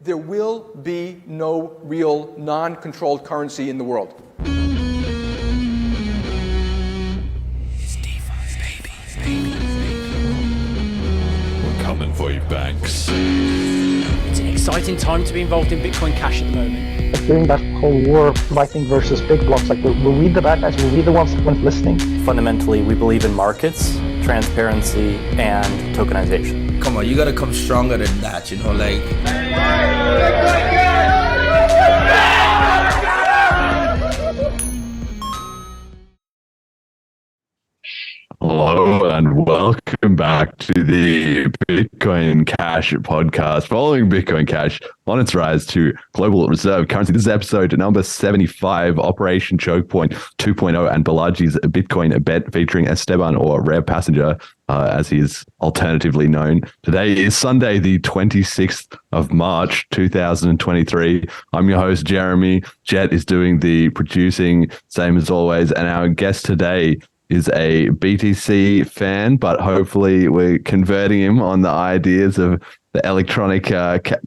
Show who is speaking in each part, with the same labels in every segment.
Speaker 1: There will be no real non-controlled currency in the world.
Speaker 2: We're coming for you, banks.
Speaker 3: It's an exciting time to be involved in Bitcoin Cash at the moment.
Speaker 4: During that whole war, Lightning versus big blocks, like were we the bad guys? Were we the ones that weren't listening?
Speaker 5: Fundamentally, we believe in markets, transparency, and tokenization.
Speaker 6: Come on, you gotta come stronger than that, you know, like...
Speaker 2: Hello and welcome back to the Bitcoin Cash podcast. Following Bitcoin Cash on its rise to global reserve currency. This is episode number 75, Operation Chokepoint 2.0 and Balaji's Bitcoin bet featuring Esteban, or Rare Passenger, as he is alternatively known. Today is Sunday, the 26th of March, 2023. I'm your host, Jeremy. Jet is doing the producing, same as always. And our guest today is a BTC fan, but hopefully we're converting him on the ideas of the electronic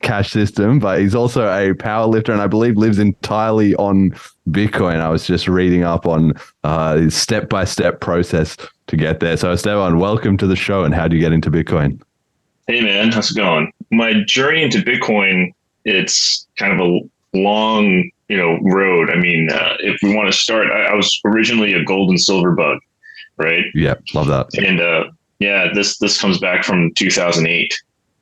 Speaker 2: cash system. But he's also a power lifter and I believe lives entirely on Bitcoin. I was just reading up on his step-by-step process to get there. So Esteban, welcome to the show. And how do you get into Bitcoin?
Speaker 7: Hey man, how's it going? My journey into Bitcoin, it's kind of a long, road. I mean, if we want to start, I was originally a gold and silver bug. Right.
Speaker 2: Yeah. Love that.
Speaker 7: And this comes back from 2008,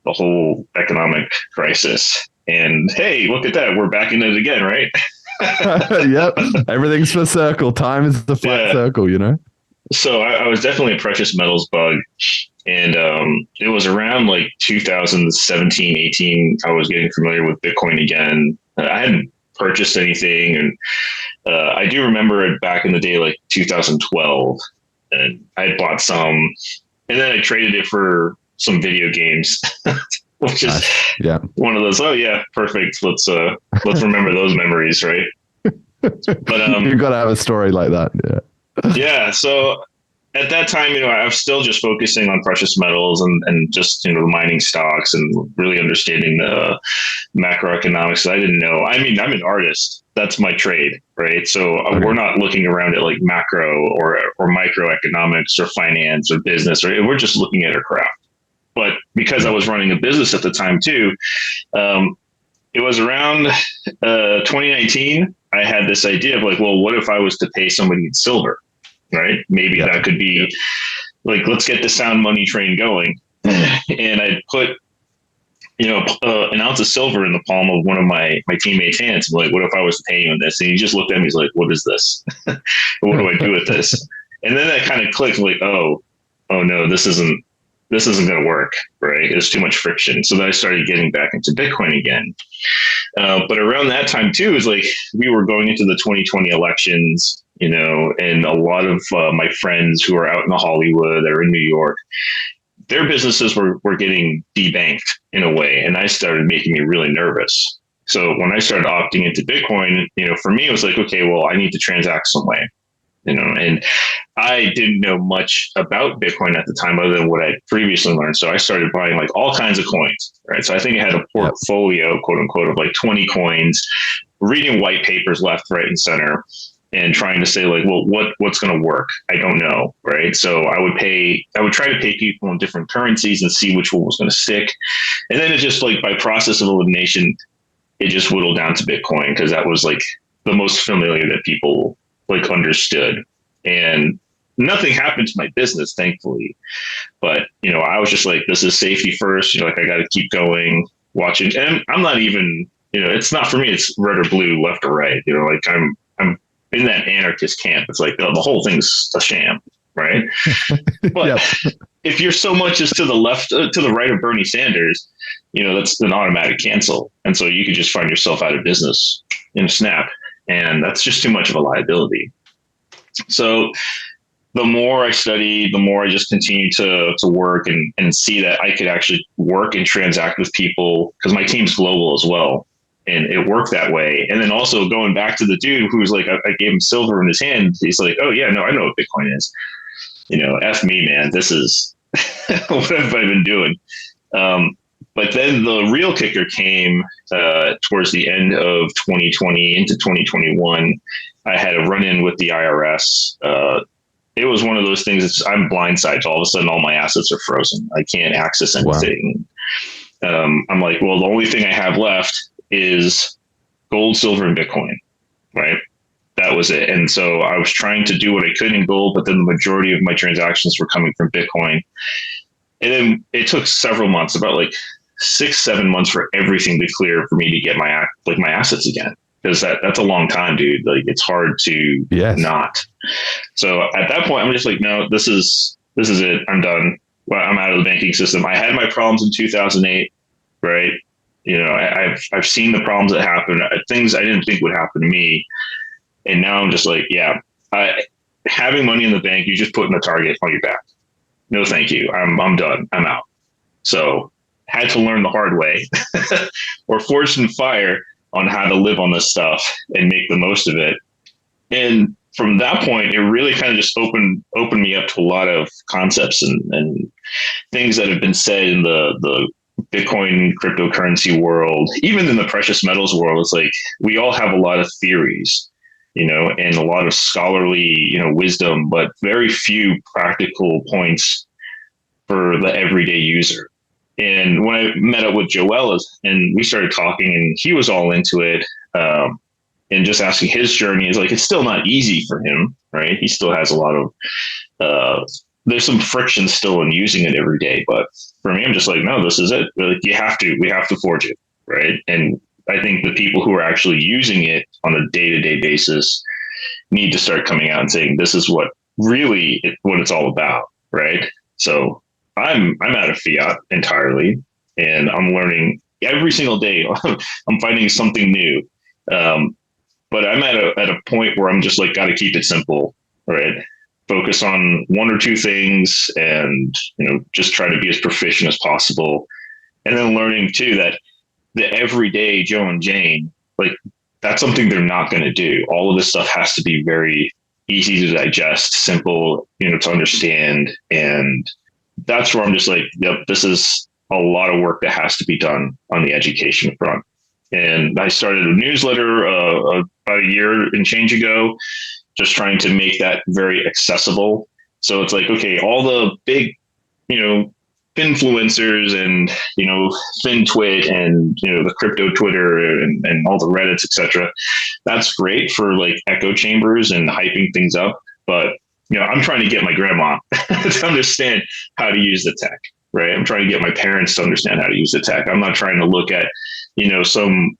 Speaker 7: the whole economic crisis. And hey, look at that. We're back in it again. Right.
Speaker 2: Yep. Everything's for circle. Time is the flat circle,
Speaker 7: So I was definitely a precious metals bug. And it was around like 2017, 18. I was getting familiar with Bitcoin again. I hadn't purchased anything. And I do remember it back in the day, like 2012. And I had bought some, and then I traded it for some video games, which is one of those. Oh yeah, perfect. Let's remember those memories, right? But
Speaker 2: you've got to have a story like that. Yeah.
Speaker 7: Yeah. So at that time, I was still just focusing on precious metals and just mining stocks and really understanding the macroeconomics. I didn't know. I mean, I'm an artist. That's my trade, right? So we're not looking around at like macro or microeconomics or finance or business, or we're just looking at our craft. But because I was running a business at the time too, it was around 2019. I had this idea of like, well, what if I was to pay somebody in silver, right? Maybe that could be like, let's get the sound money train going. And I put an ounce of silver in the palm of one of my teammates' hands. I'm like, what if I was to pay you in this? And he just looked at me. He's like, what is this? What do I do with this? And then that kind of clicked. Like, oh no, this isn't going to work, right? There's too much friction. So then I started getting back into Bitcoin again. But around that time too, is like we were going into the 2020 elections, and a lot of my friends who are out in Hollywood or in New York, their businesses were getting debanked in a way. And I started making me really nervous. So when I started opting into Bitcoin, for me, it was like, okay, well, I need to transact some way, and I didn't know much about Bitcoin at the time other than what I previously learned. So I started buying like all kinds of coins, right? So I think I had a portfolio, quote unquote, of like 20 coins, reading white papers left, right, and center, and trying to say like, well, what's going to work? I don't know. Right. So I would try to pay people in different currencies and see which one was going to stick. And then it just like by process of elimination, it just whittled down to Bitcoin because that was like the most familiar that people like understood. And nothing happened to my business, thankfully. But, I was just like, this is safety first. Like I got to keep going, watching. And I'm not even, it's not for me. It's red or blue, left or right. Like I'm in that anarchist camp. It's like the whole thing's a sham, right? But if you're so much as to the left, to the right of Bernie Sanders, that's an automatic cancel. And so you could just find yourself out of business in a snap. And that's just too much of a liability. So the more I studied, the more I just continued to work and see that I could actually work and transact with people because my team's global as well. And it worked that way. And then also going back to the dude who was like, I gave him silver in his hand. He's like, oh yeah, no, I know what Bitcoin is. F me, man. This is what have I been doing? But then the real kicker came towards the end of 2020 into 2021. I had a run-in with the IRS. It was one of those things. I'm blindsided. All of a sudden, all my assets are frozen. I can't access anything. Wow. I'm like, well, the only thing I have left is gold, silver, and Bitcoin, right? That was it. And so I was trying to do what I could in gold, but then the majority of my transactions were coming from Bitcoin. And then it took several months, about like 6-7 months, for everything to clear for me to get my assets again. Because that's a long time, dude. Like, it's hard to not. So at that point, I'm just like, no, this is it. I'm done. Well, I'm out of the banking system. I had my problems in 2008, right? You know, I've seen the problems that happen, things I didn't think would happen to me, and now I'm just like, yeah, having money in the bank, you just putting a target on your back. No, thank you. I'm done. I'm out. So had to learn the hard way, or forge and fire on how to live on this stuff and make the most of it. And from that point, it really kind of just opened me up to a lot of concepts and things that have been said in the Bitcoin cryptocurrency world, even in the precious metals world. It's like, we all have a lot of theories, you know, and a lot of scholarly, you know, wisdom, but very few practical points for the everyday user. And when I met up with Joel and we started talking, and he was all into it, and just asking his journey, is like, it's still not easy for him, right? He still has a lot of, there's some friction still in using it every day. But for me, I'm just like, no, this is it. Like, we have to forge it, right? And I think the people who are actually using it on a day-to-day basis need to start coming out and saying, this is what it's all about, right? So I'm out of fiat entirely, and I'm learning every single day. I'm finding something new. But I'm at a point where I'm just like, got to keep it simple, right? Focus on one or two things, and, you know, just try to be as proficient as possible. And then learning too that the everyday Joe and Jane, like, that's something they're not going to do. All of this stuff has to be very easy to digest, simple, you know, to understand. And that's where I'm just like, yep, this is a lot of work that has to be done on the education front. And I started a newsletter about a year and change ago, just trying to make that very accessible. So it's like, okay, all the big, you know, influencers and, you know, FinTwit and, you know, the crypto Twitter and all the Reddits, etc. That's great for like echo chambers and hyping things up. But, you know, I'm trying to get my grandma to understand how to use the tech, right? I'm trying to get my parents to understand how to use the tech. I'm not trying to look at, you know, some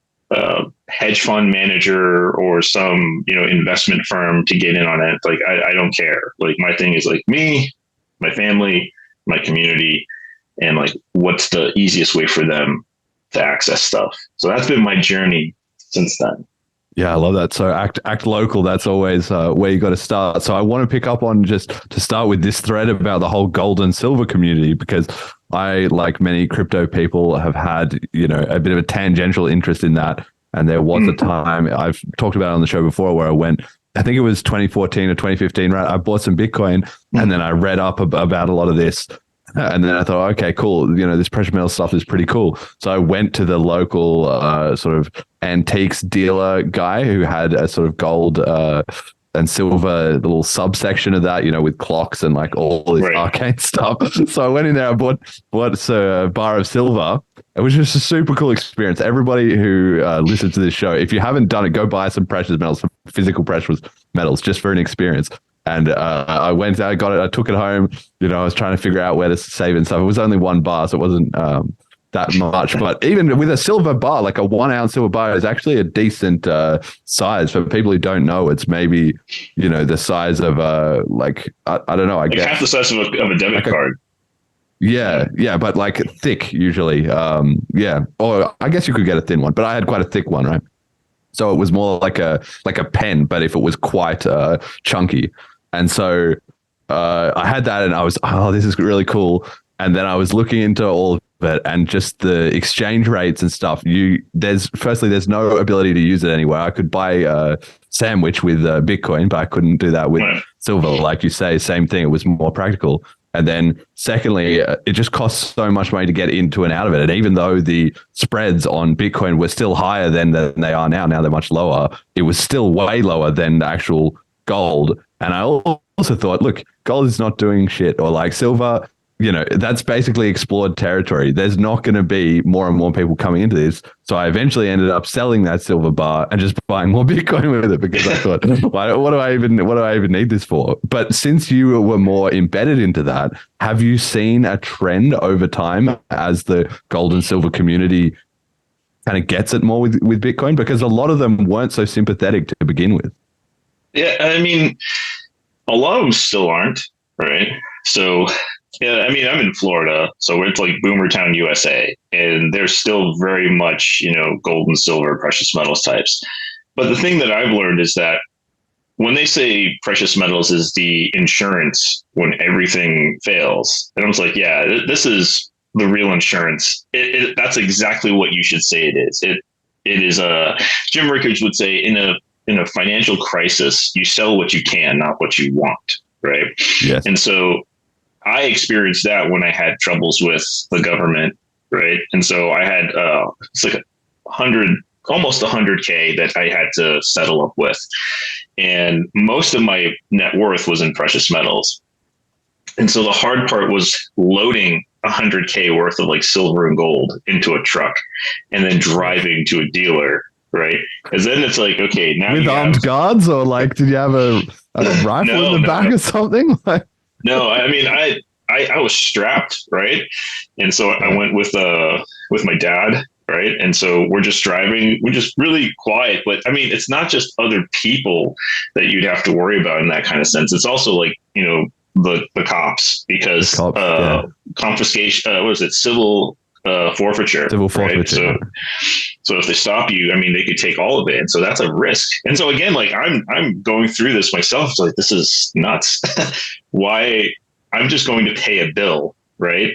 Speaker 7: hedge fund manager or some, you know, investment firm to get in on it. Like, I don't care. Like, my thing is like me, my family, my community, and like, what's the easiest way for them to access stuff. So that's been my journey since then.
Speaker 2: Yeah, I love that. So act local. That's always where you got to start. So I want to pick up on, just to start with, this thread about the whole gold and silver community, because I, like many crypto people, have had, you know, a bit of a tangential interest in that. And there was a time, I've talked about it on the show before, where I went, I think it was 2014 or 2015, right? I bought some Bitcoin, and then I read up about a lot of this. And then I thought, okay, cool. You know, this precious metal stuff is pretty cool. So I went to the local sort of antiques dealer guy who had a sort of gold and silver little subsection of that, you know, with clocks and like all this arcane stuff. So I went in there, I bought a bar of silver. It was just a super cool experience. Everybody who listens to this show, if you haven't done it, go buy some precious metals, some physical precious metals, just for an experience. And I went out, got it, I took it home. You know, I was trying to figure out where to save and stuff. It was only 1 bar, so it wasn't that much. But even with a silver bar, like a 1 ounce silver bar, is actually a decent size. For people who don't know, it's maybe, you know, the size of like, I don't know, I guess
Speaker 7: half the size of a debit card.
Speaker 2: Yeah, but like thick usually. Yeah, or I guess you could get a thin one, but I had quite a thick one, right? So it was more like a pen, but if it was quite chunky. And so I had that, and I was, this is really cool. And then I was looking into all of it, and just the exchange rates and stuff. There's no ability to use it anywhere. I could buy a sandwich with Bitcoin, but I couldn't do that with silver. Like you say, same thing. It was more practical. And then secondly, it just costs so much money to get into and out of it. And even though the spreads on Bitcoin were still higher than they are now they're much lower, it was still way lower than the actual gold. And I also thought, look, gold is not doing shit, or like silver, that's basically explored territory. There's not going to be more and more people coming into this. So I eventually ended up selling that silver bar and just buying more Bitcoin with it, because I thought, what do I even need this for? But since you were more embedded into that, have you seen a trend over time as the gold and silver community kind of gets it more with Bitcoin? Because a lot of them weren't so sympathetic to begin with.
Speaker 7: Yeah, I mean, a lot of them still aren't, right? So, yeah, I mean, I'm in Florida, so it's like Boomertown, USA, and there's still very much, gold and silver, precious metals types. But the thing that I've learned is that when they say precious metals is the insurance when everything fails, and I was like, yeah, this is the real insurance. That's exactly what you should say it is. It is Jim Rickards would say, in a financial crisis, you sell what you can, not what you want, right?
Speaker 2: Yes.
Speaker 7: And so I experienced that when I had troubles with the government, right? And so I had it's like almost 100K that I had to settle up with, and most of my net worth was in precious metals. And so the hard part was loading 100K worth of like silver and gold into a truck, and then driving to a dealer. Right, because then it's like, okay, now
Speaker 2: with armed guards, or like, did you have a rifle in the back or something?
Speaker 7: No, I mean, I was strapped, right, and so I went with my dad, right, and so we're just driving, we're just really quiet. But I mean, it's not just other people that you'd have to worry about in that kind of sense. It's also like the cops, because confiscation. What is it? Civil forfeiture.
Speaker 2: Civil forfeiture.
Speaker 7: Right? So if they stop you, I mean, they could take all of it. And so that's a risk. And so again, like I'm going through this myself. It's like, this is nuts. Why? I'm just going to pay a bill, right?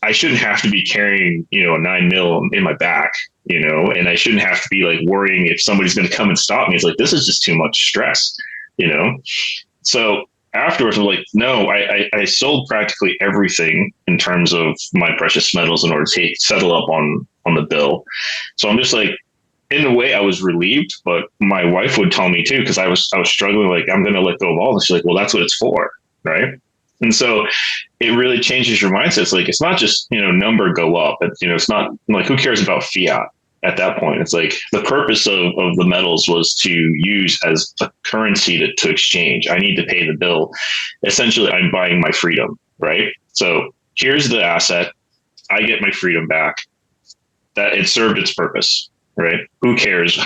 Speaker 7: I shouldn't have to be carrying, a 9 mil in my back, and I shouldn't have to be like worrying if somebody's going to come and stop me. It's like, this is just too much stress, So afterwards, I'm like, no, I sold practically everything in terms of my precious metals in order to settle up on the bill. So I'm just like, in a way, I was relieved, but my wife would tell me too, because I was struggling, like, I'm going to let go of all this. She's like, well, that's what it's for, right? And so it really changes your mindset. It's like, it's not just, number go up. It's not like, who cares about fiat at that point? It's like the purpose of the metals was to use as a currency to exchange. I need to pay the bill. Essentially, I'm buying my freedom, right? So here's the asset. I get my freedom back. That it served its purpose, right? Who cares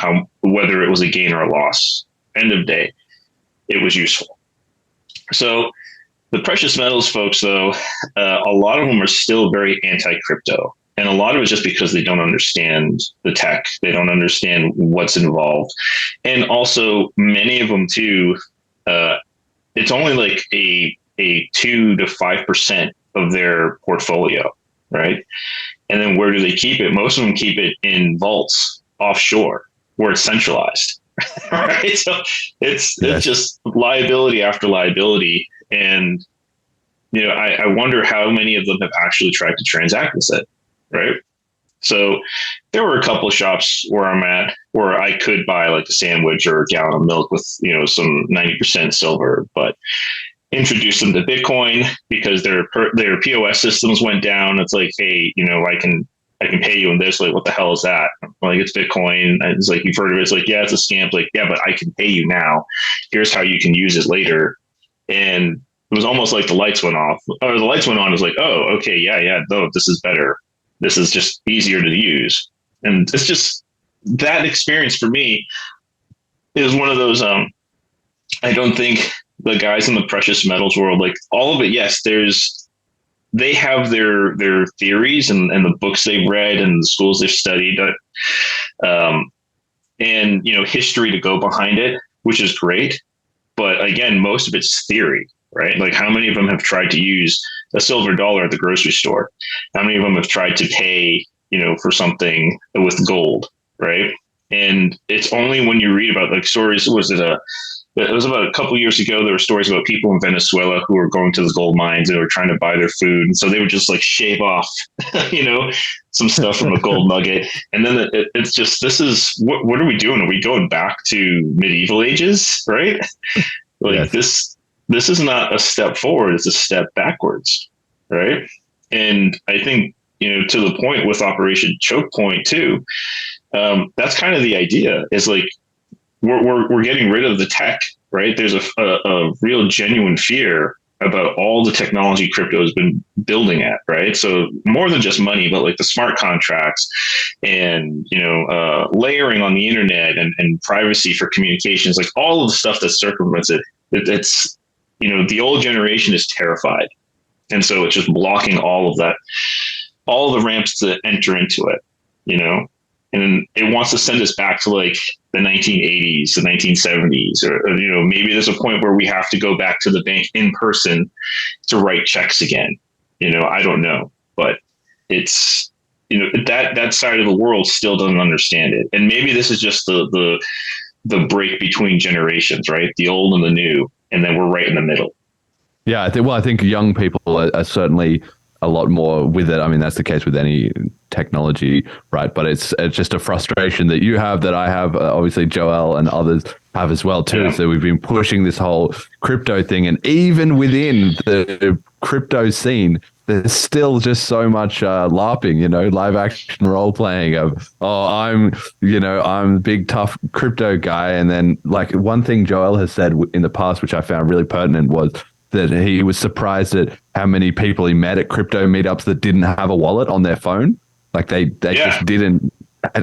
Speaker 7: whether it was a gain or a loss? End of day, it was useful. So the precious metals folks, though, a lot of them are still very anti-crypto. And a lot of it is just because they don't understand the tech. They don't understand what's involved. And also many of them too, it's only like a 2 to 5% of their portfolio, right? And then where do they keep it? Most of them keep it in vaults offshore where it's centralized, right? So it's just liability after liability. And, I wonder how many of them have actually tried to transact with it. Right. So there were a couple of shops where I'm at where I could buy like a sandwich or a gallon of milk with, some 90% silver, but introduce them to Bitcoin because their POS systems went down. It's like, hey, I can pay you in this. Like, what the hell is that? Like, it's Bitcoin. It's like, you've heard of it. It's like, yeah, it's a scam. It's like, yeah, but I can pay you now. Here's how you can use it later. And it was almost like the lights went off, or the lights went on. It was like, oh, okay, yeah, no, this is better. This is just easier to use. And it's just that experience for me is one of those, I don't think the guys in the precious metals world, like all of it, yes, they have their theories and the books they've read and the schools they've studied, and, history to go behind it, which is great. But again, most of it's theory, right? Like, how many of them have tried to use a silver dollar at the grocery store? How many of them have tried to pay, for something with gold, right? And it's only when you read about like stories, was it it was about a couple of years ago. There were stories about people in Venezuela who were going to the gold mines and were trying to buy their food, and so they would just like shave off, some stuff from a gold nugget, and then it's just this is what are we doing? Are we going back to medieval ages, right? Like this is not a step forward; it's a step backwards, right? And I think to the point with Operation Chokepoint 2, that's kind of the idea. Is like we're getting rid of the tech, right? There's a real genuine fear about all the technology crypto has been building at, right? So more than just money, but like the smart contracts and, layering on the internet and privacy for communications, like all of the stuff that circumvents it. It's, the old generation is terrified. And so it's just blocking all of that, all the ramps to enter into it, and it wants to send us back to like the 1980s, the 1970s, or maybe there's a point where we have to go back to the bank in person to write checks again. I don't know, but it's, that side of the world still doesn't understand it. And maybe this is just the break between generations, right? The old and the new, and then we're right in the middle.
Speaker 2: Yeah, I think young people are certainly a lot more with it. I mean, that's the case with any technology, right? But it's just a frustration that you have, that I have, obviously Joel and others have as well too. Yeah. So we've been pushing this whole crypto thing, and even within the crypto scene, there's still just so much LARPing, live action role playing of, I'm the big tough crypto guy. And then like one thing Joel has said in the past, which I found really pertinent, was that he was surprised at how many people he met at crypto meetups that didn't have a wallet on their phone. Like they just didn't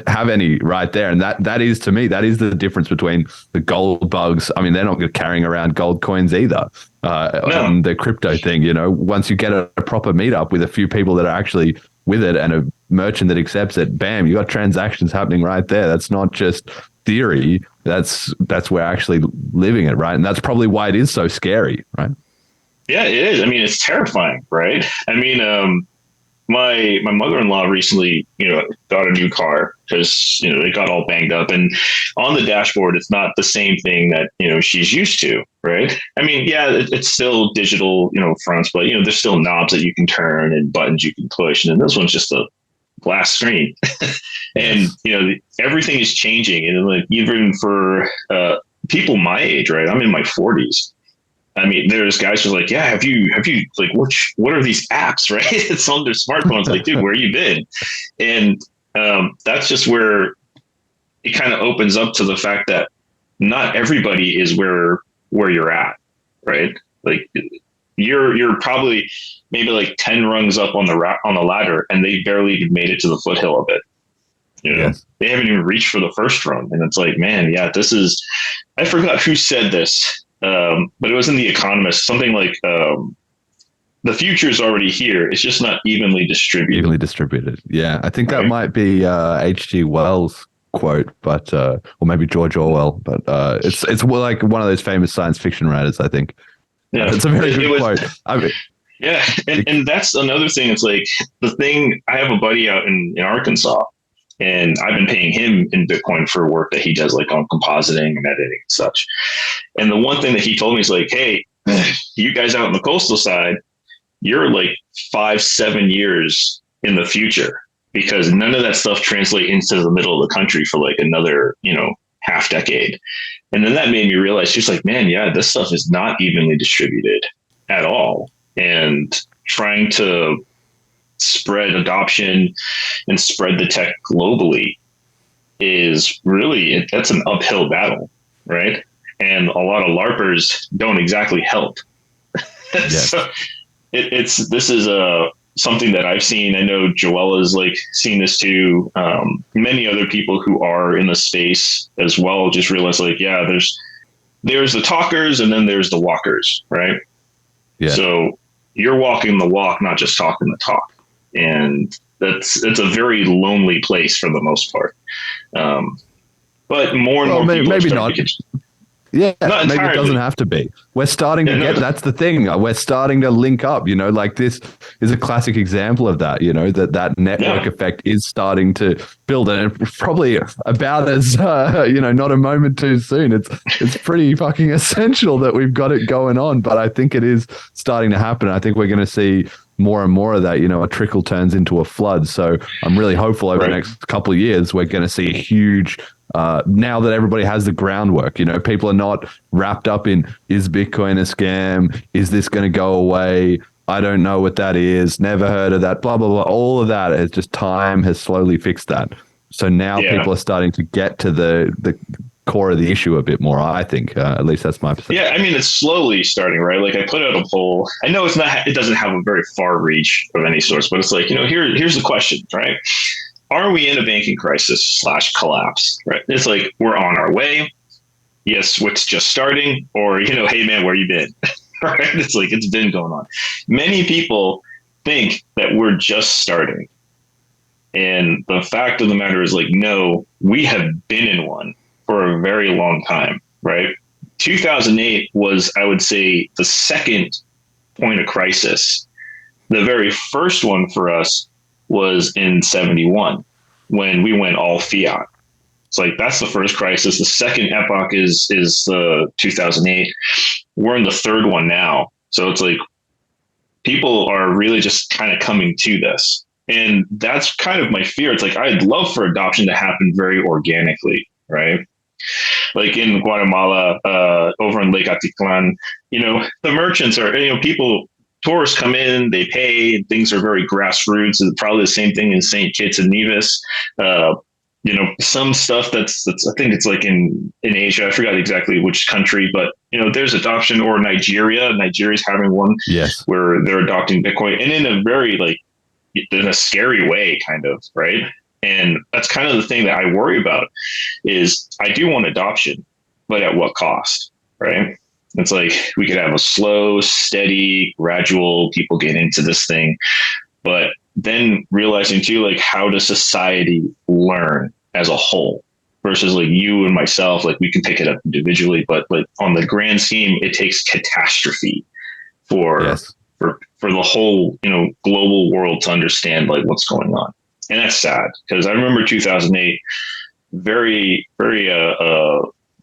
Speaker 2: have any right there. And that is, to me, that is the difference between the gold bugs. I mean, they're not carrying around gold coins either on the crypto thing. Once you get a proper meetup with a few people that are actually with it and a merchant that accepts it, bam, you got transactions happening right there. That's not just theory. That's we're actually living it, right? And that's probably why it is so scary, right?
Speaker 7: Yeah, it is. I mean, it's terrifying, right? I mean, my mother-in-law recently, got a new car because, it got all banged up, and on the dashboard, it's not the same thing that, she's used to, right? I mean, yeah, it's still digital, fronts, but, there's still knobs that you can turn and buttons you can push. And then this one's just a glass screen. And, everything is changing. And like, even for people my age, right? I'm in my 40s. I mean, there's guys who are like, yeah, have you like, what are these apps, right? It's on their smartphones. Like, dude, where you been? And that's just where it kind of opens up to the fact that not everybody is where you're at, right? Like you're probably maybe like 10 rungs up on the ladder, and they barely even made it to the foothill of it. Yes. They haven't even reached for the first rung. And it's like, man, yeah, I forgot who said this. But it was in The Economist, something like the future is already here. It's just not evenly distributed. Yeah, I think that might be H.G. Wells' quote, but or maybe George Orwell. But it's like one of those famous science fiction writers, I think. Yeah, it's a very good quote. I mean, yeah, and that's another thing. It's like I have a buddy out in Arkansas. And I've been paying him in Bitcoin for work that he does, like on compositing and editing and such. And the one thing that he told me is like, hey, you guys out on the coastal side, you're like 5-7 years in the future, because none of that stuff translates into the middle of the country for like another, half decade. And then that made me realize, just like, man, yeah, this stuff is not evenly distributed at all. And trying to spread adoption and spread the tech globally is really, that's an uphill battle, right? And a lot of LARPers don't exactly help. Yes. So this is something that I've seen. I know Joel has like seen this too. Many other people who are in the space as well just realize like, yeah, there's the talkers and then there's the walkers, right? Yeah. So you're walking the walk, not just talking the talk. And it's a very lonely place for the most part. But more and more people
Speaker 2: maybe not. Yeah,
Speaker 7: Not
Speaker 2: maybe it
Speaker 7: entirely.
Speaker 2: doesn't have to be. We're starting to
Speaker 7: Yeah, no.
Speaker 2: that's the thing. We're starting to link up, like this is a classic example of that, that network
Speaker 7: Yeah.
Speaker 2: effect is starting to build. And it's probably about as, not a moment too soon. It's pretty fucking essential that we've got it going on, but I think it is starting to happen. I think we're going to see more and more of that, a trickle turns into a flood. So I'm really hopeful over the next couple of years, we're going to see a huge, now that everybody has the groundwork, people are not wrapped up in, is Bitcoin a scam? Is this going to go away? I don't know what that is. Never heard of that, blah, blah, blah. All of that is just time has slowly fixed that. So now people are starting to get to the core of the issue a bit more, I think. At least that's my perception.
Speaker 7: Yeah, I mean, it's slowly starting, right? Like I put out a poll. I know it doesn't have a very far reach of any source, but it's like, here's the question, right? Are we in a banking crisis / collapse, right? It's like, we're on our way. Yes, it's just starting, or, hey man, where you been? Right? It's like, it's been going on. Many people think that we're just starting. And the fact of the matter is like, no, we have been in one for a very long time, right? 2008 was, I would say, the second point of crisis. The very first one for us was in 71 when we went all fiat. It's like, that's the first crisis. The second epoch is the 2008. We're in the third one now. So it's like, people are really just kind of coming to this. And that's kind of my fear. It's like, I'd love for adoption to happen very organically, right? Like in Guatemala, over in Lake Atitlan, the merchants are, tourists come in, they pay, things are very grassroots. It's probably the same thing in St. Kitts and Nevis. Some stuff that's I think it's like in Asia, I forgot exactly which country, but there's adoption, or Nigeria's having one where they're adopting Bitcoin, and in a very in a scary way, kind of, right? And that's kind of the thing that I worry about is I do want adoption, but at what cost, right? It's like, we could have a slow, steady, gradual people get into this thing, but then realizing too, like, how does society learn as a whole versus like you and myself, like we can pick it up individually, but like on the grand scheme, it takes catastrophe for the whole, global world to understand like what's going on. And that's sad, because I remember 2008 very, very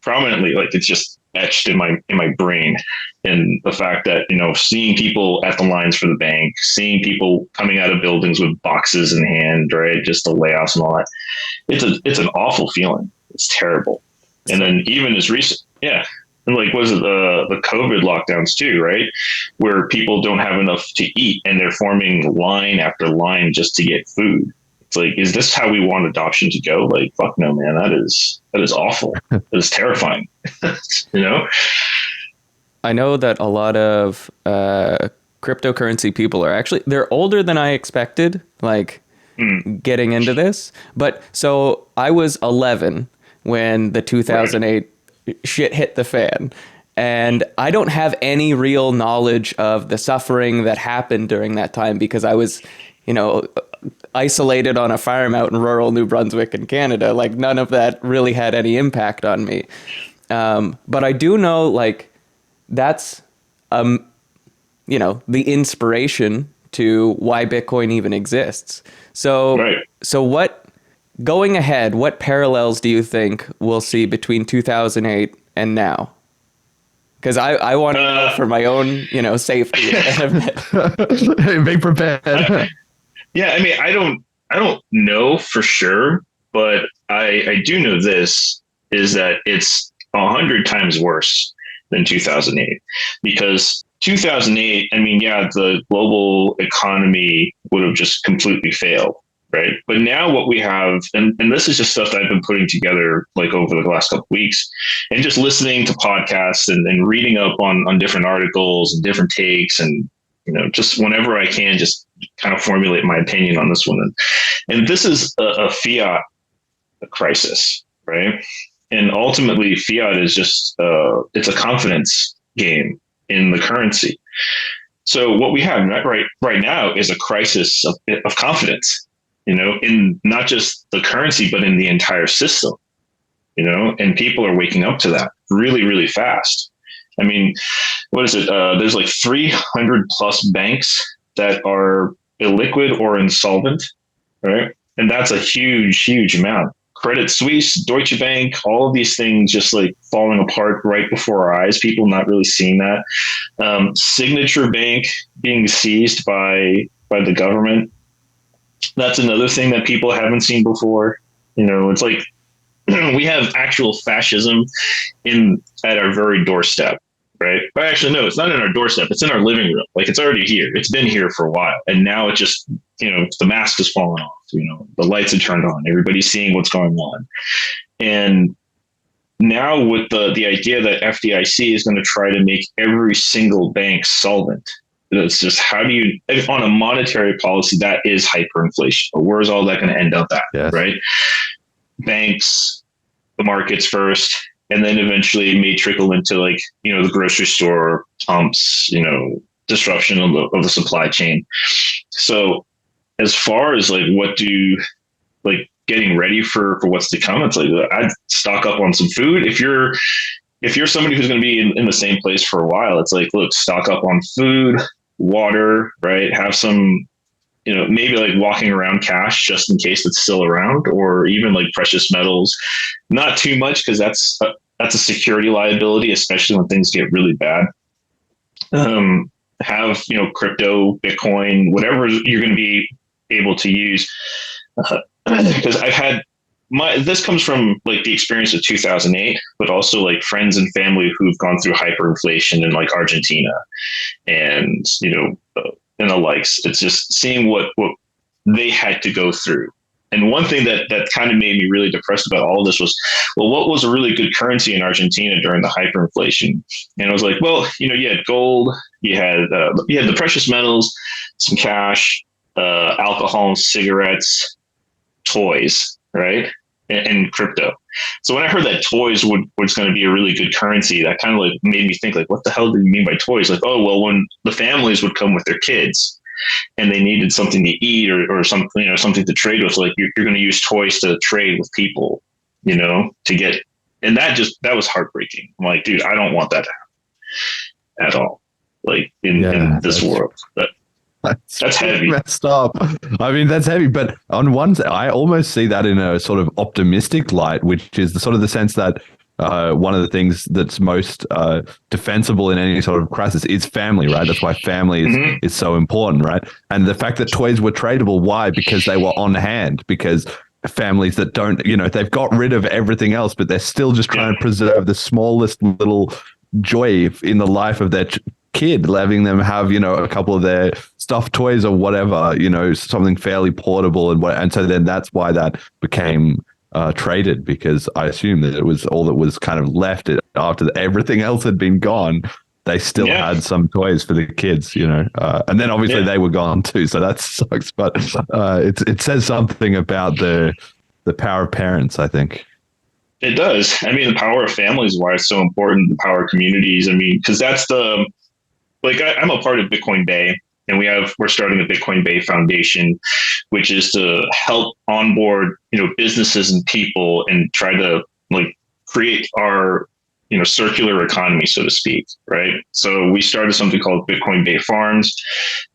Speaker 7: prominently, like it's just etched in my brain. And the fact that, seeing people at the lines for the bank, seeing people coming out of buildings with boxes in hand, right? Just the layoffs and all that. It's an awful feeling. It's terrible. And then even as recent, and like, was it the COVID lockdowns too, right? Where people don't have enough to eat and they're forming line after line just to get food. It's like, is this how we want adoption to go? Like, fuck no, man. That is awful. That is terrifying.
Speaker 8: I know that a lot of cryptocurrency people are they're older than I expected, getting into this. But so I was 11 when the 2008 shit hit the fan. And I don't have any real knowledge of the suffering that happened during that time, because I was, isolated on a farm out in rural New Brunswick in Canada. Like, none of that really had any impact on me. But I do know, that's, the inspiration to why Bitcoin even exists. So, going ahead, what parallels do you think we'll see between 2008 and now? Because I want to know for my own, safety.
Speaker 2: Be prepared.
Speaker 7: Yeah, I mean, I don't know for sure, but I do know this is that it's 100 times worse than 2008, because 2008, I mean, the global economy would have just completely failed, right? But now what we have, and this is just stuff that I've been putting together like over the last couple of weeks, and just listening to podcasts and reading up on different articles and different takes, and just whenever I can, just kind of formulate my opinion on this one. And this is a fiat crisis, right? And ultimately, fiat is just it's a confidence game in the currency. So what we have right now is a crisis of confidence, in not just the currency, but in the entire system, and people are waking up to that. really, really fast. I mean, what is it? There's like 300 plus banks that are illiquid or insolvent, right? And that's a huge, huge amount. Credit Suisse, Deutsche Bank, all of these things just like falling apart right before our eyes. People not really seeing that. Signature Bank being seized by the government. That's another thing that people haven't seen before. You know, it's like we have actual fascism at our very doorstep, right? But actually, no, it's not in our doorstep. It's in our living room. Like it's already here. It's been here for a while, and now it just, you know, the mask has fallen off. You know, the lights are turned on. Everybody's seeing what's going on, and now with the idea that FDIC is going to try to make every single bank solvent. It's just, how do you, on a monetary policy, that is hyperinflation. But where's all that going to end up at,
Speaker 2: Yes.
Speaker 7: right? Banks, the markets first, and then eventually it may trickle into like, you know, the grocery store, pumps, you know, disruption of the supply chain. So as far as like getting ready for what's to come, it's like I'd stock up on some food. If you're somebody who's going to be in the same place for a while, it's like, look, stock up on food, water, right? Have some, you know, maybe like walking around cash just in case it's still around, or even like precious metals. Not too much, because that's a security liability, especially when things get really bad. Have, you know, crypto, Bitcoin, whatever you're going to be able to use. Because I've had this comes from like the experience of 2008, but also like friends and family who've gone through hyperinflation in like Argentina and, you know, and the likes. It's just seeing what they had to go through. And one thing that kind of made me really depressed about all of this was, well, what was a really good currency in Argentina during the hyperinflation? And I was like, well, you know, you had gold, you had the precious metals, some cash, alcohol, cigarettes, toys, right? And crypto. So when I heard that toys was going to be a really good currency, that kind of like made me think like, what the hell do you mean by toys? Like, oh, well, when the families would come with their kids and they needed something to eat or something, you know, something to trade with, like you're going to use toys to trade with people, you know, to get, and that was heartbreaking. I'm like, dude, I don't want that to happen at all. Like in this world. That's heavy.
Speaker 2: Messed up. I mean, that's heavy. But on one side, I almost see that in a sort of optimistic light, which is the sense that one of the things that's most defensible in any sort of crisis is family, right? That's why family is so important, right? And the fact that toys were tradable, why? Because they were on hand, because families that don't, you know, they've got rid of everything else, but they're still just trying to preserve the smallest little joy in the life of their kid, letting them have, you know, a couple of their stuffed toys or whatever, you know, something fairly portable. And so then that's why that became traded, because I assume that it was all that was kind of left after everything else had been gone. They still had some toys for the kids, you know, and then obviously they were gone too. So that sucks, but it says something about the power of parents, I think.
Speaker 7: It does. I mean, the power of families is why it's so important. The power of communities. I mean, because that's I'm a part of Bitcoin Bay, and we're starting a Bitcoin Bay Foundation, which is to help onboard, you know, businesses and people and try to like create our, you know, circular economy, so to speak, right? So we started something called Bitcoin Bay Farms.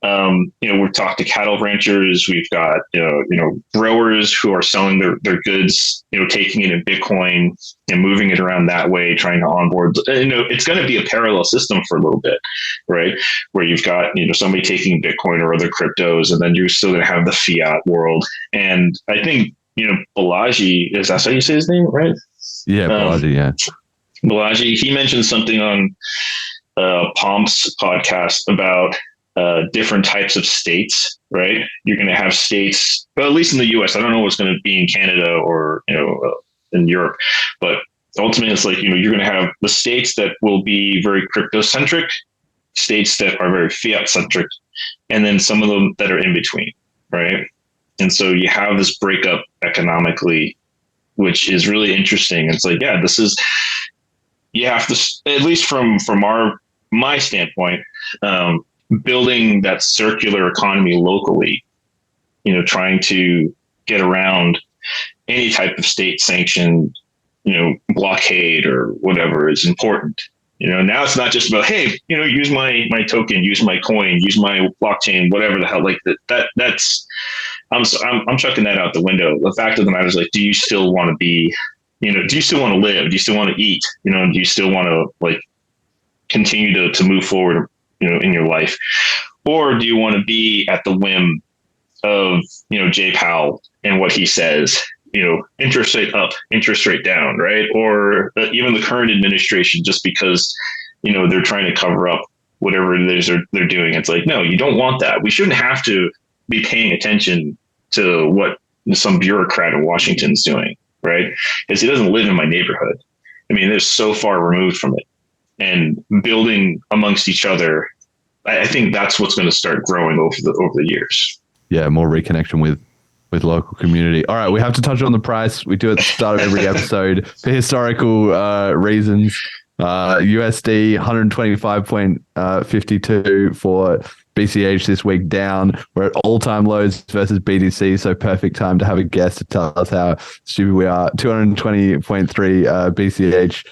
Speaker 7: You know, we've talked to cattle ranchers. We've got, you know, growers who are selling their goods, you know, taking it in Bitcoin and moving it around that way, trying to onboard. You know, it's going to be a parallel system for a little bit, right? Where you've got, you know, somebody taking Bitcoin or other cryptos, and then you're still going to have the fiat world. And I think, you know, Balaji, is that how you say his name, right?
Speaker 2: Yeah, Balaji, yeah.
Speaker 7: Balaji, he mentioned something on Pomp's podcast about different types of states, right? You're going to have states, well, at least in the US, I don't know what's going to be in Canada or, you know, in Europe, but ultimately it's like, you know, you're going to have the states that will be very crypto-centric, states that are very fiat-centric, and then some of them that are in between, right? And so you have this breakup economically, which is really interesting. It's like, yeah, this is, you have to, at least from my standpoint, building that circular economy locally, you know, trying to get around any type of state sanctioned blockade or whatever is important. Now it's not just about, hey, use my token, use my coin, use my blockchain, whatever the hell. Like that's I'm chucking that out the window. The fact of the matter is, like, do you still want to be, do you still want to live? Do you still want to eat? Do you still want to like continue to move forward, in your life, or do you want to be at the whim of Jay Powell and what he says? Interest rate up, interest rate down, right? Or even the current administration, just because, they're trying to cover up whatever it is they're doing. It's like, no, you don't want that. We shouldn't have to be paying attention to what some bureaucrat in Washington's doing, right? Because he doesn't live in my neighborhood. I mean, they're so far removed from it. And building amongst each other, I think that's what's going to start growing over the years.
Speaker 2: Yeah, more reconnection with local community. All right, we have to touch on the price. We do at the start of every episode for historical reasons. USD 125.52 for BCH this week down. We're at all-time lows versus BTC, so perfect time to have a guest to tell us how stupid we are. 220.3 BCH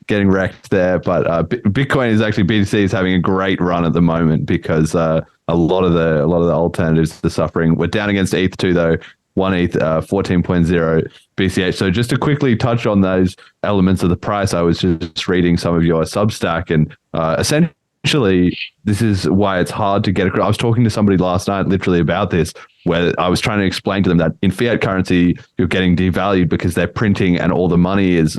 Speaker 2: getting wrecked there, but Bitcoin is actually, BTC is having a great run at the moment because a lot of the alternatives are suffering. We're down against ETH too, though. One ETH 14.0 BCH. So just to quickly touch on those elements of the price, I was just reading some of your Substack, and essentially this is why it's hard to get across. I was talking to somebody last night literally about this, where I was trying to explain to them that in fiat currency you're getting devalued because they're printing and all the money is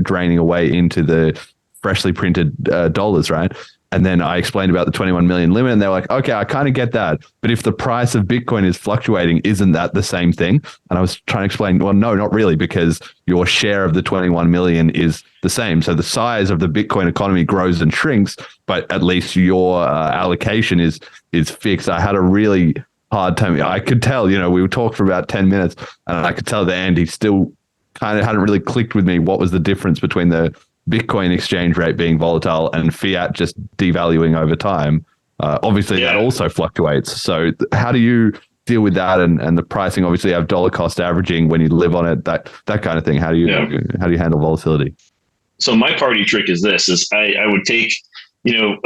Speaker 2: draining away into the freshly printed dollars, right? And then I explained about the 21 million limit, and they're like, okay, I kind of get that. But if the price of Bitcoin is fluctuating, isn't that the same thing? And I was trying to explain, well, no, not really, because your share of the 21 million is the same. So the size of the Bitcoin economy grows and shrinks, but at least your allocation is fixed. I had a really hard time. I could tell, we talked for about 10 minutes, and I could tell that Andy still kind of hadn't really clicked with me what was the difference between the Bitcoin exchange rate being volatile and fiat just devaluing over time. Obviously, that also fluctuates. So how do you deal with that and the pricing? Obviously, you have dollar cost averaging when you live on it, that kind of thing. How do you handle volatility?
Speaker 7: So my party trick is this: I would take a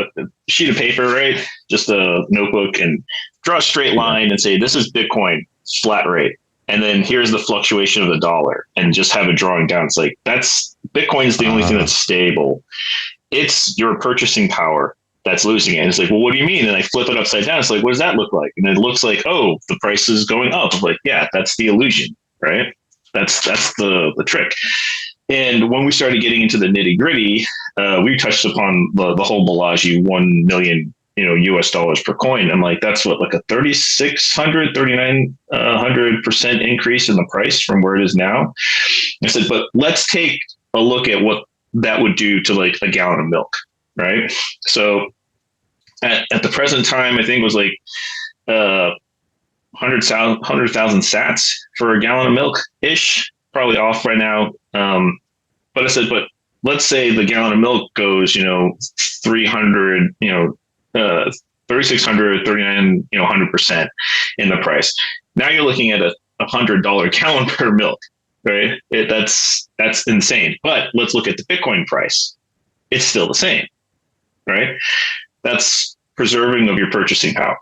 Speaker 7: sheet of paper, right, just a notebook, and draw a straight line and say, this is Bitcoin flat rate. And then here's the fluctuation of the dollar, and just have it drawing down. It's like, Bitcoin is the only thing that's stable. It's your purchasing power that's losing it. And it's like, well, what do you mean? And I flip it upside down. It's like, what does that look like? And it looks like, oh, the price is going up. I'm like, yeah, that's the illusion, right? That's the trick. And when we started getting into the nitty gritty, we touched upon the whole Balaji 1 million US dollars per coin. I'm like, that's what, like a 3,900% increase in the price from where it is now. I said, but let's take a look at what that would do to like a gallon of milk, right? So at the present time, I think it was like 100,000 sats for a gallon of milk ish, probably off right now. But I said, but let's say the gallon of milk goes, 300, 3,600, 39, 100% in the price. Now you're looking at a $100 gallon per milk, right? That's insane. But let's look at the Bitcoin price. It's still the same, right? That's preserving of your purchasing power,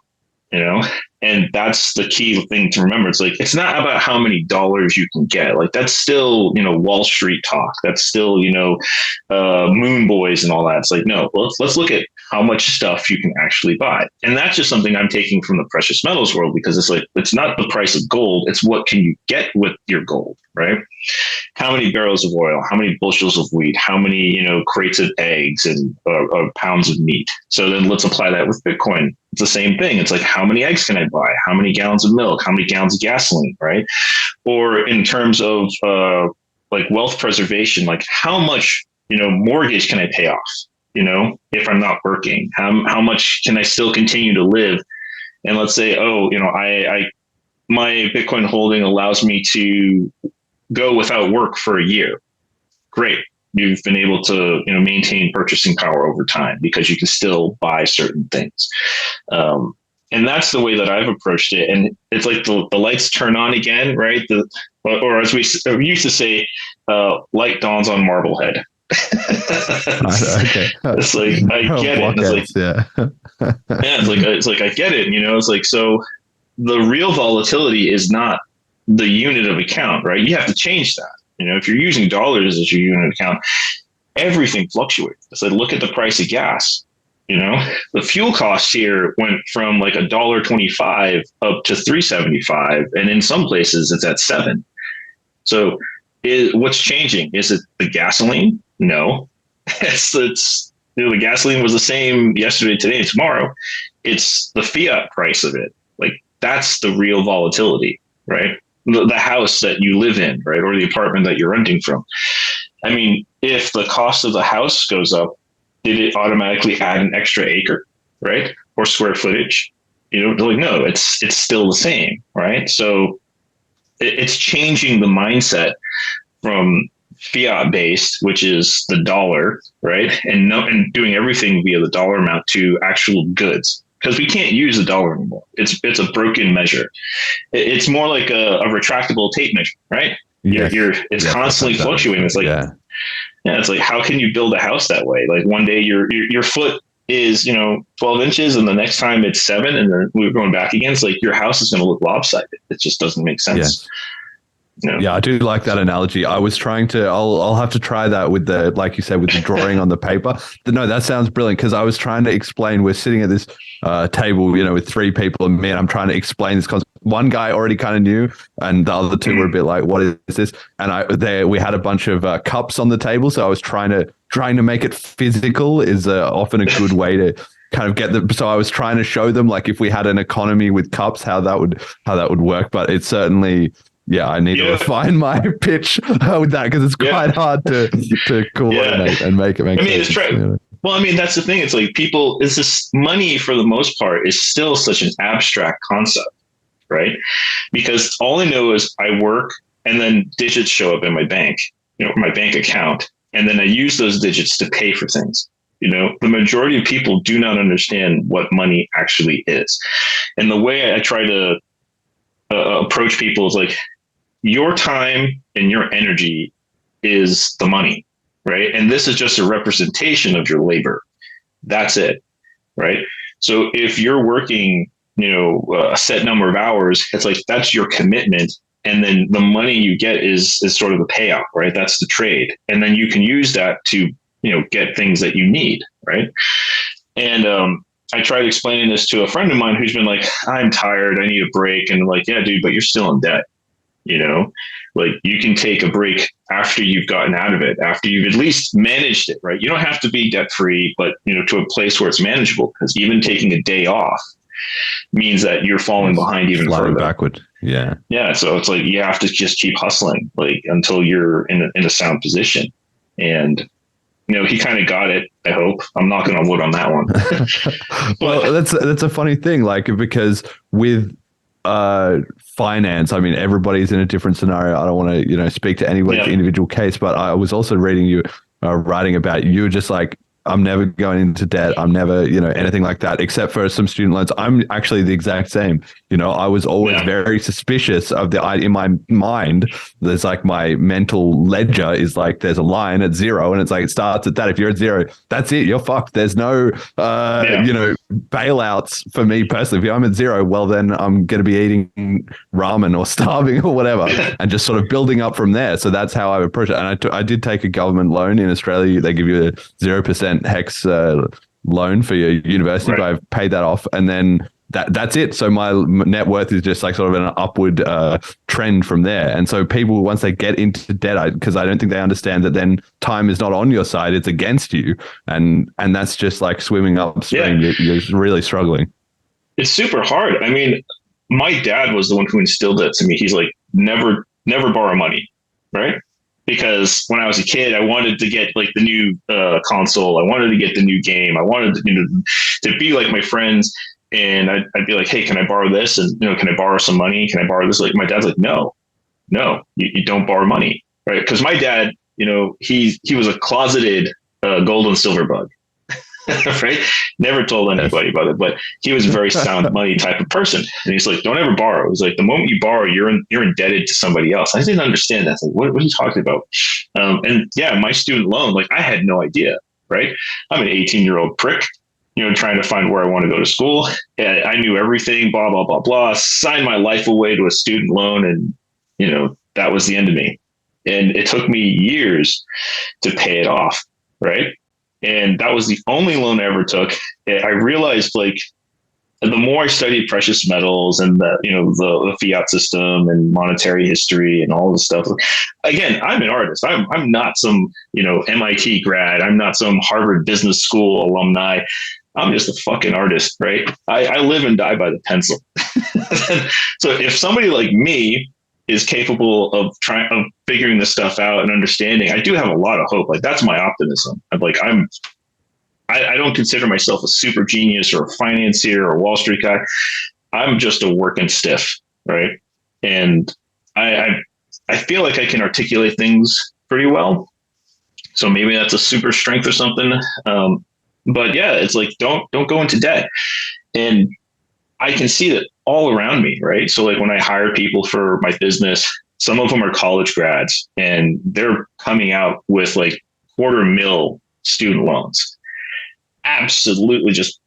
Speaker 7: and that's the key thing to remember. It's like, it's not about how many dollars you can get. Like, that's still, Wall Street talk. That's still, moon boys and all that. It's like, no, let's look at how much stuff you can actually buy. And that's just something I'm taking from the precious metals world, because it's like, it's not the price of gold. It's what can you get with your gold, right? How many barrels of oil, how many bushels of wheat, how many, crates of eggs and or pounds of meat. So then let's apply that with Bitcoin. It's the same thing. It's like, how many eggs can I buy? How many gallons of milk? How many gallons of gasoline, right? Or in terms of like wealth preservation, like how much, mortgage can I pay off? If I'm not working, how much can I still continue to live? And let's say, my Bitcoin holding allows me to go without work for a year. Great. You've been able to, maintain purchasing power over time because you can still buy certain things. And that's the way that I've approached it. And it's like the lights turn on again, right? Or as we used to say, light dawns on Marblehead.
Speaker 2: Okay.
Speaker 7: It's like, I get it. It's like,
Speaker 2: yeah.
Speaker 7: yeah, it's like, I get it. It's like, so the real volatility is not the unit of account, right? You have to change that. If you're using dollars as your unit account, everything fluctuates. So look at the price of gas. The fuel cost here went from like $1.25 up to $3.75, and in some places it's at $7. So what's changing? Is it the gasoline? No, it's the gasoline was the same yesterday, today, and tomorrow. It's the fiat price of it. Like, that's the real volatility, right? The house that you live in, right, or the apartment that you're renting from. I mean, if the cost of the house goes up, did it automatically add an extra acre, right, or square footage? They're like, no, it's still the same, right? So it's changing the mindset from fiat based, which is the dollar, right, and doing everything via the dollar amount, to actual goods, because we can't use the dollar anymore. It's a broken measure. It's more like a retractable tape measure, right?
Speaker 2: Yes.
Speaker 7: It's constantly fluctuating. It's like, yeah, it's like, how can you build a house that way? Like, one day your foot is 12 inches, and the next time it's 7, and then we're going back again. It's like your house is going to look lopsided. It just doesn't make sense.
Speaker 2: Yeah, I do like that analogy. I was trying to, I'll have to try that with the, like you said, with the drawing on the paper. No, that sounds brilliant, because I was trying to explain, we're sitting at this table, with 3 people and me, and I'm trying to explain this concept. One guy already kind of knew, and the other 2 were a bit like, what is this? And we had a bunch of cups on the table. So I was trying to make it physical is often a good way to kind of get them. So I was trying to show them, like, if we had an economy with cups, how that would work. But it's certainly, yeah, I need to refine my pitch with that, because it's quite hard to coordinate and make it make sense.
Speaker 7: It's true. Well, that's the thing. It's like, it's this money, for the most part, is still such an abstract concept, right? Because all I know is I work, and then digits show up in my bank, my bank account, and then I use those digits to pay for things. The majority of people do not understand what money actually is. And the way I try to approach people is like, your time and your energy is the money, right? And this is just a representation of your labor. That's it, right? So if you're working, a set number of hours, it's like, that's your commitment. And then the money you get is sort of the payout, right? That's the trade. And then you can use that to, get things that you need, right? And I tried explaining this to a friend of mine who's been like, I'm tired, I need a break. And I'm like, yeah, dude, but you're still in debt. Like, you can take a break after you've gotten out of it, after you've at least managed it, right? You don't have to be debt free, but to a place where it's manageable, because even taking a day off means that you're falling behind even further
Speaker 2: backward. Yeah.
Speaker 7: Yeah. So it's like, you have to just keep hustling, like, until you're in a sound position. And, he kind of got it. I hope. I'm knocking on wood on that one.
Speaker 2: Well, that's a funny thing, like, because with finance, everybody's in a different scenario. I don't want to, speak to anybody's individual case, but I was also reading you writing about, you were just like, I'm never going into debt. I'm never, anything like that, except for some student loans. I'm actually the exact same. I was always very suspicious of in my mind, there's like, my mental ledger is like, there's a line at 0, and it's like, it starts at that. If you're at 0, that's it. You're fucked. There's no, bailouts for me personally. If I'm at 0, well, then I'm going to be eating ramen or starving or whatever, and just sort of building up from there. So that's how I approach it. And I did take a government loan in Australia. They give you a 0% hex loan for your university, but I've paid that off, and then that's it. So my net worth is just like sort of an upward trend from there. And so people, once they get into debt, because I don't think they understand that then time is not on your side, it's against you, and that's just like swimming upstream. You're really struggling.
Speaker 7: It's super hard. My dad was the one who instilled it to me. He's like, never borrow money, right? Because when I was a kid, I wanted to get like the new console. I wanted to get the new game. I wanted to be like my friends. And I'd be like, hey, can I borrow this? And, can I borrow some money? Can I borrow this? Like, my dad's like, no, you don't borrow money, right? Because my dad, he was a closeted gold and silver bug. right? Never told anybody about it, but he was a very sound money type of person. And he's like, don't ever borrow. He's like, the moment you borrow, you're indebted to somebody else. I didn't understand that. Like, what are you talking about? And yeah, my student loan, like I had no idea, right? I'm an 18-year-old prick, trying to find where I want to go to school. And I knew everything, blah, blah, blah, blah, signed my life away to a student loan. And, that was the end of me. And it took me years to pay it off, right? And that was the only loan I ever took. I realized, like, the more I studied precious metals and the fiat system and monetary history and all this stuff. Again, I'm an artist. I'm not some MIT grad. I'm not some Harvard Business School alumni. I'm just a fucking artist, right? I live and die by the pencil. So if somebody like me is capable of figuring this stuff out and understanding, I do have a lot of hope. Like, that's my optimism. I don't consider myself a super genius or a financier or a Wall Street guy. I'm just a working stiff, right? And I feel like I can articulate things pretty well. So maybe that's a super strength or something. But yeah, it's like, don't go into debt. And I can see that all around me, right? So like when I hire people for my business, some of them are college grads and they're coming out with like $250,000 student loans. Absolutely just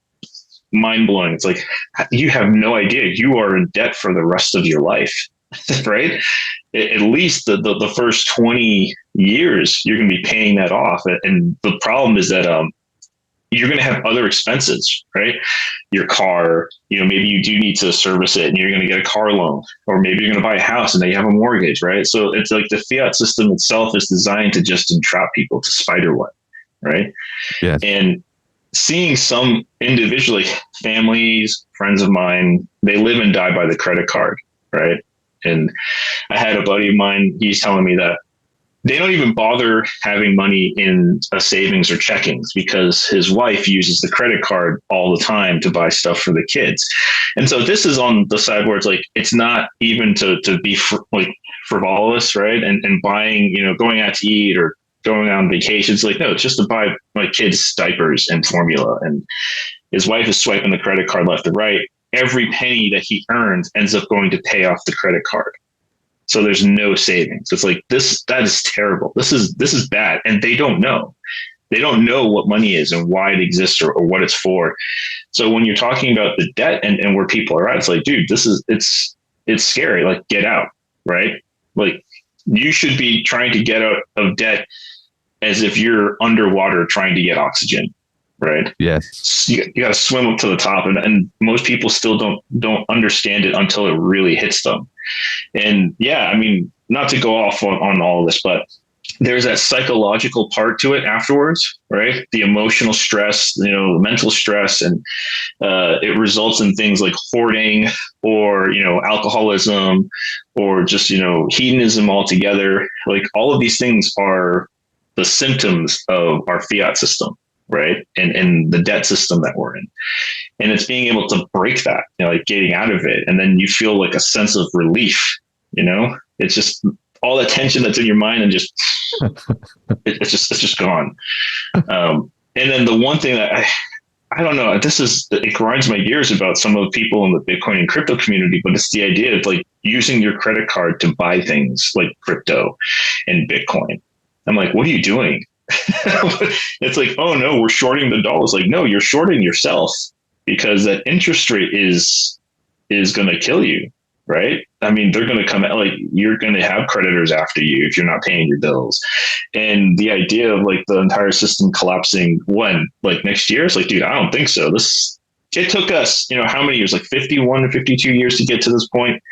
Speaker 7: mind blowing. It's like, you have no idea you are in debt for the rest of your life, right? At least the first 20 years, you're going to be paying that off. And the problem is that, you're going to have other expenses, right? Your car, maybe you do need to service it and you're going to get a car loan, or maybe you're going to buy a house and then you have a mortgage, right? So it's like the fiat system itself is designed to just entrap people, to spider web, right?
Speaker 2: Yes.
Speaker 7: And seeing some individually, families, friends of mine, they live and die by the credit card, right? And I had a buddy of mine, he's telling me that they don't even bother having money in a savings or checkings because his wife uses the credit card all the time to buy stuff for the kids. And so this is on the side where it's like, it's not even to be frivolous, right? And buying, going out to eat or going on vacations. Like, no, it's just to buy my kids diapers and formula. And his wife is swiping the credit card left and right. Every penny that he earns ends up going to pay off the credit card. So there's no savings. It's like that is terrible. This is bad. And they don't know. They don't know what money is and why it exists or what it's for. So when you're talking about the debt and where people are at, it's like, dude, it's scary. Like, get out, right? Like, you should be trying to get out of debt as if you're underwater trying to get oxygen, right?
Speaker 2: Yes.
Speaker 7: So you got to swim up to the top, and most people still don't understand it until it really hits them. And yeah, I mean, not to go off on all of this, but there's that psychological part to it afterwards, right? The emotional stress, mental stress, and it results in things like hoarding or, alcoholism or just, hedonism altogether. Like, all of these things are the symptoms of our fiat system, right? And the debt system that we're in. And it's being able to break that, like getting out of it. And then you feel like a sense of relief, it's just all the tension that's in your mind and just, it's just gone. And then the one thing that I don't know, it grinds my gears about some of the people in the Bitcoin and crypto community, but it's the idea of like using your credit card to buy things like crypto and Bitcoin. I'm like, what are you doing? It's like, oh no, we're shorting the dollars. Like, no, you're shorting yourself because that interest rate is going to kill you, right? I mean, they're going to come out, like, you're going to have creditors after you if you're not paying your bills. And the idea of like the entire system collapsing when, like, next year, it's like, dude, I don't think so. It took us, how many years, like 51 to 52 years to get to this point.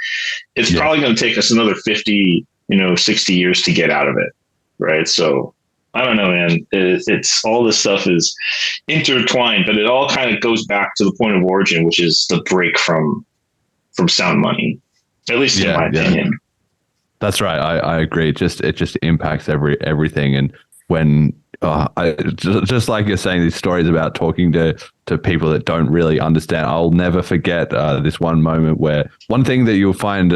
Speaker 7: It's probably going to take us another 50, 60 years to get out of it. Right. So I don't know, man. It's all this stuff is intertwined, but it all kind of goes back to the point of origin, which is the break from sound money, at least in my opinion.
Speaker 2: That's right. I agree. It just impacts everything. And when just like you're saying, these stories about talking to people that don't really understand, I'll never forget this one moment where one thing that you'll find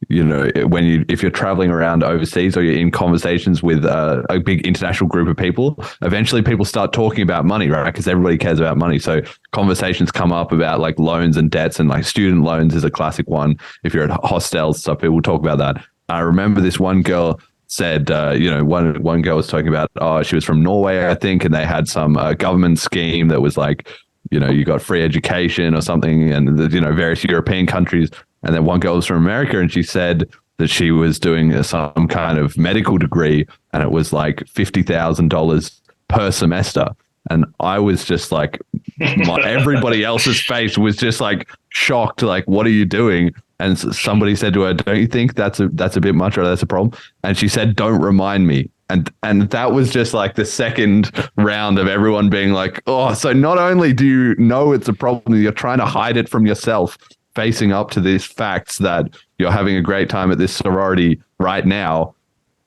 Speaker 2: if you're traveling around overseas or you're in conversations with a big international group of people, eventually people start talking about money, right? Because everybody cares about money. So conversations come up about like loans and debts, and like student loans is a classic one. If you're at hostels, stuff, people talk about that. I remember this one girl said, one girl was talking about, she was from Norway, I think, and they had some government scheme that was like, you got free education or something, and various European countries. And then one girl was from America, and she said that she was doing some kind of medical degree, and it was like $50,000 per semester. And I was just like, everybody else's face was just like shocked, like, what are you doing? And somebody said to her, don't you think that's a bit much, or that's a problem? And she said, don't remind me. And that was just like the second round of everyone being like, oh, so not only do you know it's a problem, you're trying to hide it from yourself, facing up to these facts that you're having a great time at this sorority right now,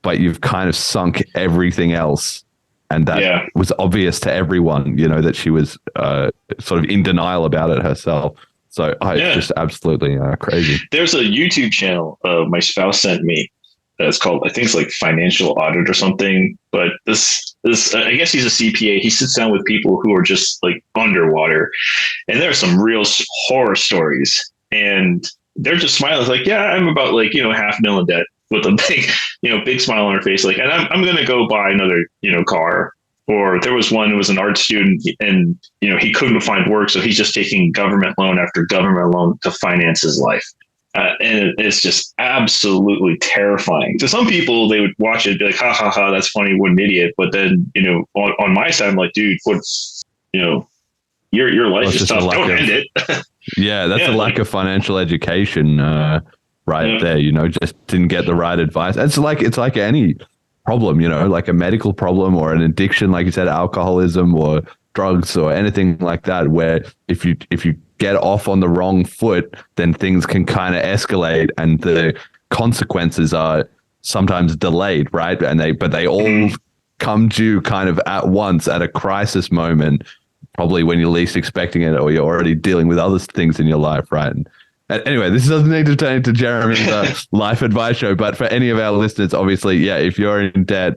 Speaker 2: but you've kind of sunk everything else. And that was obvious to everyone, that she was sort of in denial about it herself. So it's just absolutely crazy.
Speaker 7: There's a YouTube channel my spouse sent me. It's called, I think it's like Financial Audit or something. But this I guess he's a CPA. He sits down with people who are just like underwater, and there are some real horror stories. And they're just smiling. It's like, yeah, I'm about like, $500,000 in debt, with a big smile on her face. Like, and I'm going to go buy another, car. Or there was one who was an art student, and, he couldn't find work. So he's just taking government loan after government loan to finance his life. And it's just absolutely terrifying. To some people, they would watch it and be like, ha, ha, ha, that's funny. What an idiot. But then, on my side, I'm like, dude, your life is tough. Don't end it.
Speaker 2: Yeah, that's a lack of financial education there, just didn't get the right advice. It's like any problem, like a medical problem or an addiction, like you said, alcoholism or drugs or anything like that, where if you get off on the wrong foot, then things can kind of escalate, and the consequences are sometimes delayed, right? But they all come due kind of at once at a crisis moment, probably when you're least expecting it, or you're already dealing with other things in your life, right? And anyway, this doesn't need to turn into Jeremy's life advice show, but for any of our listeners, obviously, if you're in debt,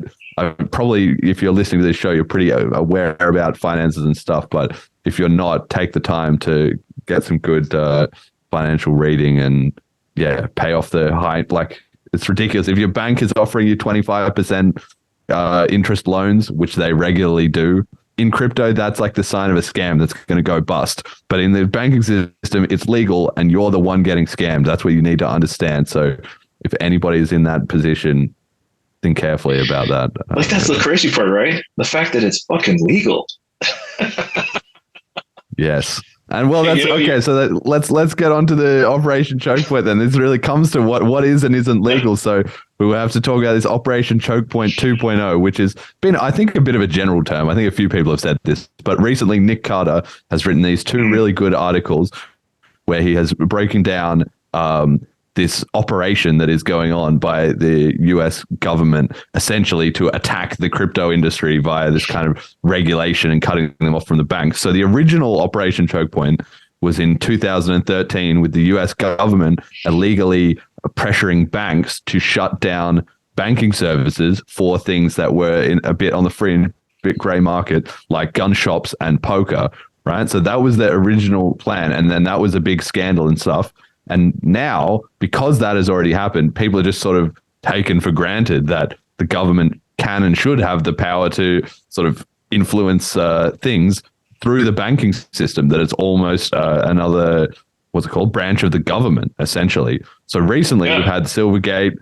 Speaker 2: probably if you're listening to this show, you're pretty aware about finances and stuff. But if you're not, take the time to get some good financial reading and pay off the high. Like, it's ridiculous. If your bank is offering you 25% interest loans, which they regularly do, in crypto, that's like the sign of a scam that's going to go bust. But in the banking system, it's legal, and you're the one getting scammed. That's what you need to understand. So if anybody is in that position, think carefully about that.
Speaker 7: Like, that's the crazy part, right? The fact that it's fucking legal.
Speaker 2: Yes. And well, that's okay. So let's get on to the Operation Chokepoint then. This really comes to what is and isn't legal. So we will have to talk about this Operation Chokepoint 2.0, which has been, I think, a bit of a general term. I think a few people have said this, but recently Nick Carter has written these two really good articles where he has breaking down this operation that is going on by the US government, essentially to attack the crypto industry via this kind of regulation and cutting them off from the banks. So the original Operation Chokepoint was in 2013, with the US government illegally pressuring banks to shut down banking services for things that were in a bit on the free and bit gray market, like gun shops and poker, right? So that was the original plan. And then that was a big scandal and stuff. And now, because that has already happened, people are just sort of taken for granted that the government can and should have the power to sort of influence things through the banking system, that it's almost another, branch of the government, essentially. So recently we've had Silvergate,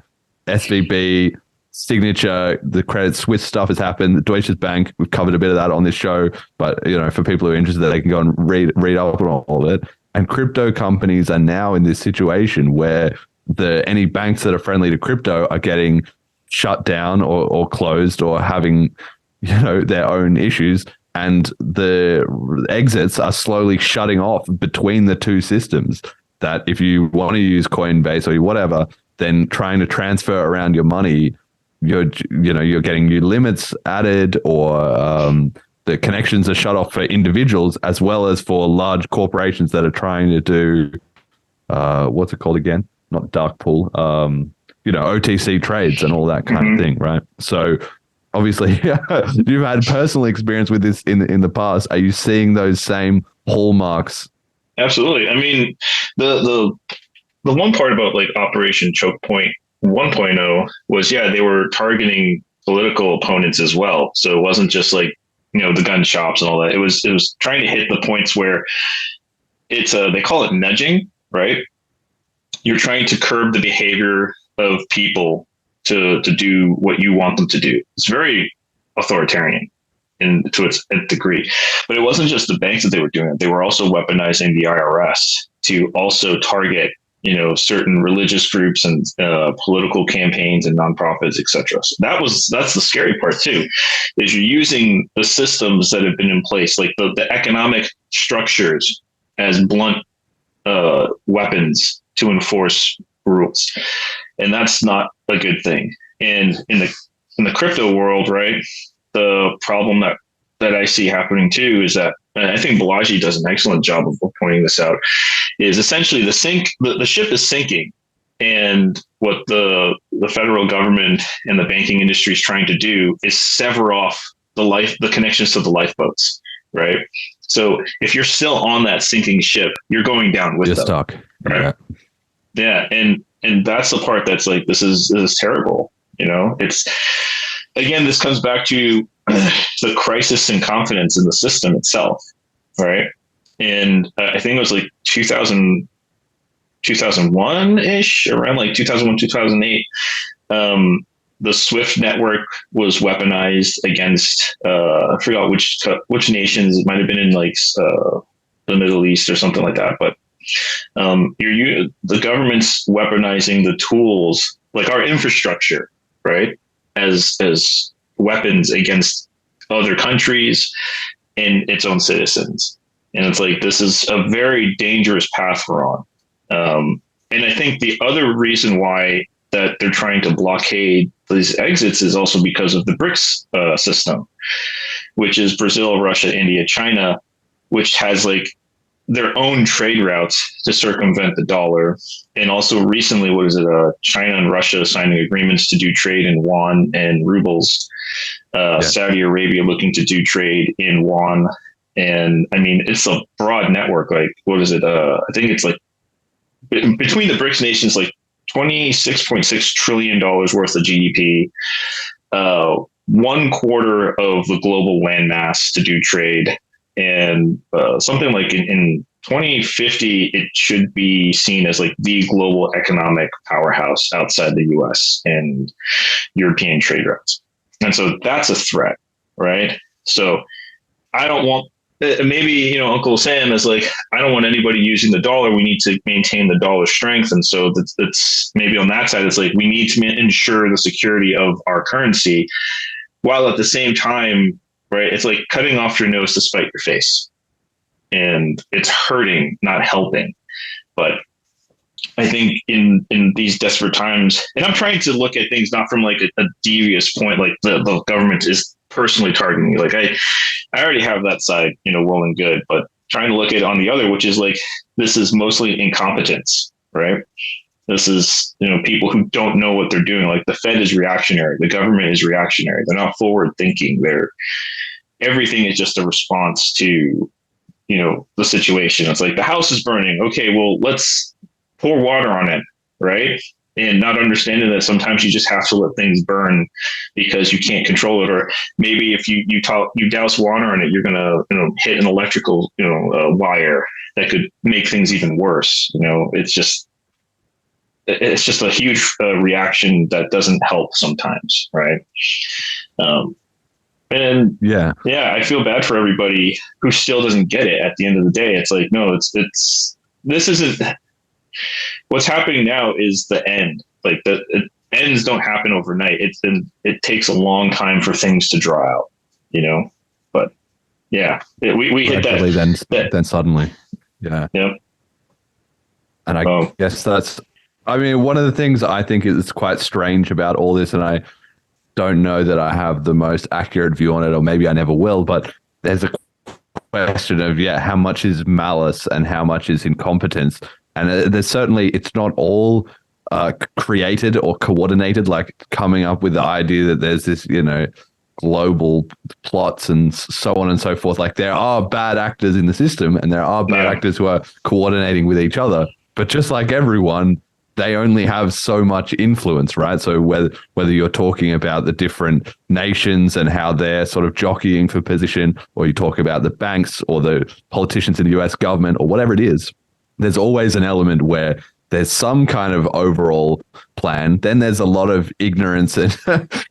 Speaker 2: SVB, Signature, the Credit Suisse stuff has happened, the Deutsche Bank, we've covered a bit of that on this show, but for people who are interested, they can go and read up on all of it. And crypto companies are now in this situation where any banks that are friendly to crypto are getting shut down or closed or having, their own issues. And the exits are slowly shutting off between the two systems, that if you want to use Coinbase or whatever, then trying to transfer around your money, you're getting new limits added, or the connections are shut off for individuals as well as for large corporations that are trying to do, what's it called again? not dark pool, OTC trades and all that kind of thing, right? So obviously you've had personal experience with this in the past. Are you seeing those same hallmarks?
Speaker 7: Absolutely. I mean, the one part about like Operation Chokepoint 1.0 was, they were targeting political opponents as well. So it wasn't just like, the gun shops and all that. It was trying to hit the points where it's they call it nudging, right? You're trying to curb the behavior of people to do what you want them to do. It's very authoritarian to its degree. But it wasn't just the banks that they were doing it. They were also weaponizing the IRS to also target, certain religious groups and political campaigns and nonprofits, etc. So that's the scary part too, is you're using the systems that have been in place, like the economic structures, as blunt weapons to enforce rules, and that's not a good thing. And in the crypto world, right, the problem that I see happening too is that, and I think Balaji does an excellent job of pointing this out, is essentially the ship is sinking, and what the federal government and the banking industry is trying to do is sever off the connections to the lifeboats, right? So if you're still on that sinking ship, you're going down with
Speaker 2: You're
Speaker 7: them.
Speaker 2: stuck.
Speaker 7: Right? Yeah, and that's the part that's like, this is terrible. It's, again, this comes back to the crisis and confidence in the system itself, right? And I think it was like 2001-ish, around like 2001, 2008, the SWIFT network was weaponized against, I forgot which nations. It might have been in like the Middle East or something like that. But the government's weaponizing the tools, like our infrastructure, right, as weapons against other countries and its own citizens. And it's like, this is a very dangerous path we're on. And I think the other reason why that they're trying to blockade these exits is also because of the BRICS system, which is Brazil, Russia, India, China, which has like their own trade routes to circumvent the dollar. And also recently, China and Russia signing agreements to do trade in yuan and rubles. Saudi Arabia looking to do trade in yuan. And I mean, it's a broad network. Like, I think it's like between the BRICS nations, like $26.6 trillion worth of GDP, 1/4 of the global landmass to do trade. And something like in 2050, it should be seen as like the global economic powerhouse outside the US and European trade routes. And so that's a threat, right? So I don't want, maybe, Uncle Sam is like, I don't want anybody using the dollar. We need to maintain the dollar strength. And so that's maybe on that side, it's like, we need to ensure the security of our currency, while at the same time, right, it's like cutting off your nose to spite your face. And it's hurting, not helping. But I think in these desperate times, and I'm trying to look at things not from like a devious point, like the government is personally targeting me. Like I already have that side, well and good, but trying to look at it on the other, which is like, this is mostly incompetence, right? This is, people who don't know what they're doing. Like the Fed is reactionary. The government is reactionary. They're not forward thinking. Everything is just a response to, the situation. It's like the house is burning. Okay, well, let's pour water on it, right? And not understanding that sometimes you just have to let things burn because you can't control it. Or maybe if you douse water on it, you're gonna hit an electrical wire that could make things even worse. It's just a huge reaction that doesn't help sometimes, right? And I feel bad for everybody who still doesn't get it. At the end of the day, it's like, no, this isn't. What's happening now is the end. Like ends don't happen overnight. It takes a long time for things to draw out, But yeah, we hit that.
Speaker 2: Then suddenly, yeah.
Speaker 7: Yep.
Speaker 2: And I guess one of the things I think is quite strange about all this, and I don't know that I have the most accurate view on it, or maybe I never will, but there's a question of, how much is malice and how much is incompetence? And there's certainly, it's not all created or coordinated, like coming up with the idea that there's this, global plots and so on and so forth. Like there are bad actors in the system and there are bad actors who are coordinating with each other. But just like everyone, they only have so much influence, right? So whether you're talking about the different nations and how they're sort of jockeying for position, or you talk about the banks or the politicians in the US government or whatever it is, there's always an element where there's some kind of overall plan. Then there's a lot of ignorance and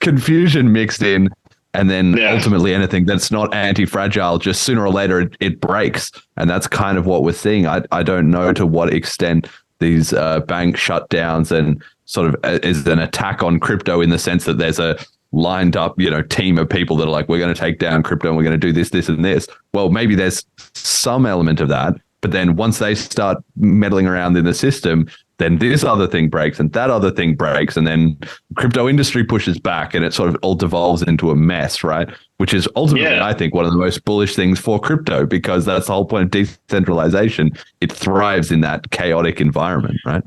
Speaker 2: confusion mixed in. And then ultimately anything that's not anti-fragile, just sooner or later it breaks. And that's kind of what we're seeing. I don't know to what extent these bank shutdowns and sort of is an attack on crypto in the sense that there's a lined up, team of people that are like, we're going to take down crypto and we're going to do this, this, and this. Well, maybe there's some element of that. But then once they start meddling around in the system, then this other thing breaks and that other thing breaks. And then crypto industry pushes back and it sort of all devolves into a mess, right? Which is ultimately, I think, one of the most bullish things for crypto, because that's the whole point of decentralization. It thrives in that chaotic environment, right?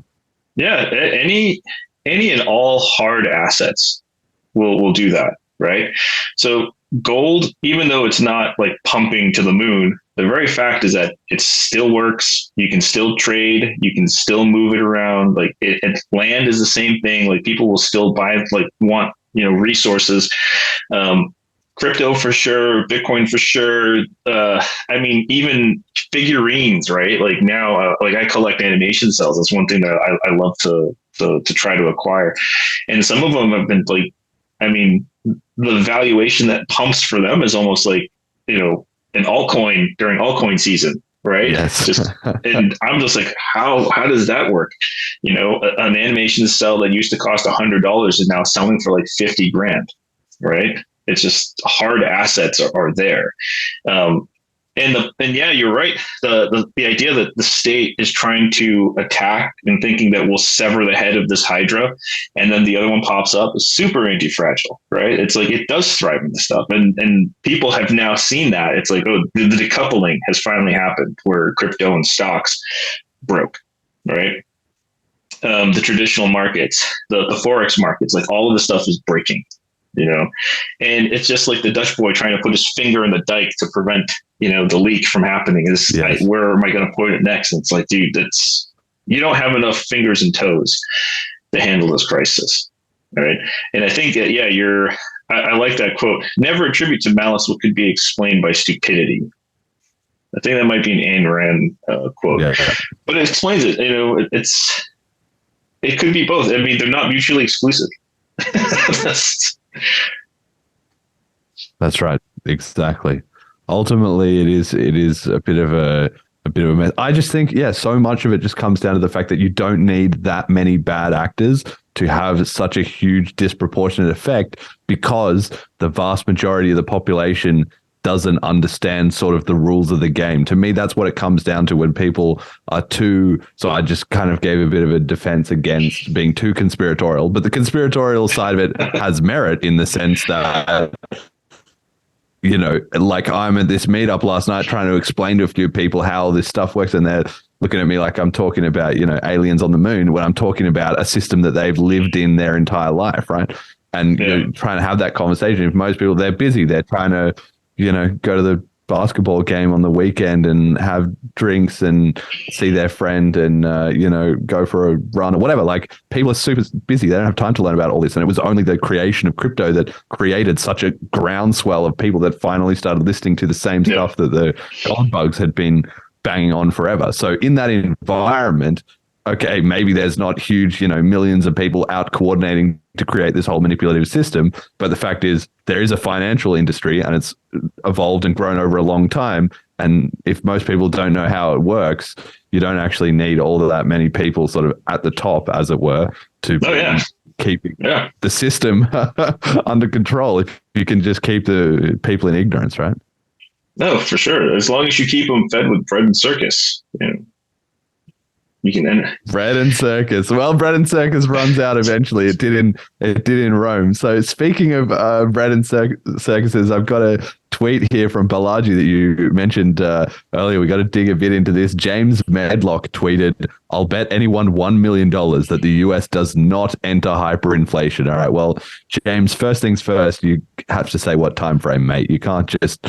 Speaker 7: Yeah. Any and all hard assets will do that, right? So gold, even though it's not like pumping to the moon, the very fact is that it still works. You can still trade. You can still move it around. Like land is the same thing. Like people will still buy, like want, resources. Crypto for sure. Bitcoin for sure. I mean, even figurines, right? Like now, like I collect animation cells. That's one thing that I love to try to acquire. And some of them have been like, I mean, the valuation that pumps for them is almost like, an altcoin during altcoin season, right?
Speaker 2: Yes.
Speaker 7: And I'm just like, how does that work? An animation cell that used to cost $100 is now selling for like 50 grand, right? It's just hard assets are there. And yeah, you're right. The idea that the state is trying to attack and thinking that we'll sever the head of this hydra, and then the other one pops up is super anti-fragile, right? It's like it does thrive in this stuff, and people have now seen that. It's like, oh, the decoupling has finally happened where crypto and stocks broke, right? The traditional markets, the forex markets, like all of this stuff is breaking. And it's just like the Dutch boy trying to put his finger in the dike to prevent, the leak from happening. Where am I going to put it next? And it's like, dude, you don't have enough fingers and toes to handle this crisis. All right. And I think that, I like that quote. Never attribute to malice what could be explained by stupidity. I think that might be an Ayn Rand quote, but it explains it. It could be both. I mean, they're not mutually exclusive.
Speaker 2: That's right. Exactly. Ultimately, it is a bit of a mess. I just think, so much of it just comes down to the fact that you don't need that many bad actors to have such a huge disproportionate effect, because the vast majority of the population doesn't understand sort of the rules of the game. To me, that's what it comes down to when people are too. So I just kind of gave a bit of a defense against being too conspiratorial, but the conspiratorial side of it has merit in the sense that, like I'm at this meetup last night trying to explain to a few people how all this stuff works, and they're looking at me like I'm talking about, aliens on the moon, when I'm talking about a system that they've lived in their entire life, right? And trying to have that conversation. If most people, they're busy, they're trying to go to the basketball game on the weekend and have drinks and see their friend and, go for a run or whatever. Like, people are super busy. They don't have time to learn about all this. And it was only the creation of crypto that created such a groundswell of people that finally started listening to the same stuff that the gold bugs had been banging on forever. So in that environment, okay, maybe there's not huge, millions of people out coordinating to create this whole manipulative system. But the fact is, there is a financial industry and it's evolved and grown over a long time. And if most people don't know how it works, you don't actually need all of that many people sort of at the top, as it were, to keep the system under control. If you can just keep the people in ignorance, right?
Speaker 7: No, for sure. As long as you keep them fed with bread and circus, you can end.
Speaker 2: Bread and circus. Well, bread and circus runs out eventually. It did in Rome. So speaking of bread and circuses, I've got a tweet here from Balaji that you mentioned earlier. We got to dig a bit into this. James Medlock tweeted, "I'll bet anyone $1 million that the US does not enter hyperinflation." All right. Well, James, first things first, you have to say what time frame, mate. You can't just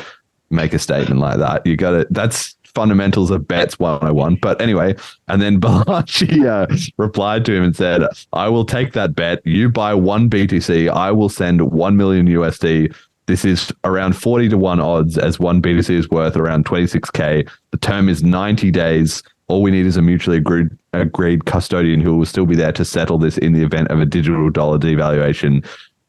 Speaker 2: make a statement like that. You got to, that's fundamentals of bets 101. But anyway, and then Balaji replied to him and said, "I will take that bet. You buy 1 BTC, I will send 1 million USD. This is around 40 to 1 odds, as 1 BTC is worth around 26K. The term is 90 days. All we need is a mutually agreed custodian who will still be there to settle this in the event of a digital dollar devaluation,"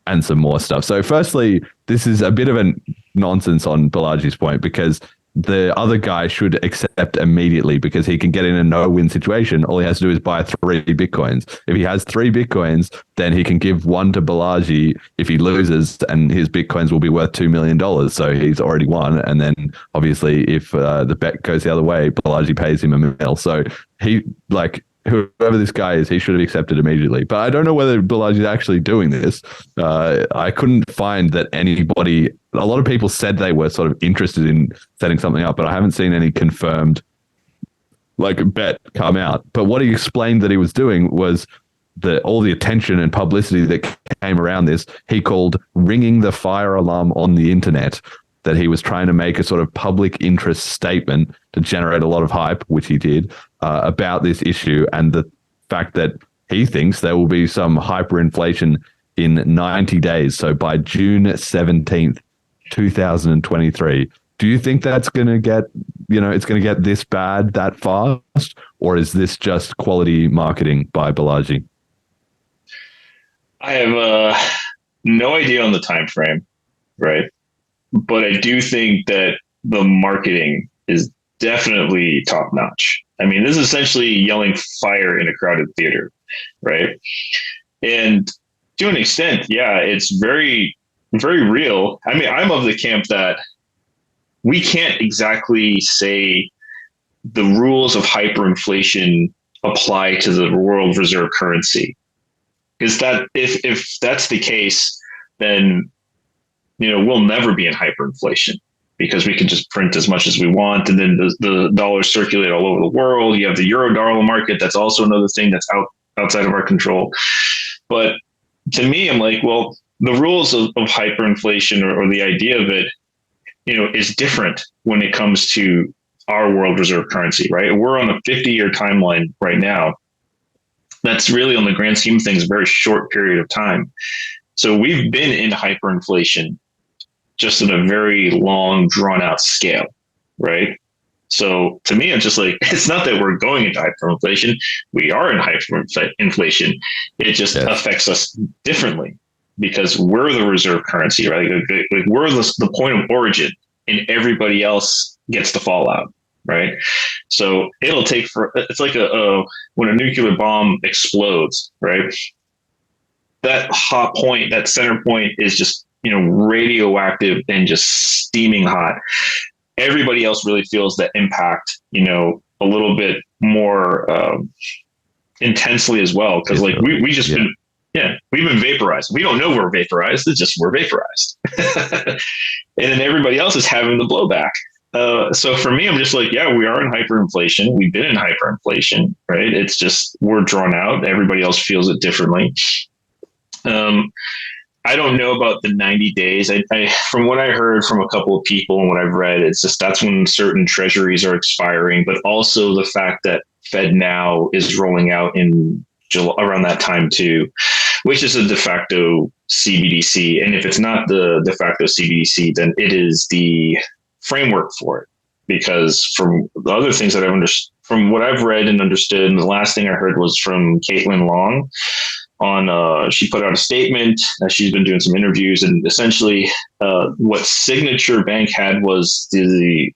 Speaker 2: and some more stuff. So firstly, this is a bit of a nonsense on Balaji's point, because the other guy should accept immediately, because he can get in a no-win situation. All he has to do is buy 3 Bitcoins. If he has 3 Bitcoins, then he can give 1 to Balaji if he loses, and his Bitcoins will be worth $2 million. So he's already won. And then obviously if the bet goes the other way, Balaji pays him $1 million. So he, like, whoever this guy is, he should have accepted immediately. But I don't know whether Balaji is actually doing this. I couldn't find that anybody, a lot of people said they were sort of interested in setting something up, but I haven't seen any confirmed like bet come out. But what he explained that he was doing was that all the attention and publicity that came around this, he called ringing the fire alarm on the internet, that he was trying to make a sort of public interest statement to generate a lot of hype, which he did, about this issue, and the fact that he thinks there will be some hyperinflation in 90 days. So by June 17th, 2023. Do you think that's going to get, it's going to get this bad that fast? Or is this just quality marketing by Balaji?
Speaker 7: I have no idea on the time frame, right? But I do think that the marketing is definitely top notch. I mean, this is essentially yelling fire in a crowded theater, right? And to an extent, yeah, it's very, very real. I mean, I'm of the camp that we can't exactly say the rules of hyperinflation apply to the world reserve currency. Is that if that's the case, then we'll never be in hyperinflation, because we can just print as much as we want, and then the dollars circulate all over the world. You have the euro dollar market. That's also another thing that's outside of our control. But to me, I'm like, well, the rules of hyperinflation or the idea of it, is different when it comes to our world reserve currency, right? We're on a 50-year timeline right now. That's really, on the grand scheme of things, a very short period of time. So we've been in hyperinflation, just in a very long, drawn out scale, right? So to me, I'm just like, it's not that we're going into hyperinflation. We are in hyperinflation. It just affects us differently, because we're the reserve currency, right? Like we're the point of origin, and everybody else gets the fallout, right? So it'll take it's like when a nuclear bomb explodes, right? That hot point, that center point is just, radioactive and just steaming hot. Everybody else really feels that impact, a little bit more intensely as well. Because like we just been, we've been vaporized. We don't know we're vaporized. It's just we're vaporized. And then everybody else is having the blowback. So for me, I'm just like, we are in hyperinflation. We've been in hyperinflation, right? It's just, we're drawn out. Everybody else feels it differently. I don't know about the 90 days. I from what I heard from a couple of people and what I've read, it's just that's when certain treasuries are expiring, but also the fact that FedNow is rolling out in July, around that time too, which is a de facto CBDC. And if it's not the de facto CBDC, then it is the framework for it. Because from the other things that I've understood, from what I've read and understood, and the last thing I heard was from Caitlin Long, she put out a statement. She's been doing some interviews, and essentially what Signature Bank had was a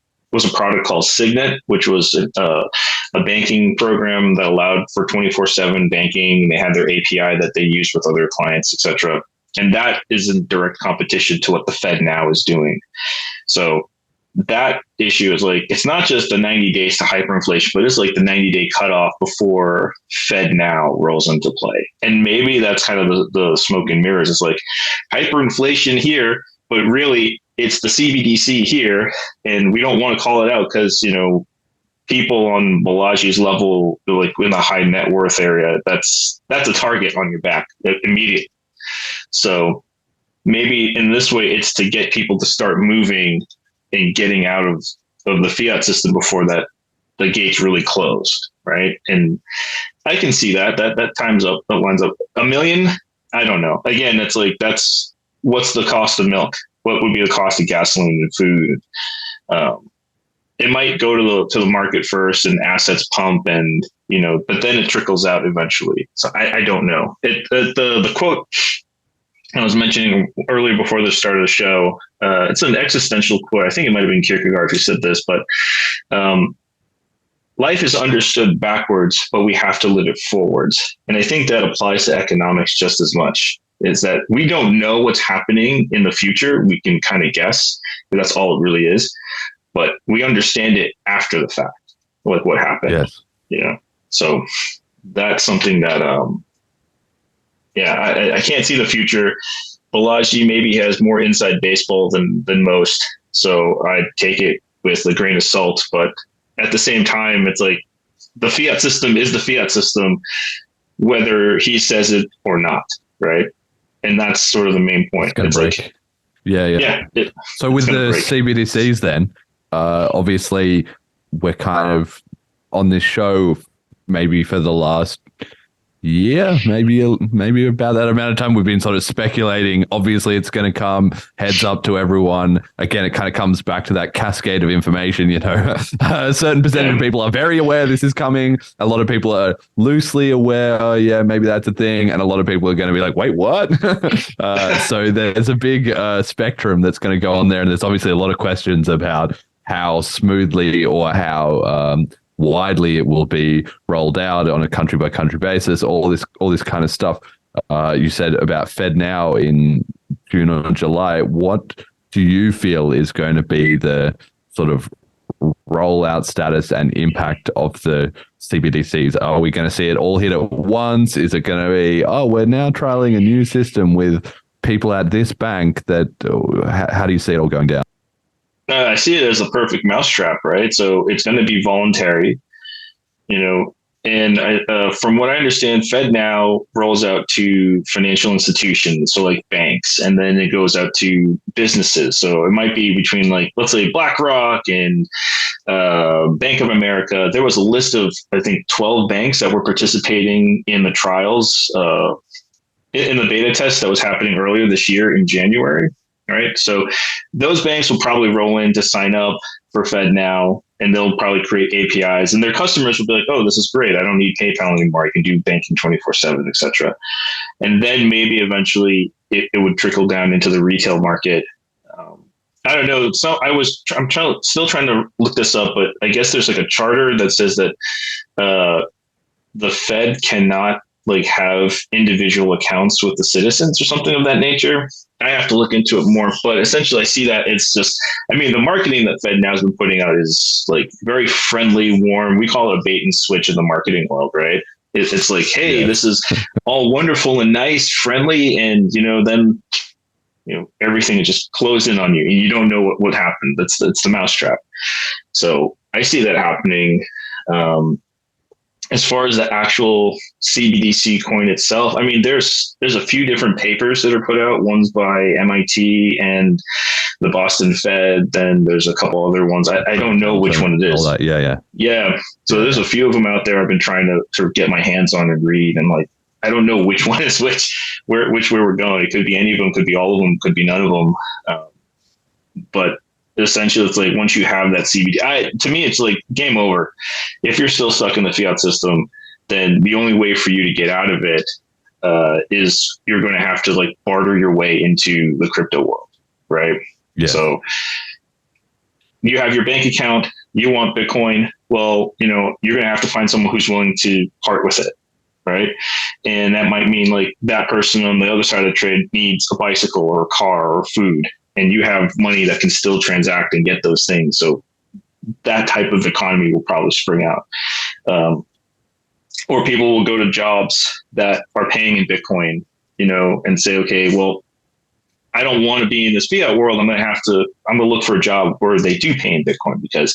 Speaker 7: product called Signet, which was a banking program that allowed for 24/7 banking. They had their API that they used with other clients, etc. And that is in direct competition to what the Fed now is doing. So that issue is like, it's not just the 90 days to hyperinflation, but it's like the 90-day cutoff before Fed now rolls into play. And maybe that's kind of the smoke and mirrors. It's like hyperinflation here, but really it's the CBDC here, and we don't want to call it out because, people on Balaji's level, like in the high net worth area, that's a target on your back immediately. So maybe in this way, it's to get people to start moving and getting out of the fiat system before that the gates really closed, right? And I can see that times up, that lines up. $1 million, I don't know. Again, it's like, that's what's the cost of milk? What would be the cost of gasoline and food? It might go to the market first and assets pump, and but then it trickles out eventually. So I don't know. The quote I was mentioning earlier before the start of the show, it's an existential quote. I think it might have been Kierkegaard who said this, but life is understood backwards, but we have to live it forwards. And I think that applies to economics just as much. Is that we don't know what's happening in the future. We can kind of guess, but that's all it really is. But we understand it after the fact, like what happened. Yes. So that's something that, I can't see the future. Balaji maybe has more inside baseball than most. So I take it with a grain of salt. But at the same time, it's like the fiat system is the fiat system, whether he says it or not. Right. And that's sort of the main point.
Speaker 2: It's break. Like, yeah. So with the CBDCs then, obviously we're kind of on this show maybe for the last year, maybe about that amount of time, we've been sort of speculating. Obviously it's going to come, heads up to everyone. Again, it kind of comes back to that cascade of information. A certain percentage of people are very aware this is coming. A lot of people are loosely aware, oh yeah, maybe that's a thing, and a lot of people are going to be like, wait, what? So there's a big spectrum that's going to go on there, and there's obviously a lot of questions about how smoothly or how widely it will be rolled out on a country by country basis. All this kind of stuff. You said about FedNow in June or July. What do you feel is going to be the sort of rollout status and impact of the CBDCs? Are we going to see it all hit at once? Is it going to be, we're now trialing a new system with people at this bank? How do you see it all going down?
Speaker 7: I see it as a perfect mousetrap, right? So it's going to be voluntary, and from what I understand, FedNow rolls out to financial institutions, so like banks, and then it goes out to businesses. So it might be between, like, let's say BlackRock and Bank of America. There was a list of, I think, 12 banks that were participating in the trials in the beta test that was happening earlier this year in January. Right. So those banks will probably roll in to sign up for FedNow, and they'll probably create APIs, and their customers will be like, oh, this is great. I don't need PayPal anymore. I can do banking 24/7, et cetera. And then maybe eventually it would trickle down into the retail market. I don't know. So I'm still trying to look this up, but I guess there's like a charter that says that the Fed cannot have individual accounts with the citizens or something of that nature. I have to look into it more, but essentially I see that it's just, the marketing that FedNow has been putting out is very friendly, warm. We call it a bait and switch in the marketing world, right? It's like, hey, this is all wonderful and nice, friendly. And, then, everything is just closed in on you and you don't know what happened. That's the mousetrap. So I see that happening. As far as the actual CBDC coin itself, there's a few different papers that are put out. One's by MIT and the Boston Fed. Then there's a couple other ones. I don't know which one it is. Yeah. So there's a few of them out there I've been trying to sort of get my hands on and read. And I don't know which one is which way we're going. It could be any of them, could be all of them, could be none of them. But essentially, it's like once you have that CBD, to me, it's like game over. If you're still stuck in the fiat system, then the only way for you to get out of it is you're going to have to barter your way into the crypto world, right? Yeah. So you have your bank account, you want Bitcoin. Well, you're going to have to find someone who's willing to part with it, right? And that might mean that person on the other side of the trade needs a bicycle or a car or food. And you have money that can still transact and get those things. So that type of economy will probably spring out. Or people will go to jobs that are paying in Bitcoin, and say, okay, well, I don't want to be in this fiat world. I'm going to look for a job where they do pay in Bitcoin, because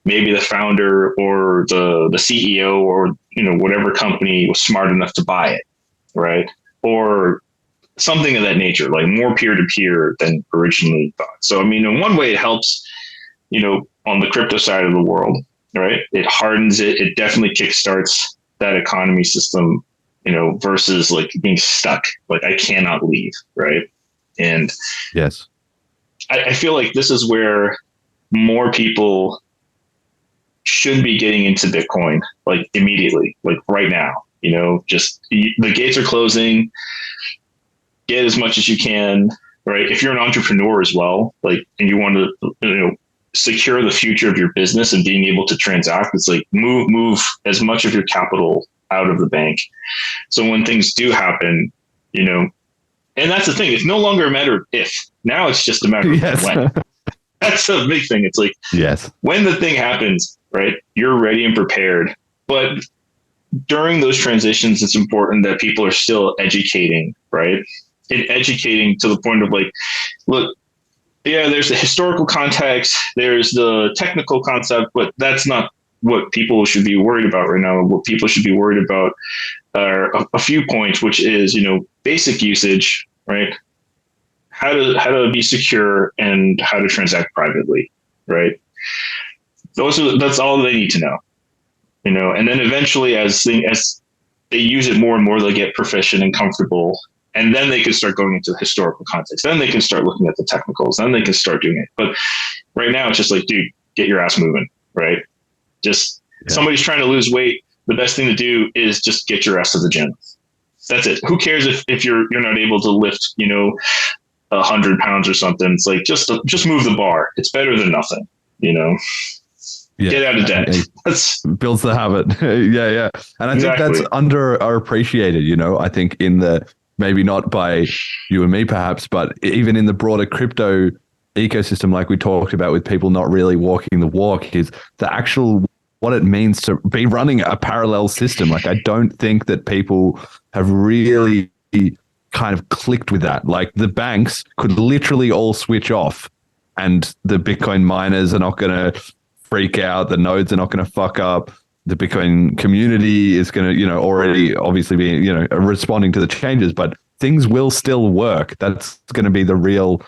Speaker 7: maybe the founder or the CEO or, whatever company was smart enough to buy it, right? Or something of that nature, like more peer-to-peer than originally thought. So, in one way it helps, on the crypto side of the world, right? It hardens it. It definitely kickstarts that economy system, versus like being stuck. Like I cannot leave, right? And
Speaker 2: yes,
Speaker 7: I feel like this is where more people should be getting into Bitcoin, like immediately, like right now. Just the gates are closing. Get as much as you can, right? If you're an entrepreneur as well, like, and you want to, secure the future of your business and being able to transact, it's like move as much of your capital out of the bank. So when things do happen, and that's the thing, it's no longer a matter of if, now it's just a matter of when. That's a big thing. It's like,
Speaker 2: yes,
Speaker 7: when the thing happens, right, you're ready and prepared. But during those transitions, it's important that people are still educating, right? And educating to the point of like, look, yeah, there's the historical context, there's the technical concept, but that's not what people should be worried about right now. What people should be worried about are a few points, which is, basic usage, right? How to be secure and how to transact privately, right? That's all they need to know, and then eventually as they use it more and more, they'll get proficient and comfortable. And then they can start going into the historical context. Then they can start looking at the technicals. Then they can start doing it. But right now, it's just like, dude, get your ass moving, right? Somebody's trying to lose weight. The best thing to do is just get your ass to the gym. That's it. Who cares if you're not able to lift, 100 pounds or something? It's like, just move the bar. It's better than nothing, Get out of debt. That's
Speaker 2: builds the habit. yeah. And I think that's underappreciated, I think in the, maybe not by you and me perhaps, but even in the broader crypto ecosystem, like we talked about with people not really walking the walk, is the actual what it means to be running a parallel system. Like I don't think that people have really kind of clicked with that. Like the banks could literally all switch off and the Bitcoin miners are not going to freak out. The nodes are not going to fuck up. The Bitcoin community is going to, already obviously be, responding to the changes, but things will still work. That's going to be the real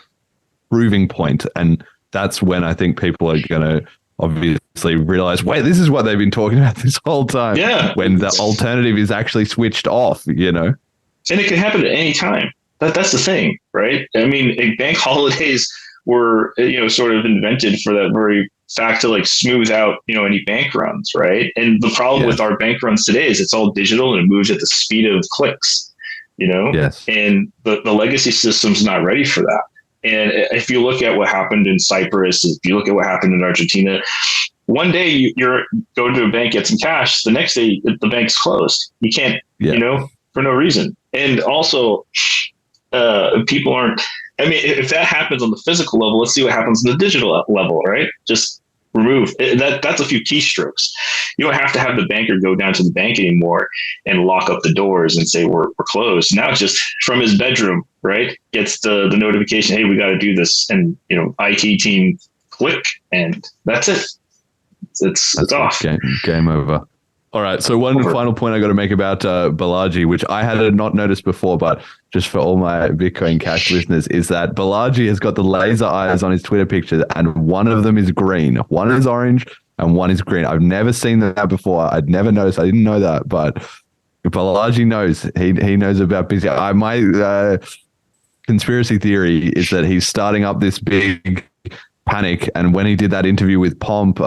Speaker 2: proving point. And that's when I think people are going to obviously realize, wait, this is what they've been talking about this whole time.
Speaker 7: Yeah.
Speaker 2: When the alternative is actually switched off, And
Speaker 7: it can happen at any time. That's the thing, right? Bank holidays were, sort of invented for that very fact to like smooth out, any bank runs, right? And the problem with our bank runs today is it's all digital and it moves at the speed of clicks,
Speaker 2: Yes.
Speaker 7: And the legacy system's not ready for that. And if you look at what happened in Cyprus, if you look at what happened in Argentina, one day you're going to a bank, get some cash. The next day the bank's closed. You can't, for no reason. And also, people aren't. If that happens on the physical level, let's see what happens on the digital level, right? Just remove that's a few keystrokes. You don't have to have the banker go down to the bank anymore and lock up the doors and say we're closed. Now just from his bedroom, right, gets the notification, hey, we got to do this, and IT team click, and that's it. It's off.
Speaker 2: Game over. All right. So one final point I got to make about Balaji, which I had not noticed before, but just for all my Bitcoin Cash listeners, is that Balaji has got the laser eyes on his Twitter picture, and one of them is green, one is orange, and one is green. I've never seen that before. I'd never noticed. I didn't know that, but Balaji knows. He knows about Bitcoin. My conspiracy theory is that he's starting up this big panic, and when he did that interview with Pomp,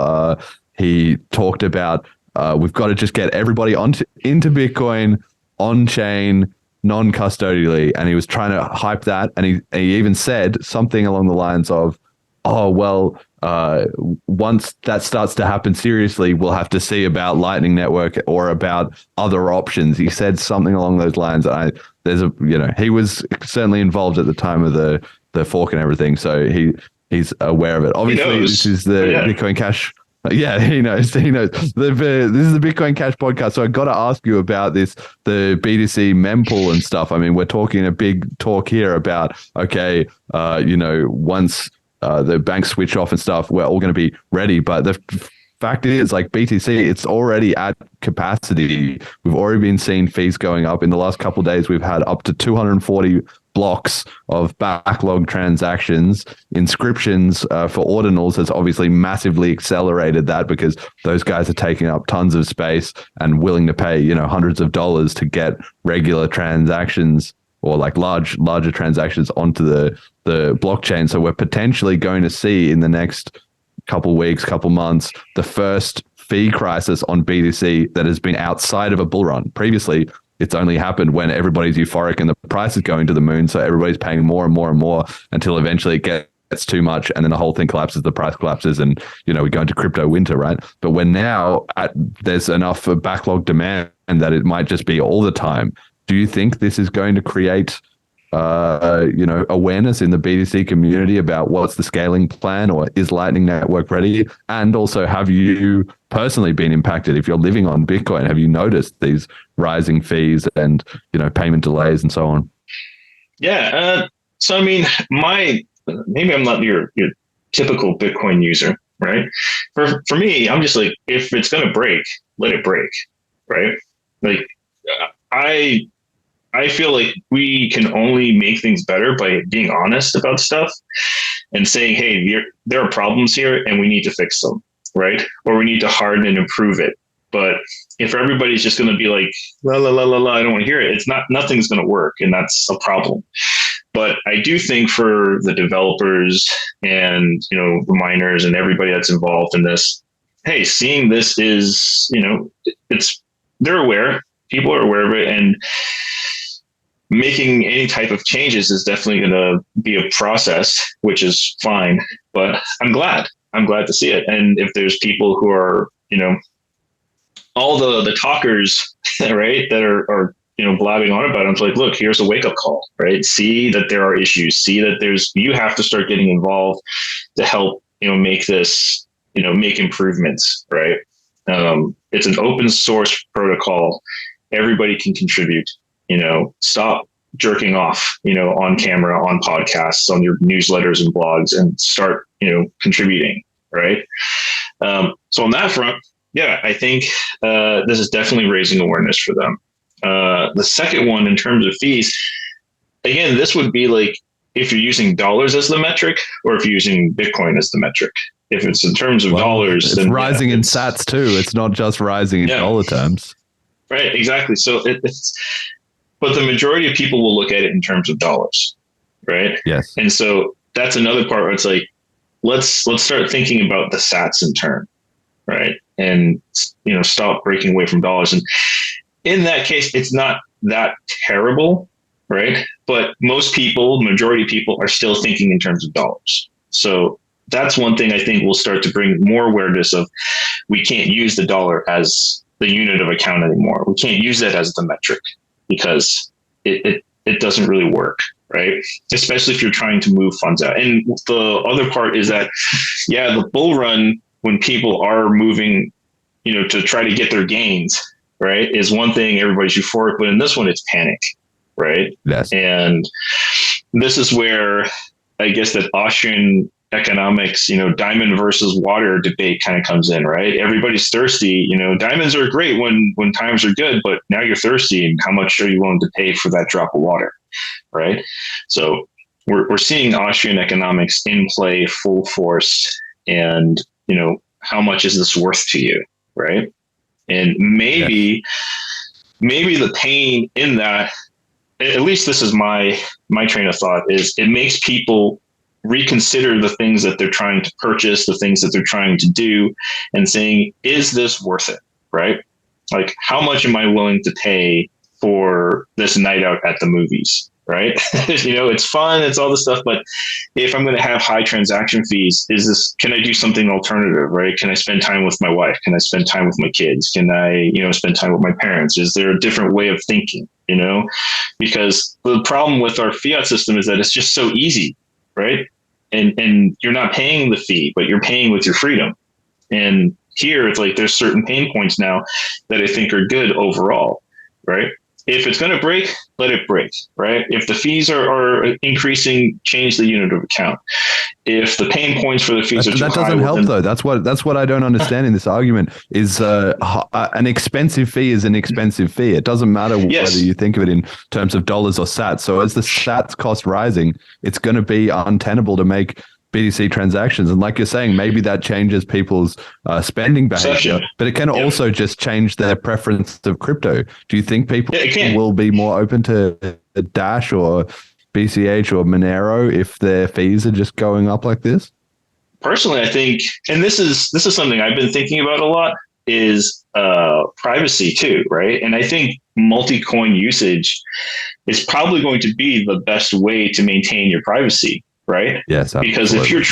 Speaker 2: he talked about we've got to just get everybody into Bitcoin on chain, non-custodially, and he was trying to hype that, and he even said something along the lines of, "Oh well, once that starts to happen seriously, we'll have to see about Lightning Network or about other options." He said something along those lines. He was certainly involved at the time of the fork and everything, so he's aware of it. Obviously, this is the Bitcoin Cash Yeah, he knows. He knows. This is the Bitcoin Cash podcast, so I got to ask you about this, the BTC mempool and stuff. I mean, we're talking a big talk here about, okay, once the banks switch off and stuff, we're all going to be ready. But the fact is, like BTC, it's already at capacity. We've already been seeing fees going up. In the last couple of days, we've had up to 240 blocks of backlog transactions. Inscriptions for ordinals has obviously massively accelerated that, because those guys are taking up tons of space and willing to pay, hundreds of dollars to get regular transactions, or like larger transactions onto the blockchain. So we're potentially going to see in the next couple weeks, couple months, the first fee crisis on BTC that has been outside of a bull run. Previously, it's only happened when everybody's euphoric and the price is going to the moon. So everybody's paying more and more and more until eventually it gets too much, and then the whole thing collapses, the price collapses, and we go into crypto winter, right? But we're now there's enough backlog demand that it might just be all the time. Do you think this is going to create awareness in the BTC community about what's the scaling plan, or is Lightning Network ready? And also, have you personally been impacted? If you're living on Bitcoin, have you noticed these rising fees and payment delays and so on?
Speaker 7: Yeah. So I mean, maybe I'm not your typical Bitcoin user, right? For me, I'm just like, if it's gonna break, let it break, right? Like I feel like we can only make things better by being honest about stuff and saying, hey, there are problems here and we need to fix them, right? Or we need to harden and improve it. But if everybody's just going to be like, la, la, la, la, la, I don't want to hear it, nothing's going to work. And that's a problem. But I do think for the developers and, the miners and everybody that's involved in this, hey, seeing this is, they're aware, people are aware of it, and making any type of changes is definitely going to be a process, which is fine, but I'm glad to see it. And if there's people who are, all the talkers, right, that are blabbing on about it, it's like, look, here's a wake up call, right? See that there are issues, see that you have to start getting involved to help, make this, make improvements, right? It's an open source protocol. Everybody can contribute. Stop jerking off, on camera, on podcasts, on your newsletters and blogs, and start, contributing, right? So on that front, yeah, I think this is definitely raising awareness for them. The second one, in terms of fees, again, this would be like if you're using dollars as the metric, or if you're using Bitcoin as the metric. If it's in terms of dollars,
Speaker 2: it's
Speaker 7: then
Speaker 2: rising in sats too. It's not just rising in dollar terms.
Speaker 7: Right, exactly. So but the majority of people will look at it in terms of dollars, right?
Speaker 2: Yes.
Speaker 7: And so that's another part where it's like, let's start thinking about the sats in turn, right? And stop breaking away from dollars. And in that case, it's not that terrible, right? But majority of people are still thinking in terms of dollars. So that's one thing I think will start to bring more awareness of, we can't use the dollar as the unit of account anymore. We can't use that as the metric, because it doesn't really work, right? Especially if you're trying to move funds out. And the other part is that, yeah, the bull run, when people are moving, to try to get their gains, right, is one thing, everybody's euphoric, but in this one, it's panic, right?
Speaker 2: Yes.
Speaker 7: And this is where I guess that Austrian economics, diamond versus water debate kind of comes in, right? Everybody's thirsty. Diamonds are great when times are good, but now you're thirsty, and how much are you willing to pay for that drop of water, right? So we're seeing Austrian economics in play full force, and how much is this worth to you, right? And maybe the pain in that, at least this is my train of thought, is it makes people reconsider the things that they're trying to purchase, the things that they're trying to do, and saying, is this worth it, right? Like, how much am I willing to pay for this night out at the movies, right? It's fun, it's all this stuff, but if I'm going to have high transaction fees, can I do something alternative, right? Can I spend time with my wife? Can I spend time with my kids? Can I, spend time with my parents? Is there a different way of thinking, because the problem with our fiat system is that it's just so easy, right? And you're not paying the fee, but you're paying with your freedom. And here it's like there's certain pain points now that I think are good overall, right? If it's going to break, let it break, right? If the fees are increasing, change the unit of account. If the pain points for the fees are too high,
Speaker 2: that doesn't help though. That's what I don't understand in this argument is an expensive fee is an expensive fee. It doesn't matter whether you think of it in terms of dollars or sats. So as the sats cost rising, it's going to be untenable to make BTC transactions. And like you're saying, maybe that changes people's spending behavior, but it can also just change their preference of crypto. Do you think people will be more open to Dash or BCH or Monero if their fees are just going up like this?
Speaker 7: Personally, I think, and this is something I've been thinking about a lot, is privacy too, right? And I think multi-coin usage is probably going to be the best way to maintain your privacy. Right?
Speaker 2: Yes, absolutely.
Speaker 7: Because if you're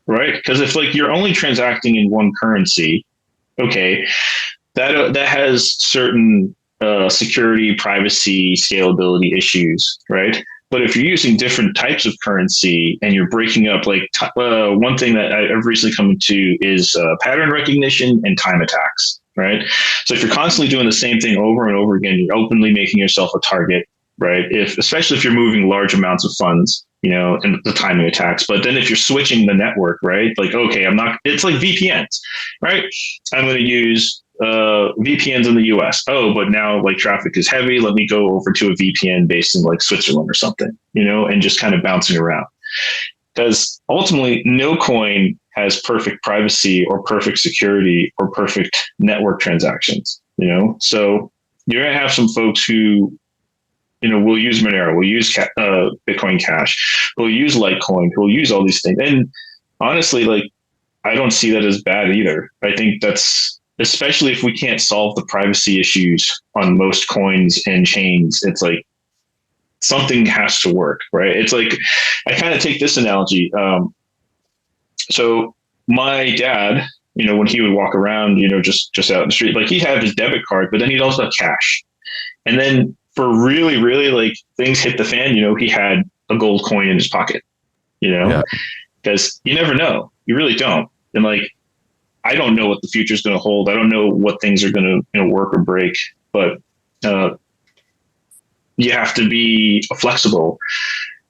Speaker 7: right, because if like you're only transacting in one currency, okay, that has certain security, privacy, scalability issues, right? But if you're using different types of currency and you're breaking up, like one thing that I've recently come to is pattern recognition and time attacks, right? So if you're constantly doing the same thing over and over again, you're openly making yourself a target, right? Especially if you're moving large amounts of funds, and the timing attacks. But then if you're switching the network, right? Like, okay, it's like VPNs, right? I'm going to use VPNs in the US. Oh, but now like traffic is heavy. Let me go over to a VPN based in like Switzerland or something, and just kind of bouncing around. Because ultimately, no coin has perfect privacy or perfect security or perfect network transactions, So you're going to have some folks who we'll use Monero, we'll use Bitcoin Cash, we'll use Litecoin, we'll use all these things. And honestly, like, I don't see that as bad either. I think that's, especially if we can't solve the privacy issues on most coins and chains, it's like something has to work, right? It's like, I kind of take this analogy. So my dad, when he would walk around, just out in the street, like he'd have his debit card, but then he'd also have cash. And then for really, really like things hit the fan, he had a gold coin in his pocket, because you never know. You really don't. And like, I don't know what the future is going to hold. I don't know what things are going to work or break, but you have to be flexible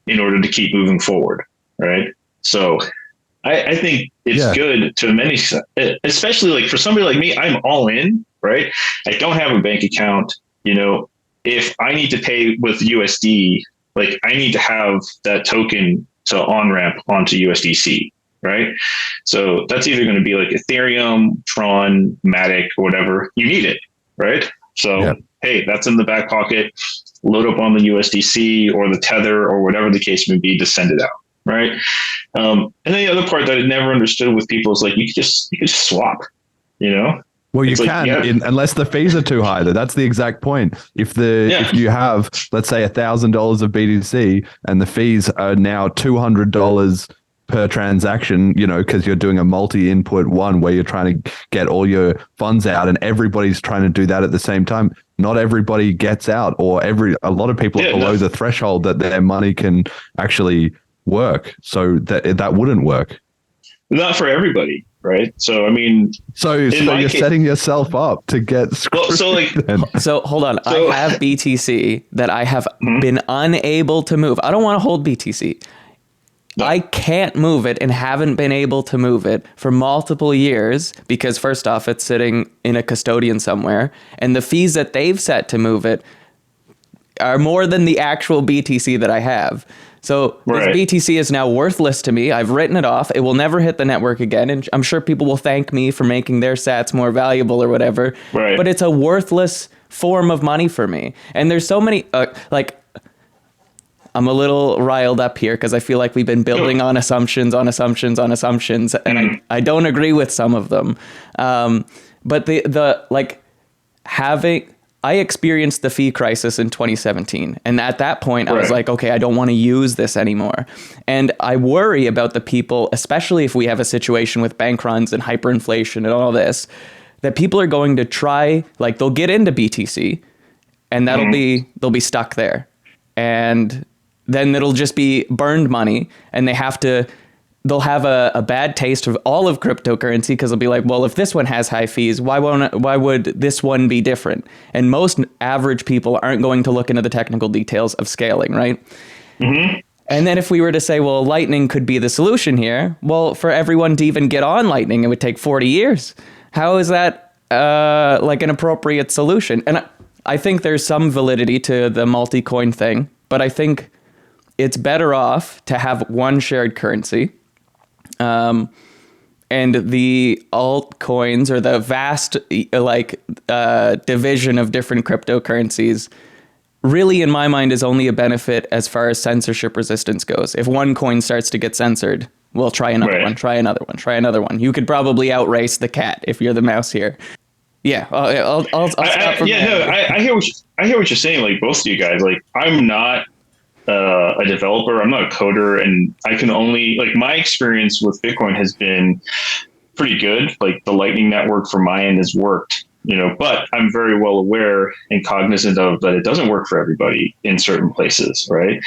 Speaker 7: in order to keep moving forward. Right. So I think it's good to many, especially like for somebody like me, I'm all in, right? I don't have a bank account, if I need to pay with USD, like I need to have that token to on-ramp onto USDC, right? So that's either going to be like Ethereum, Tron, Matic, or whatever. You need it, right? So, hey, that's in the back pocket. Load up on the USDC or the Tether or whatever the case may be to send it out, right? And then the other part that I never understood with people is like you could just swap,
Speaker 2: Well, you can, unless the fees are too high. That's the exact point. If you have, let's say, $1,000 of BTC and the fees are now $200 per transaction, because you're doing a multi-input one where you're trying to get all your funds out, and everybody's trying to do that at the same time. Not everybody gets out, or a lot of people are below the threshold that their money can actually work. So that wouldn't work.
Speaker 7: Not for everybody. Right. So, I mean,
Speaker 2: so you're setting yourself up to get screwed.
Speaker 8: So hold on. I have BTC that I have been unable to move. I don't want to hold BTC. No. I can't move it and haven't been able to move it for multiple years because first off, it's sitting in a custodian somewhere, and the fees that they've set to move it are more than the actual BTC that I have. So this BTC is now worthless to me. I've written it off. It will never hit the network again. And I'm sure people will thank me for making their sats more valuable or whatever. Right. But it's a worthless form of money for me. And there's so many, I'm a little riled up here because I feel like we've been building on assumptions. And I don't agree with some of them. But I experienced the fee crisis in 2017. And at that point, I was like, okay, I don't want to use this anymore. And I worry about the people, especially if we have a situation with bank runs and hyperinflation and all this, that people are going to try, like they'll get into BTC and they'll be stuck there. And then it'll just be burned money and they have to they'll have a bad taste of all of cryptocurrency because they'll be like, well, if this one has high fees, why would this one be different? And most average people aren't going to look into the technical details of scaling, right? Mm-hmm. And then if we were to say, well, Lightning could be the solution here, well, for everyone to even get on Lightning, it would take 40 years. How is that like an appropriate solution? And I think there's some validity to the multi-coin thing, but I think it's better off to have one shared currency. And the altcoins, or the vast division of different cryptocurrencies, really, in my mind, is only a benefit as far as censorship resistance goes. If one coin starts to get censored, well, try another one, try another one, try another one. You could probably outrace the cat if you're the mouse here. Yeah, I'll stop from there.
Speaker 7: No, I hear what you're saying. Like, both of you guys, like, I'm not a developer, I'm not a coder, and I can only, like, my experience with Bitcoin has been pretty good. Like, the Lightning Network from my end has worked, but I'm very well aware and cognizant of that it doesn't work for everybody in certain places, right?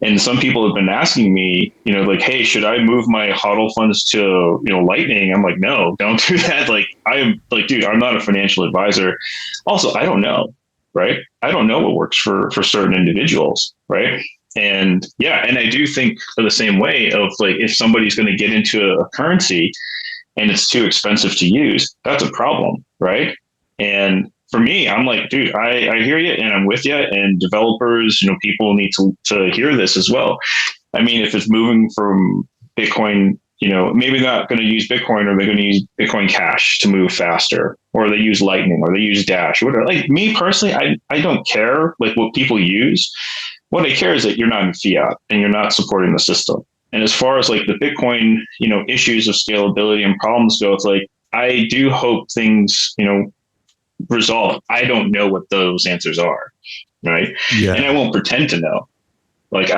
Speaker 7: And some people have been asking me, like, hey, should I move my HODL funds to, Lightning? I'm like, no, don't do that. Like, I'm like, dude, I'm not a financial advisor. Also, I don't know, right? I don't know what works for certain individuals, right? And yeah, and I do think the same way of, like, if somebody's going to get into a currency and it's too expensive to use, that's a problem, right? And for me, I'm like, dude, I hear you and I'm with you, and developers, people need to hear this as well. I mean, if it's moving from Bitcoin, maybe not going to use Bitcoin, or they're going to use Bitcoin Cash to move faster, or they use Lightning, or they use Dash, whatever. Like, me personally, I don't care like what people use. What I care is that you're not in fiat and you're not supporting the system. And as far as like the Bitcoin, issues of scalability and problems go, it's like, I do hope things, resolve. I don't know what those answers are, right? Yeah. And I won't pretend to know. Like,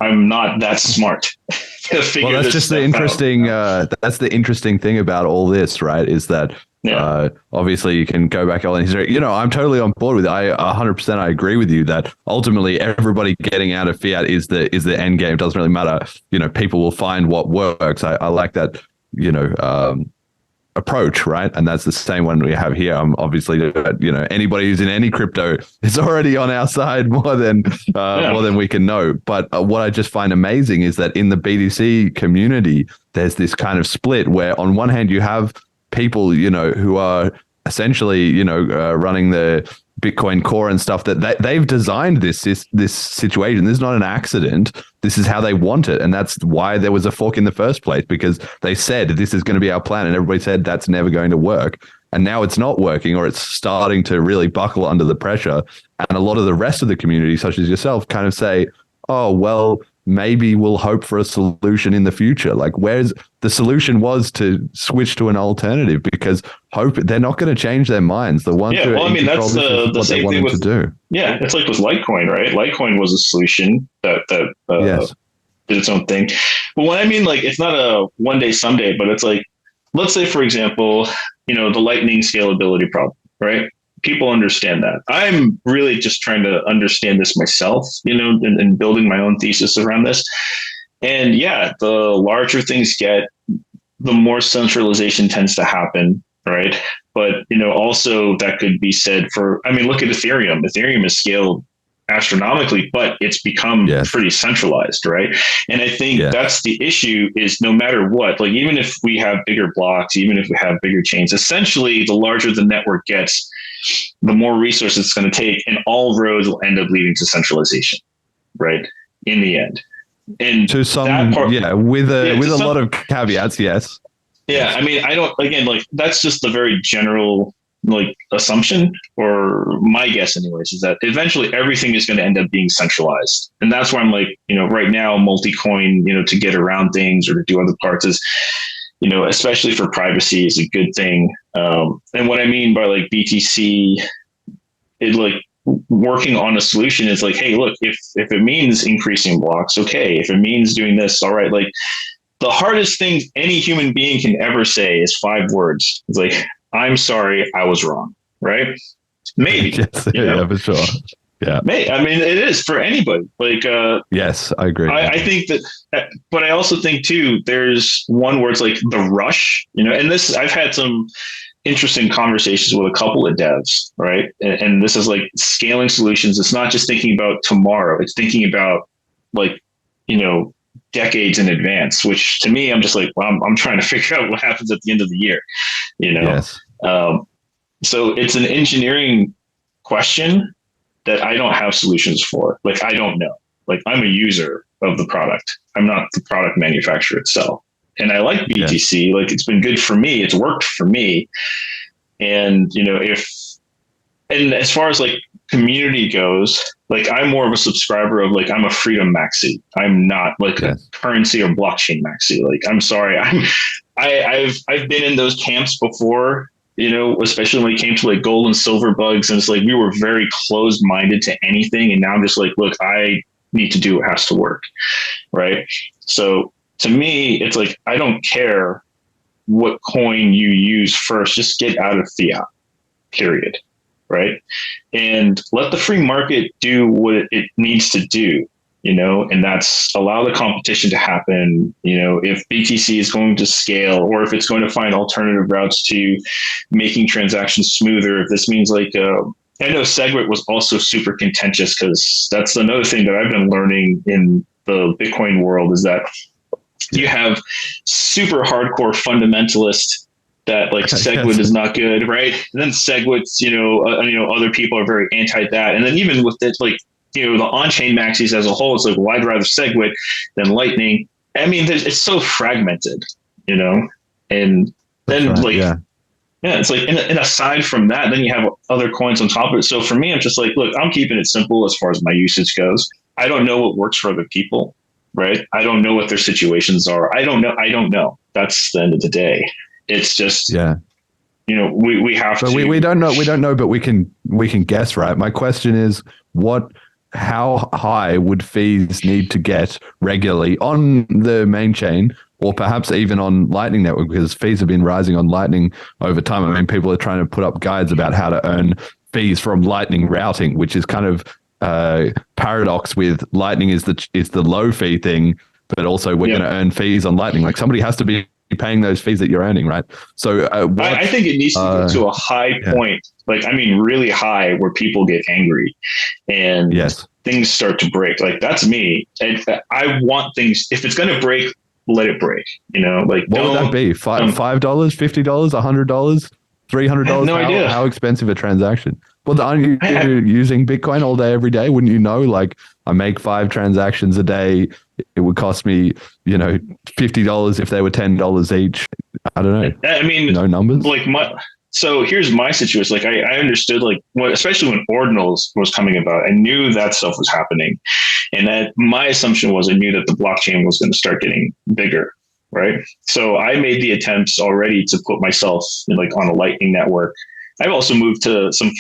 Speaker 7: I'm not that smart to figure
Speaker 2: well, that's just the interesting. That's the interesting thing about all this, right? Is that obviously you can go back all in history. I'm totally on board with it. I 100% I agree with you that ultimately everybody getting out of fiat is the end game. It doesn't really matter. People will find what works. I like that. Approach, right? And that's the same one we have here. Obviously, anybody who's in any crypto is already on our side more than we can know. But what I just find amazing is that in the BTC community, there's this kind of split where on one hand you have people, who are essentially, running the Bitcoin core and stuff, that they've designed this situation. This is not an accident. This is how they want it. And that's why there was a fork in the first place, because they said this is going to be our plan. And everybody said that's never going to work. And now it's not working, or it's starting to really buckle under the pressure. And a lot of the rest of the community, such as yourself, kind of say, oh, well, maybe we'll hope for a solution in the future. Like, where's the solution was to switch to an alternative, because they're not going to change their minds. The ones who are in control,
Speaker 7: that's the same thing with, to do. Yeah, it's like with Litecoin, right? Litecoin was a solution that yes, did its own thing. But when I mean, like, it's not a one day someday, but it's like, let's say, for example, the Lightning scalability problem, right? People understand that. I'm really just trying to understand this myself, and building my own thesis around this. And yeah, the larger things get, the more centralization tends to happen, right? But, also that could be said for, look at Ethereum. Ethereum is scaled astronomically, but it's become pretty centralized, right? And I think that's the issue, is no matter what, like, even if we have bigger blocks, even if we have bigger chains, essentially the larger the network gets, the more resources it's going to take, and all roads will end up leading to centralization, right? In the end. And
Speaker 2: to some, with a lot of caveats, yes.
Speaker 7: Yeah, I don't, again, like, that's just the very general, like, assumption, or my guess anyways, is that eventually everything is going to end up being centralized. And that's why I'm like, right now, multi-coin, to get around things or to do other parts is, especially for privacy, is a good thing. And what I mean by, like, BTC, working on a solution is like, hey, look, if it means increasing blocks, okay. If it means doing this, all right. Like, the hardest thing any human being can ever say is 5 words. It's like, I'm sorry, I was wrong, right? Maybe.
Speaker 2: Yes, yeah, for sure. Yeah.
Speaker 7: I mean, it is for anybody. Like,
Speaker 2: Yes, I agree.
Speaker 7: I think that, but I also think too, there's one where it's like the rush, and this, I've had some interesting conversations with a couple of devs, right? And this is like scaling solutions. It's not just thinking about tomorrow. It's thinking about like, decades in advance, which to me, I'm just like, well, I'm trying to figure out what happens at the end of the year,
Speaker 2: Yes.
Speaker 7: So it's an engineering question that I don't have solutions for. Like, I don't know. Like, I'm a user of the product. I'm not the product manufacturer itself. And I like BTC. Like, it's been good for me. It's worked for me. And, and as far as like community goes, like, I'm more of a subscriber of like, I'm a freedom maxi. I'm not like a currency or blockchain maxi. Like, I'm sorry. I've been in those camps before, especially when it came to like gold and silver bugs. And it's like, we were very closed minded to anything. And now I'm just like, look, I need to do what has to work. Right. So to me, it's like, I don't care what coin you use first, just get out of fiat, period. Right. And let the free market do what it needs to do, and that's allow the competition to happen. If BTC is going to scale, or if it's going to find alternative routes to making transactions smoother, if this means like, I know SegWit was also super contentious, because that's another thing that I've been learning in the Bitcoin world, is that you have super hardcore fundamentalists that like SegWit is not good, right? And then SegWit's, other people are very anti that. And then even with it, like, the on-chain maxis as a whole, it's like, well, I'd rather SegWit than Lightning. I mean, it's so fragmented, and then it's like, and aside from that, then you have other coins on top of it. So for me, I'm just like, look, I'm keeping it simple as far as my usage goes. I don't know what works for other people, right? I don't know what their situations are. I don't know. That's the end of the day. It's just, we have to.
Speaker 2: We don't know, but we can guess, right? My question is, how high would fees need to get regularly on the main chain, or perhaps even on Lightning Network, because fees have been rising on Lightning over time. I mean, people are trying to put up guides about how to earn fees from Lightning routing, which is kind of paradox with Lightning is the low fee thing, but also we're going to earn fees on Lightning. Like, somebody has to be paying those fees that you're earning, right? So
Speaker 7: I think it needs to get to a high point, like, I mean, really high, where people get angry and things start to break. Like, that's me. And I want things, if it's going to break, let it break, like,
Speaker 2: what would that be? $5, $50, $100, $300?
Speaker 7: No idea.
Speaker 2: How expensive a transaction? Well, aren't you using Bitcoin all day, every day? Wouldn't you know? Like, I make 5 transactions a day. It would cost me, $50 if they were $10 each. I don't know.
Speaker 7: I mean,
Speaker 2: no numbers.
Speaker 7: Like, so here's my situation. Like, I understood, like, especially when ordinals was coming about, I knew that stuff was happening, and that my assumption was, I knew that the blockchain was going to start getting bigger. Right. So I made the attempts already to put myself on a Lightning network. I've also moved to some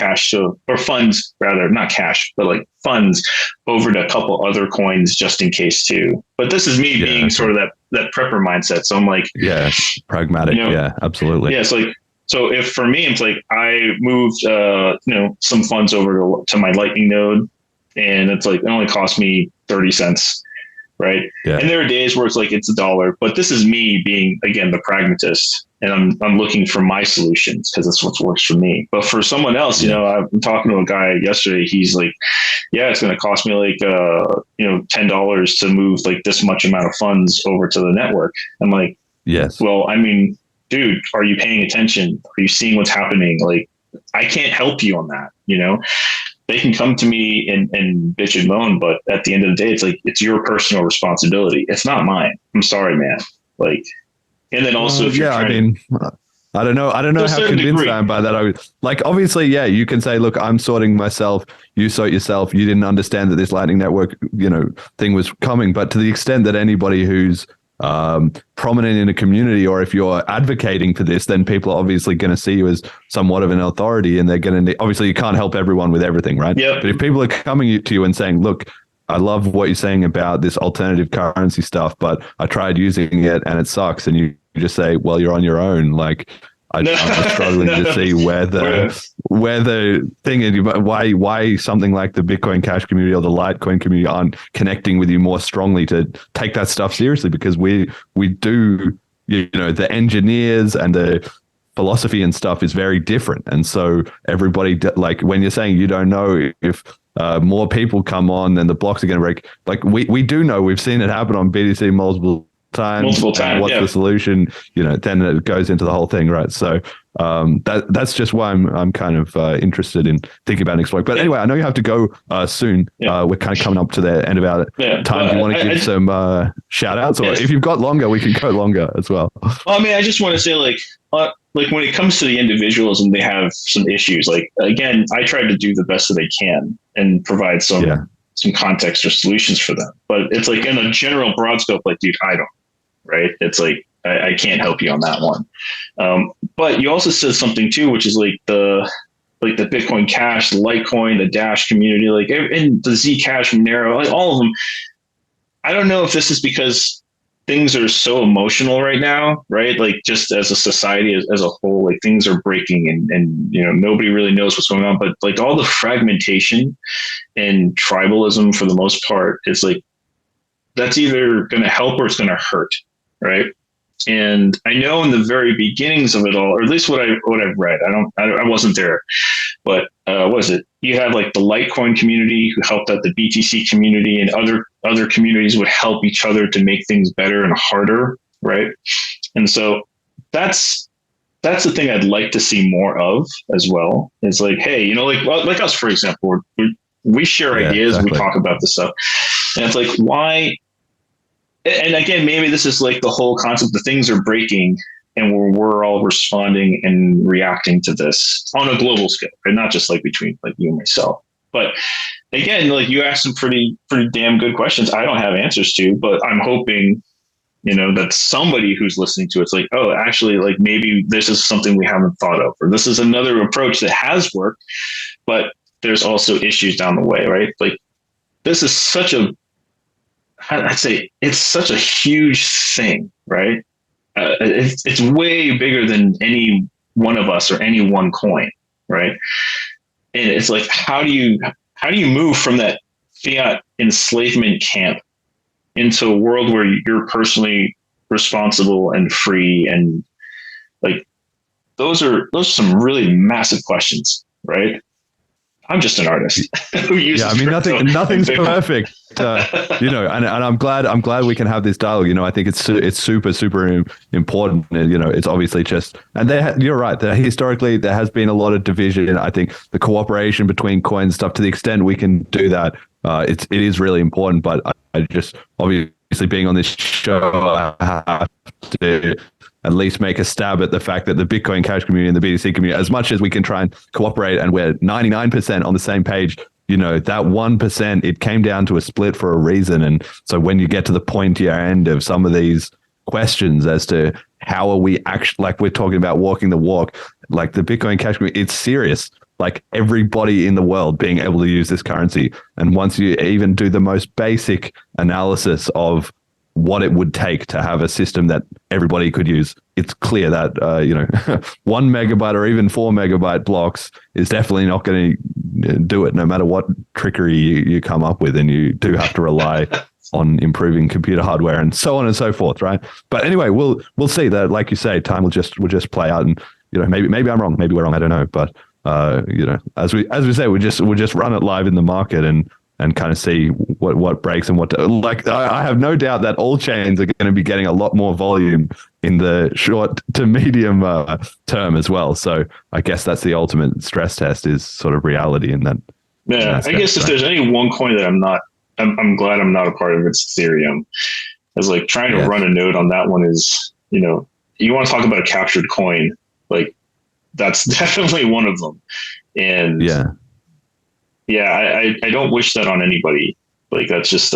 Speaker 7: funds, rather, not cash, but like funds over to a couple other coins just in case too. But this is me being sort of that prepper mindset. So I'm like,
Speaker 2: pragmatic. Absolutely.
Speaker 7: Yeah. So if for me, it's like, I moved, some funds over to my Lightning node, and it's like, it only cost me 30 cents. Right. Yeah. And there are days where it's like, it's $1, but this is me being, again, the pragmatist, and I'm looking for my solutions, because that's what works for me. But for someone else, I'm talking to a guy yesterday. He's like, it's going to cost me like, $10 to move like this much amount of funds over to the network. I'm like, yes. Well, I mean, dude, are you paying attention? Are you seeing what's happening? Like, I can't help you on that, They can come to me and bitch and moan, but at the end of the day, it's like, it's your personal responsibility. It's not mine. I'm sorry, man. Like, and then also, if you're trying,
Speaker 2: I don't know how convinced I am by that. Obviously, you can say, look, I'm sorting myself. You sort yourself. You didn't understand that this Lightning Network, thing was coming. But to the extent that anybody who's prominent in a community, or if you're advocating for this, then people are obviously going to see you as somewhat of an authority, and they're going to, obviously you can't help everyone with everything, right? Yep. But if people are coming to you and saying, look, I love what you're saying about this alternative currency stuff, but I tried using it and it sucks, and you just say, well, you're on your own. Like, I'm just struggling to see where the thing is, why something like the Bitcoin Cash community or the Litecoin community aren't connecting with you more strongly to take that stuff seriously, because we do, the engineers and the philosophy and stuff is very different. And so everybody, like when you're saying you don't know if more people come on, then the blocks are going to break. Like we do know, we've seen it happen on BTC multiple times. What's the solution? Then it goes into the whole thing, right? So that's just why I'm kind of interested in thinking about an exploit. But anyway, I know you have to go soon. We're kind of coming up to the end of our time. Do you want to give some shout outs? Or if you've got longer, we can go longer as well.
Speaker 7: Well, I mean, I just want to say, like when it comes to the individuals and they have some issues, like, again, I try to do the best that I can and provide some context or solutions for them. But it's like in a general broad scope, like, dude, I don't, right? It's like, I can't help you on that one. But you also said something too, which is like the Bitcoin Cash, the Litecoin, the Dash community, like in the Zcash, Monero, like all of them. I don't know if this is because things are so emotional right now, right? Like just as a society as a whole, like things are breaking and nobody really knows what's going on. But like all the fragmentation and tribalism for the most part is like, that's either going to help or it's going to hurt, right? And I know in the very beginnings of it all, or at least what I've read, I wasn't there, but what was it? You had like the Litecoin community who helped out the BTC community, and other communities would help each other to make things better and harder, right? And so that's the thing I'd like to see more of as well. It's like, hey, like us, for example, we share ideas, exactly. We talk about this stuff, and it's like, why? And again, maybe this is like the whole concept that things are breaking and we're all responding and reacting to this on a global scale, and not just like between like you and myself. But again, like you asked some pretty damn good questions I don't have answers to, but I'm hoping, that somebody who's listening to it's like, oh, actually, like maybe this is something we haven't thought of, or this is another approach that has worked, but there's also issues down the way, right? Like this is I'd say it's such a huge thing, right? It's way bigger than any one of us or any one coin, right? And it's like, how do you move from that fiat enslavement camp into a world where you're personally responsible and free? And like, those are some really massive questions, right? I'm just an artist who uses
Speaker 2: nothing's perfect, and I'm glad we can have this dialogue. I think it's super, super important. And, it's obviously just, and you're right, that historically there has been a lot of division. I think the cooperation between coins stuff, to the extent we can do that, it is really important. But I just, obviously being on this show, I have to at least make a stab at the fact that the Bitcoin Cash community and the BTC community, as much as we can try and cooperate and we're 99% on the same page, that 1%, it came down to a split for a reason. And so when you get to the pointier end of some of these questions as to how are we actually, like we're talking about walking the walk, like the Bitcoin Cash community, it's serious. Like everybody in the world being able to use this currency. And once you even do the most basic analysis of what it would take to have a system that everybody could use, it's clear that 1 megabyte or even 4 megabyte blocks is definitely not going to do it, no matter what trickery you come up with. And you do have to rely on improving computer hardware and so on and so forth, right? But anyway, we'll see that, like you say, time will just play out. And maybe I'm wrong, maybe we're wrong, I don't know. But as we say, we'll just run it live in the market and kind of see what breaks and like. I have no doubt that all chains are going to be getting a lot more volume in the short to medium term as well. So I guess that's the ultimate stress test, is sort of reality in that.
Speaker 7: Yeah, I guess if there's any one coin that I'm glad I'm not a part of, it's Ethereum. It's like trying to run a node on that one is, you want to talk about a captured coin, like that's definitely one of them. And I don't wish that on anybody. Like that's just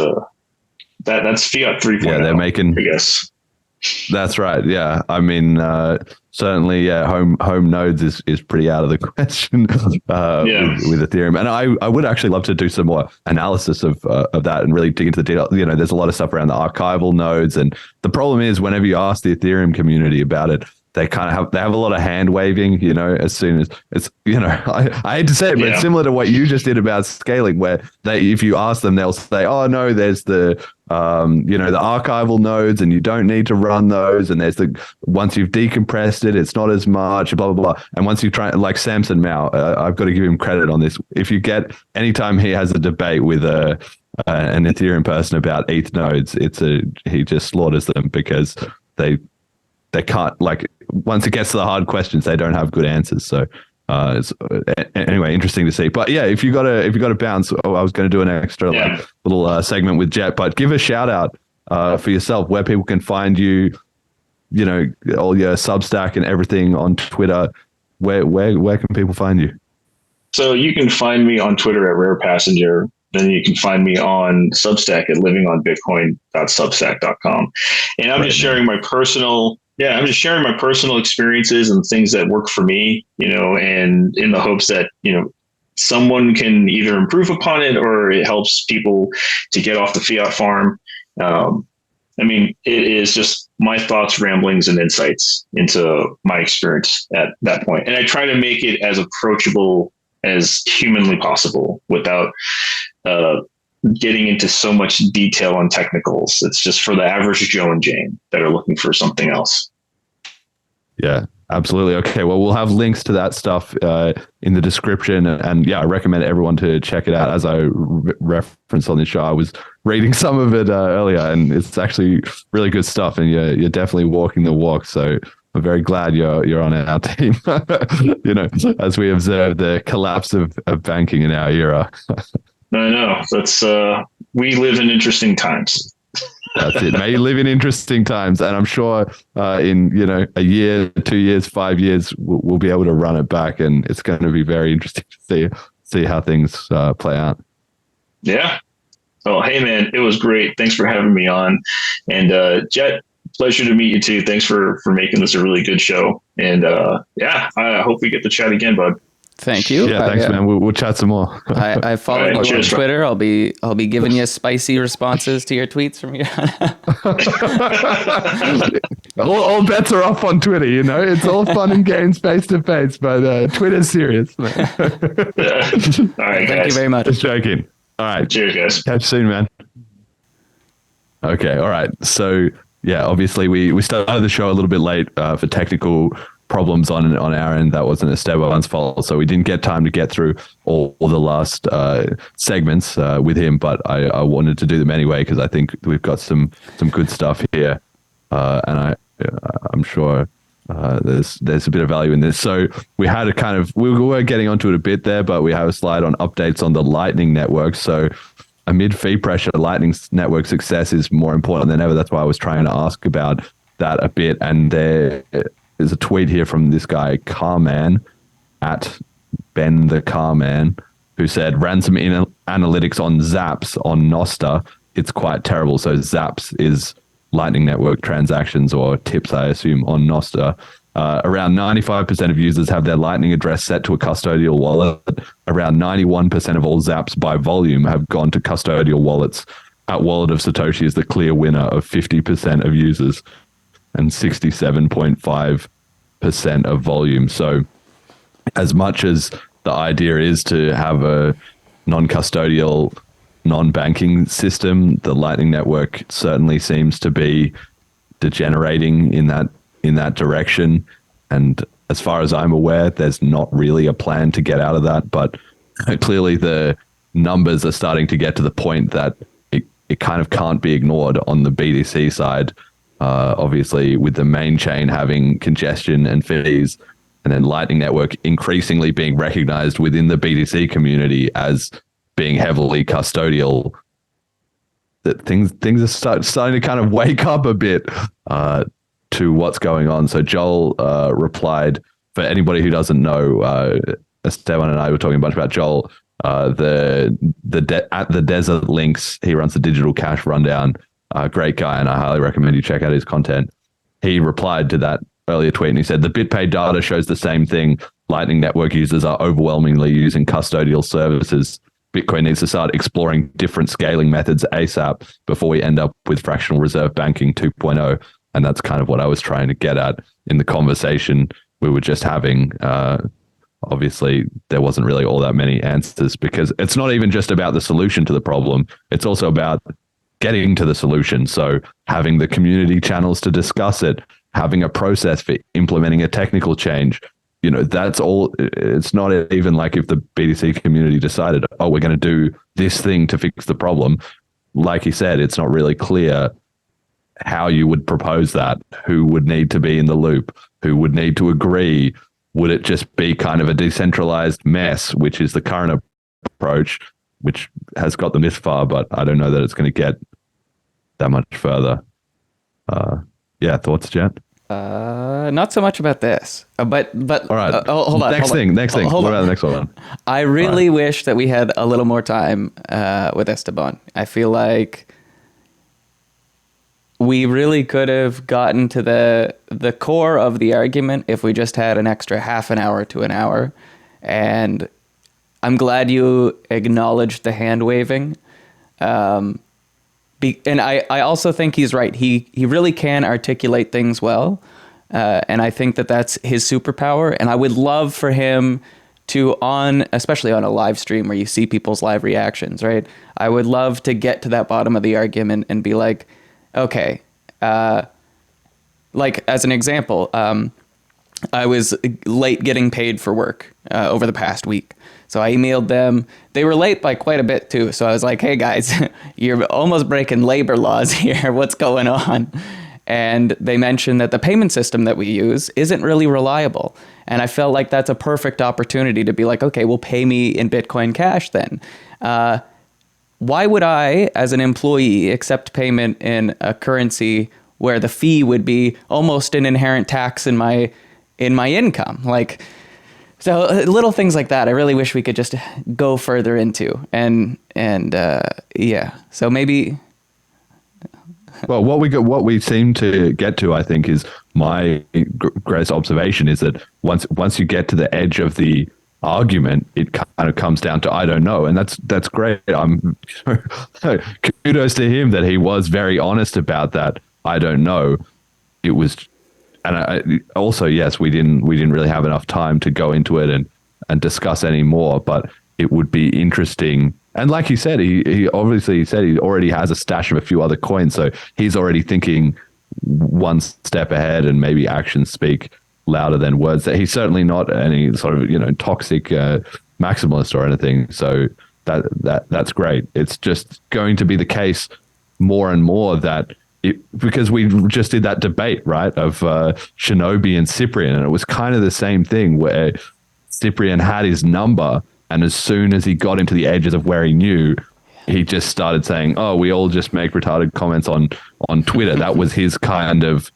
Speaker 7: that's fiat 3.0. Yeah,
Speaker 2: they're making,
Speaker 7: I guess.
Speaker 2: That's right. Yeah. I mean, certainly, home nodes is pretty out of the question with Ethereum. And I would actually love to do some more analysis of that and really dig into the detail. There's a lot of stuff around the archival nodes. And the problem is, whenever you ask the Ethereum community about it, they have a lot of hand waving, as soon as it's, I hate to say it, but it's similar to what you just did about scaling, where if you ask them, they'll say, oh no, there's the archival nodes and you don't need to run those. And there's once you've decompressed it, it's not as much, blah, blah, blah. And once you try, like Samson Mao, I've got to give him credit on this. If you get, anytime he has a debate with an Ethereum person about ETH nodes, he just slaughters them because they can't, like, once it gets to the hard questions, they don't have good answers. So it's anyway, interesting to see. But yeah, if you got to bounce, I was going to do an extra little segment with Jet, but give a shout out for yourself where people can find you, all your Substack and everything on Twitter. Where can people find you?
Speaker 7: So you can find me on Twitter at Rare Passenger. Then you can find me on Substack at livingonbitcoin.substack.com. And I'm just sharing my personal experiences and things that work for me, and in the hopes that, someone can either improve upon it or it helps people to get off the fiat farm. It is just my thoughts, ramblings, and insights into my experience at that point. And I try to make it as approachable as humanly possible without getting into so much detail on technicals. It's just for the average Joe and Jane that are looking for something else.
Speaker 2: Yeah, absolutely. Okay, well, we'll have links to that stuff in the description. And yeah, I recommend everyone to check it out. As I referenced on this show, I was reading some of it earlier, and it's actually really good stuff. And you're definitely walking the walk. So I'm very glad you're on our team, as we observe the collapse of banking in our era.
Speaker 7: I know. That's we live in interesting times.
Speaker 2: That's it. May live in interesting times, and I'm sure in a year, 2 years, 5 years, we'll be able to run it back, and it's going to be very interesting to see how things play out.
Speaker 7: Yeah. Oh, hey man, it was great. Thanks for having me on, and Jet, pleasure to meet you too. Thanks for making this a really good show, and I hope we get to chat again, bud.
Speaker 8: Thank you.
Speaker 2: Yeah, thanks, man. We'll chat some more.
Speaker 8: I follow you on Twitter. I'll be giving you spicy responses to your tweets from here on.
Speaker 2: all bets are off on Twitter. It's all fun and games face to face, but Twitter's serious. Man.
Speaker 7: All right,
Speaker 8: Thank you very much.
Speaker 2: Just joking. All right.
Speaker 7: Cheers, guys.
Speaker 2: Catch you soon, man. Okay. All right. So yeah, obviously we started the show a little bit late for technical problems on our end. That wasn't Esteban's fault, so we didn't get time to get through all the last segments with him, but I wanted to do them anyway because I think we've got some good stuff here, and I'm sure there's a bit of value in this. So we had we were getting onto it a bit there, but we have a slide on updates on the Lightning Network. So amid fee pressure, Lightning Network success is more important than ever. That's why I was trying to ask about that a bit, and there's a tweet here from this guy, Carman, at Ben the Carman, who said, ran some analytics on Zaps on Nostr. It's quite terrible. So Zaps is Lightning Network transactions or tips, I assume, on Nostr. Around 95% of users have their Lightning address set to a custodial wallet. Around 91% of all Zaps by volume have gone to custodial wallets. At Wallet of Satoshi is the clear winner of 50% of users and 67.5% of volume. So as much as the idea is to have a non-custodial, non-banking system, the Lightning Network certainly seems to be degenerating in that direction. And as far as I'm aware, there's not really a plan to get out of that. But clearly the numbers are starting to get to the point that it kind of can't be ignored on the BTC side. Obviously, with the main chain having congestion and fees, and then Lightning Network increasingly being recognized within the BTC community as being heavily custodial, that things are starting to kind of wake up a bit to what's going on. So Joel replied, for anybody who doesn't know, Esteban and I were talking a bunch about Joel, at the Desert Links. He runs the Digital Cash Rundown. Great guy, and I highly recommend you check out his content. He replied to that earlier tweet and he said, the BitPay data shows the same thing. Lightning Network users are overwhelmingly using custodial services. Bitcoin needs to start exploring different scaling methods ASAP before we end up with fractional reserve banking 2.0. And that's kind of what I was trying to get at in the conversation we were just having. Obviously, there wasn't really all that many answers, because it's not even just about the solution to the problem. It's also about getting to the solution. So having the community channels to discuss it, having a process for implementing a technical change, that's all. It's not even like if the BTC community decided, oh, we're going to do this thing to fix the problem. Like he said, it's not really clear how you would propose that, who would need to be in the loop, who would need to agree. Would it just be kind of a decentralized mess, which is the current approach, which has got them this far, but I don't know that it's going to get that much further. Thoughts, Jet?
Speaker 8: Not so much about this, but
Speaker 2: all right.
Speaker 8: Hold on.
Speaker 2: Next thing. What about the next one?
Speaker 8: I really wish that we had a little more time with Esteban. I feel like we really could have gotten to the core of the argument if we just had an extra half an hour to an hour. And I'm glad you acknowledged the hand waving. And I also think he's right. He really can articulate things well. And I think that that's his superpower. And I would love for him to, especially on a live stream where you see people's live reactions, right? I would love to get to that bottom of the argument and be like, okay, like as an example, I was late getting paid for work over the past week. So I emailed them. They were late by quite a bit too. So I was like, hey guys, you're almost breaking labor laws here. What's going on? And they mentioned that the payment system that we use isn't really reliable. And I felt like that's a perfect opportunity to be like, okay, well, pay me in Bitcoin Cash then. Why would I, as an employee, accept payment in a currency where the fee would be almost an inherent tax in my income? Like, so little things like that, I really wish we could just go further into. And so maybe.
Speaker 2: Well, what we seem to get to, I think, is my greatest observation is that once you get to the edge of the argument, it kind of comes down to I don't know, and that's great. I'm kudos to him that he was very honest about that. I don't know. It was, and also yes, we didn't really have enough time to go into it and discuss any more. But it would be interesting. And like he said, he obviously said he already has a stash of a few other coins, so he's already thinking one step ahead, and maybe actions speak louder than words. That he's certainly not any sort of toxic maximalist or anything. So that's great. It's just going to be the case more and more that because we just did that debate, right, of Shinobi and Cyprian, and it was kind of the same thing where Cyprian had his number, and as soon as he got into the edges of where he knew, he just started saying, "Oh, we all just make retarded comments on Twitter." That was his kind of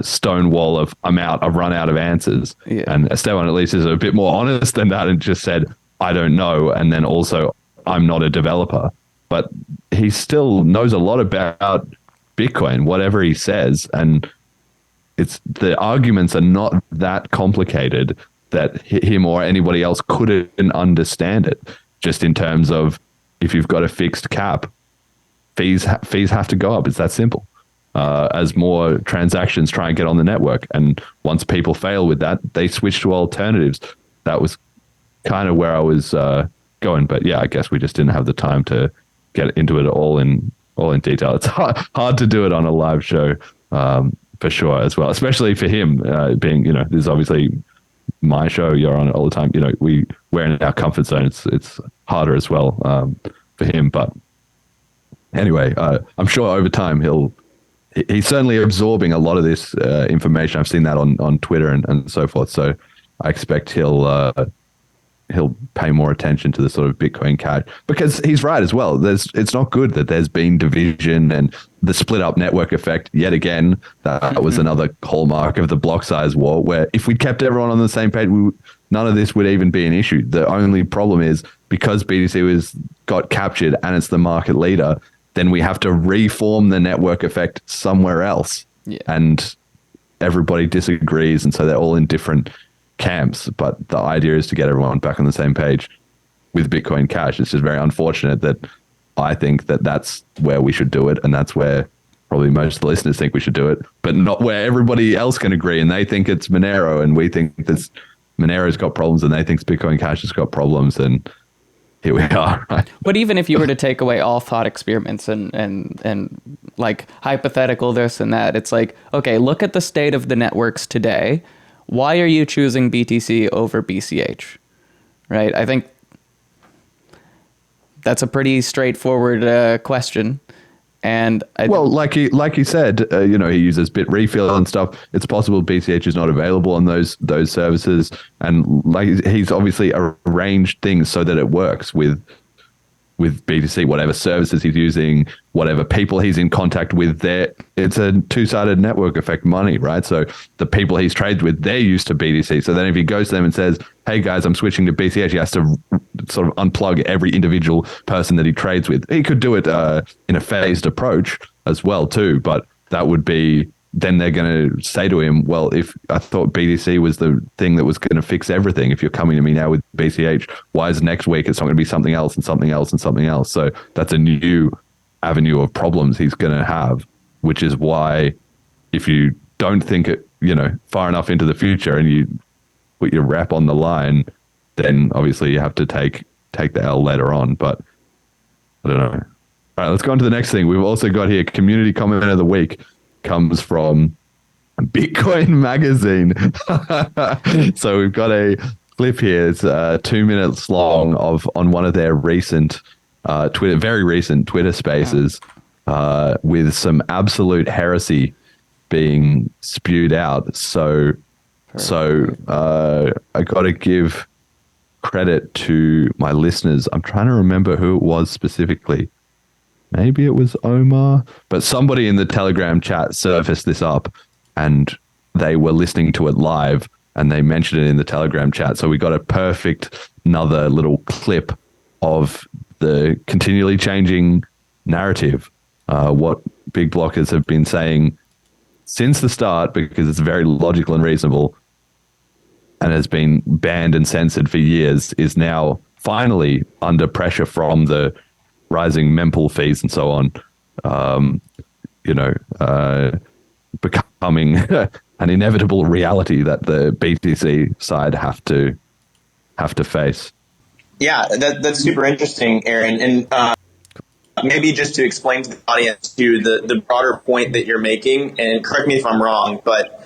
Speaker 2: stonewall of I'm out, I've run out of answers. Yeah. And Esteban at least is a bit more honest than that and just said, I don't know. And then also, I'm not a developer. But he still knows a lot about Bitcoin, whatever he says. And the arguments are not that complicated that him or anybody else couldn't understand it. Just in terms of if you've got a fixed cap, fees have to go up. It's that simple. As more transactions try and get on the network. And once people fail with that, they switch to alternatives. That was kind of where I was going. But yeah, I guess we just didn't have the time to get into it all in detail. It's hard to do it on a live show for sure as well, especially for him being, this is obviously my show. You're on it all the time. We're in our comfort zone. It's harder as well for him. But anyway, I'm sure over time he's certainly absorbing a lot of this information. I've seen that on Twitter and so forth. So I expect he'll pay more attention to the sort of Bitcoin Cash, because he's right as well. It's not good that there's been division and the split up network effect yet again. That was another hallmark of the block size war, where if we kept everyone on the same page, none of this would even be an issue. The only problem is because BTC got captured and it's the market leader, then we have to reform the network effect somewhere else. Yeah. And everybody disagrees. And so they're all in different camps. But the idea is to get everyone back on the same page with Bitcoin Cash. It's just very unfortunate that I think that that's where we should do it. And that's where probably most of the listeners think we should do it, but not where everybody else can agree and they think it's Monero and we think this Monero's got problems and they think Bitcoin Cash has got problems, and here we are. Right?
Speaker 8: But even if you were to take away all thought experiments and like hypothetical this and that, it's like, okay, look at the state of the networks today. Why are you choosing BTC over BCH? Right? I think that's a pretty straightforward question. And
Speaker 2: like he said, he uses Bitrefill and stuff. It's possible BCH is not available on those services, and like he's obviously arranged things so that it works with BTC, whatever services he's using, whatever people he's in contact with. There, it's a two-sided network effect money, right? So the people he's traded with, they're used to BTC. So then if he goes to them and says, "Hey guys, I'm switching to BCH," he has to sort of unplug every individual person that he trades with. He could do it in a phased approach as well too, but that would be, then they're going to say to him, well, if I thought BTC was the thing that was going to fix everything, if you're coming to me now with BCH, why is next week it's not going to be something else and something else and something else? So that's a new avenue of problems he's going to have, which is why if you don't think it, far enough into the future and you put your rep on the line, then obviously you have to take the L later on. But I don't know. All right, let's go on to the next thing. We've also got here community comment of the week. Comes from Bitcoin Magazine. So we've got a clip here. It's 2 minutes long on one of their recent very recent Twitter spaces with some absolute heresy being spewed out. So I got to give credit to my listeners. I'm trying to remember who it was specifically. Maybe it was Omar, but somebody in the Telegram chat surfaced this up and they were listening to it live and they mentioned it in the Telegram chat. So we got a perfect another little clip of the continually changing narrative, what big blockers have been saying since the start, because it's very logical and reasonable and has been banned and censored for years, is now finally under pressure from the rising mempool fees and so on, becoming an inevitable reality that the BTC side have to face.
Speaker 9: Yeah, that's super interesting, Aaron. And maybe just to explain to the audience to the broader point that you're making, and correct me if I'm wrong, but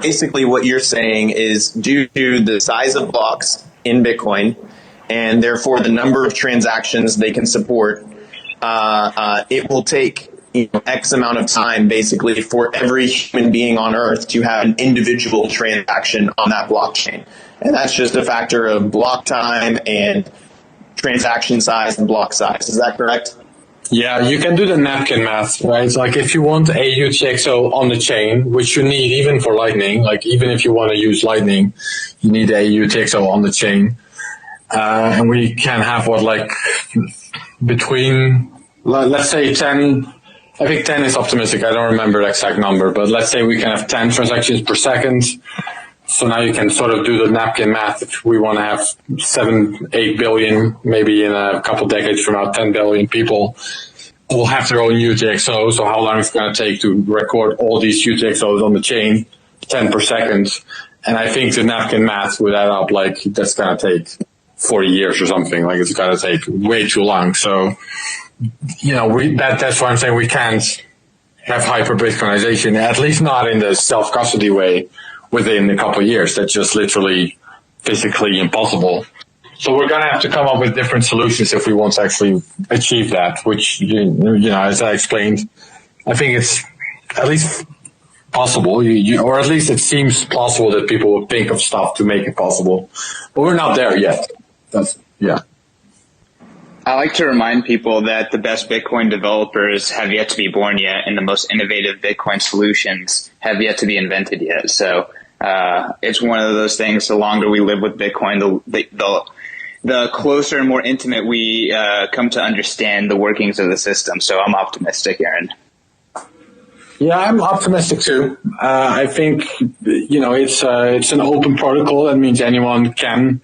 Speaker 9: basically what you're saying is due to the size of blocks in Bitcoin, and therefore the number of transactions they can support, it will take X amount of time basically for every human being on Earth to have an individual transaction on that blockchain. And that's just a factor of block time and transaction size and block size. Is that correct?
Speaker 10: Yeah, you can do the napkin math, right? Like if you want a UTXO on the chain, which you need even for Lightning, like even if you want to use Lightning, you need a UTXO on the chain. And we can have between, let's say 10, I think 10 is optimistic. I don't remember the exact number, but let's say we can have 10 transactions per second. So now you can sort of do the napkin math. If we want to have 7, 8 billion, maybe in a couple decades from now, 10 billion people will have their own UTXO. So how long is it going to take to record all these UTXOs on the chain? 10 per second. And I think the napkin math would add up that's going to take 40 years or something. It's going to take way too long. So, that's why I'm saying we can't have hyper-Bitcoinization, at least not in the self-custody way, within a couple of years. That's just literally physically impossible. So we're going to have to come up with different solutions if we want to actually achieve that, which, as I explained, I think it's at least possible, or at least it seems possible that people will think of stuff to make it possible. But we're not there yet.
Speaker 11: I like to remind people that the best Bitcoin developers have yet to be born yet, and the most innovative Bitcoin solutions have yet to be invented yet. So it's one of those things, the longer we live with Bitcoin, the closer and more intimate we come to understand the workings of the system. So I'm optimistic, Aaron.
Speaker 10: Yeah, I'm optimistic too. I think, it's an open protocol. That means anyone can.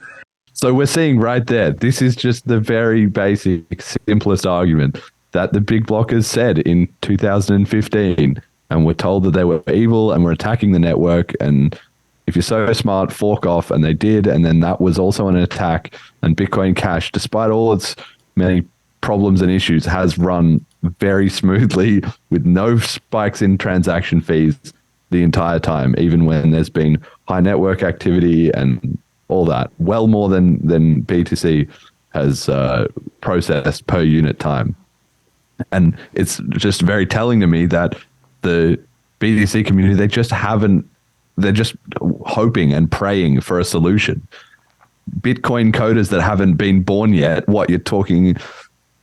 Speaker 2: So we're seeing right there, this is just the very basic, simplest argument. that the big blockers said in 2015, and were told that they were evil and were attacking the network. And if you're so smart, fork off. And they did. And then that was also an attack. And Bitcoin Cash, despite all its many problems and issues, has run very smoothly with no spikes in transaction fees the entire time, even when there's been high network activity and all that. Well more than BTC has processed per unit time. And it's just very telling to me that the BTC community, they're just hoping and praying for a solution. Bitcoin coders that haven't been born yet, what you're talking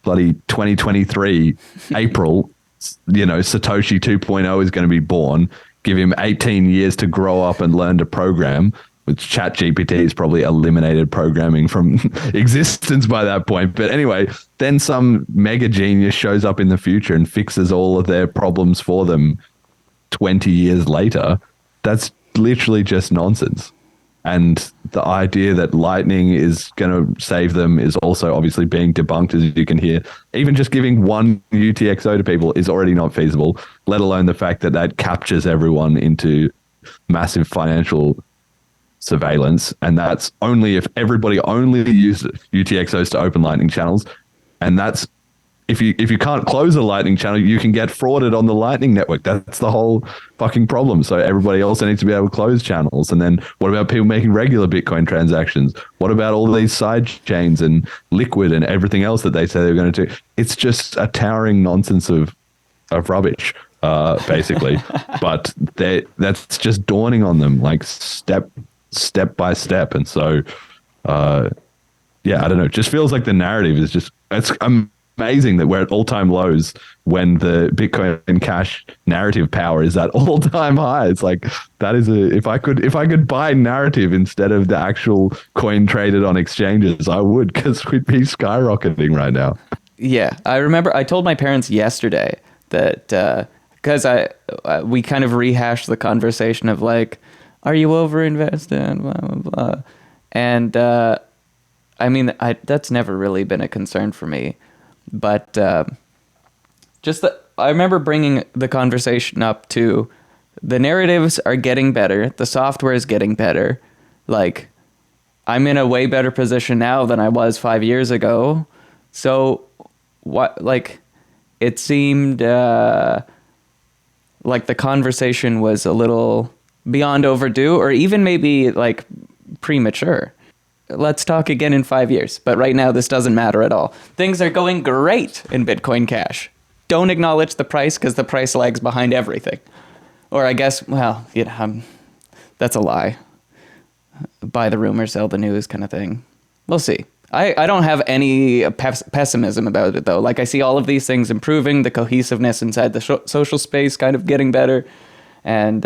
Speaker 2: bloody 2023 April, Satoshi 2.0 is going to be born. Give him 18 years to grow up and learn to program, which ChatGPT has probably eliminated programming from existence by that point. But anyway, then some mega genius shows up in the future and fixes all of their problems for them 20 years later. That's literally just nonsense. And the idea that Lightning is going to save them is also obviously being debunked, as you can hear. Even just giving one UTXO to people is already not feasible, let alone the fact that that captures everyone into massive financial surveillance. And that's only if everybody only uses UTXOs to open Lightning channels. And that's if you can't close a Lightning channel, you can get frauded on the Lightning network. That's the whole fucking problem. So everybody also needs to be able to close channels. And then what about people making regular Bitcoin transactions? What about all these side chains and Liquid and everything else that they say they're going to do? It's just a towering nonsense of rubbish, basically. But that's just dawning on them, like step by step. And so, I don't know. It just feels like the narrative is just, it's amazing that we're at all-time lows when the Bitcoin Cash narrative power is at all-time high. It's like, that is if I could buy narrative instead of the actual coin traded on exchanges, I would, because we'd be skyrocketing right now.
Speaker 8: Yeah, I remember I told my parents yesterday that because we kind of rehashed the conversation of like, are you overinvested, blah blah blah, and I mean, that's never really been a concern for me. But I remember bringing the conversation up to the narratives are getting better. The software is getting better. Like, I'm in a way better position now than I was 5 years ago. So it seemed like the conversation was a little beyond overdue, or even maybe like premature. Let's talk again in 5 years. But right now, this doesn't matter at all. Things are going great in Bitcoin Cash. Don't acknowledge the price because the price lags behind everything. Or I guess, that's a lie. Buy the rumor, sell the news kind of thing. We'll see. I don't have any pessimism about it, though. Like, I see all of these things improving, the cohesiveness inside the social space kind of getting better. And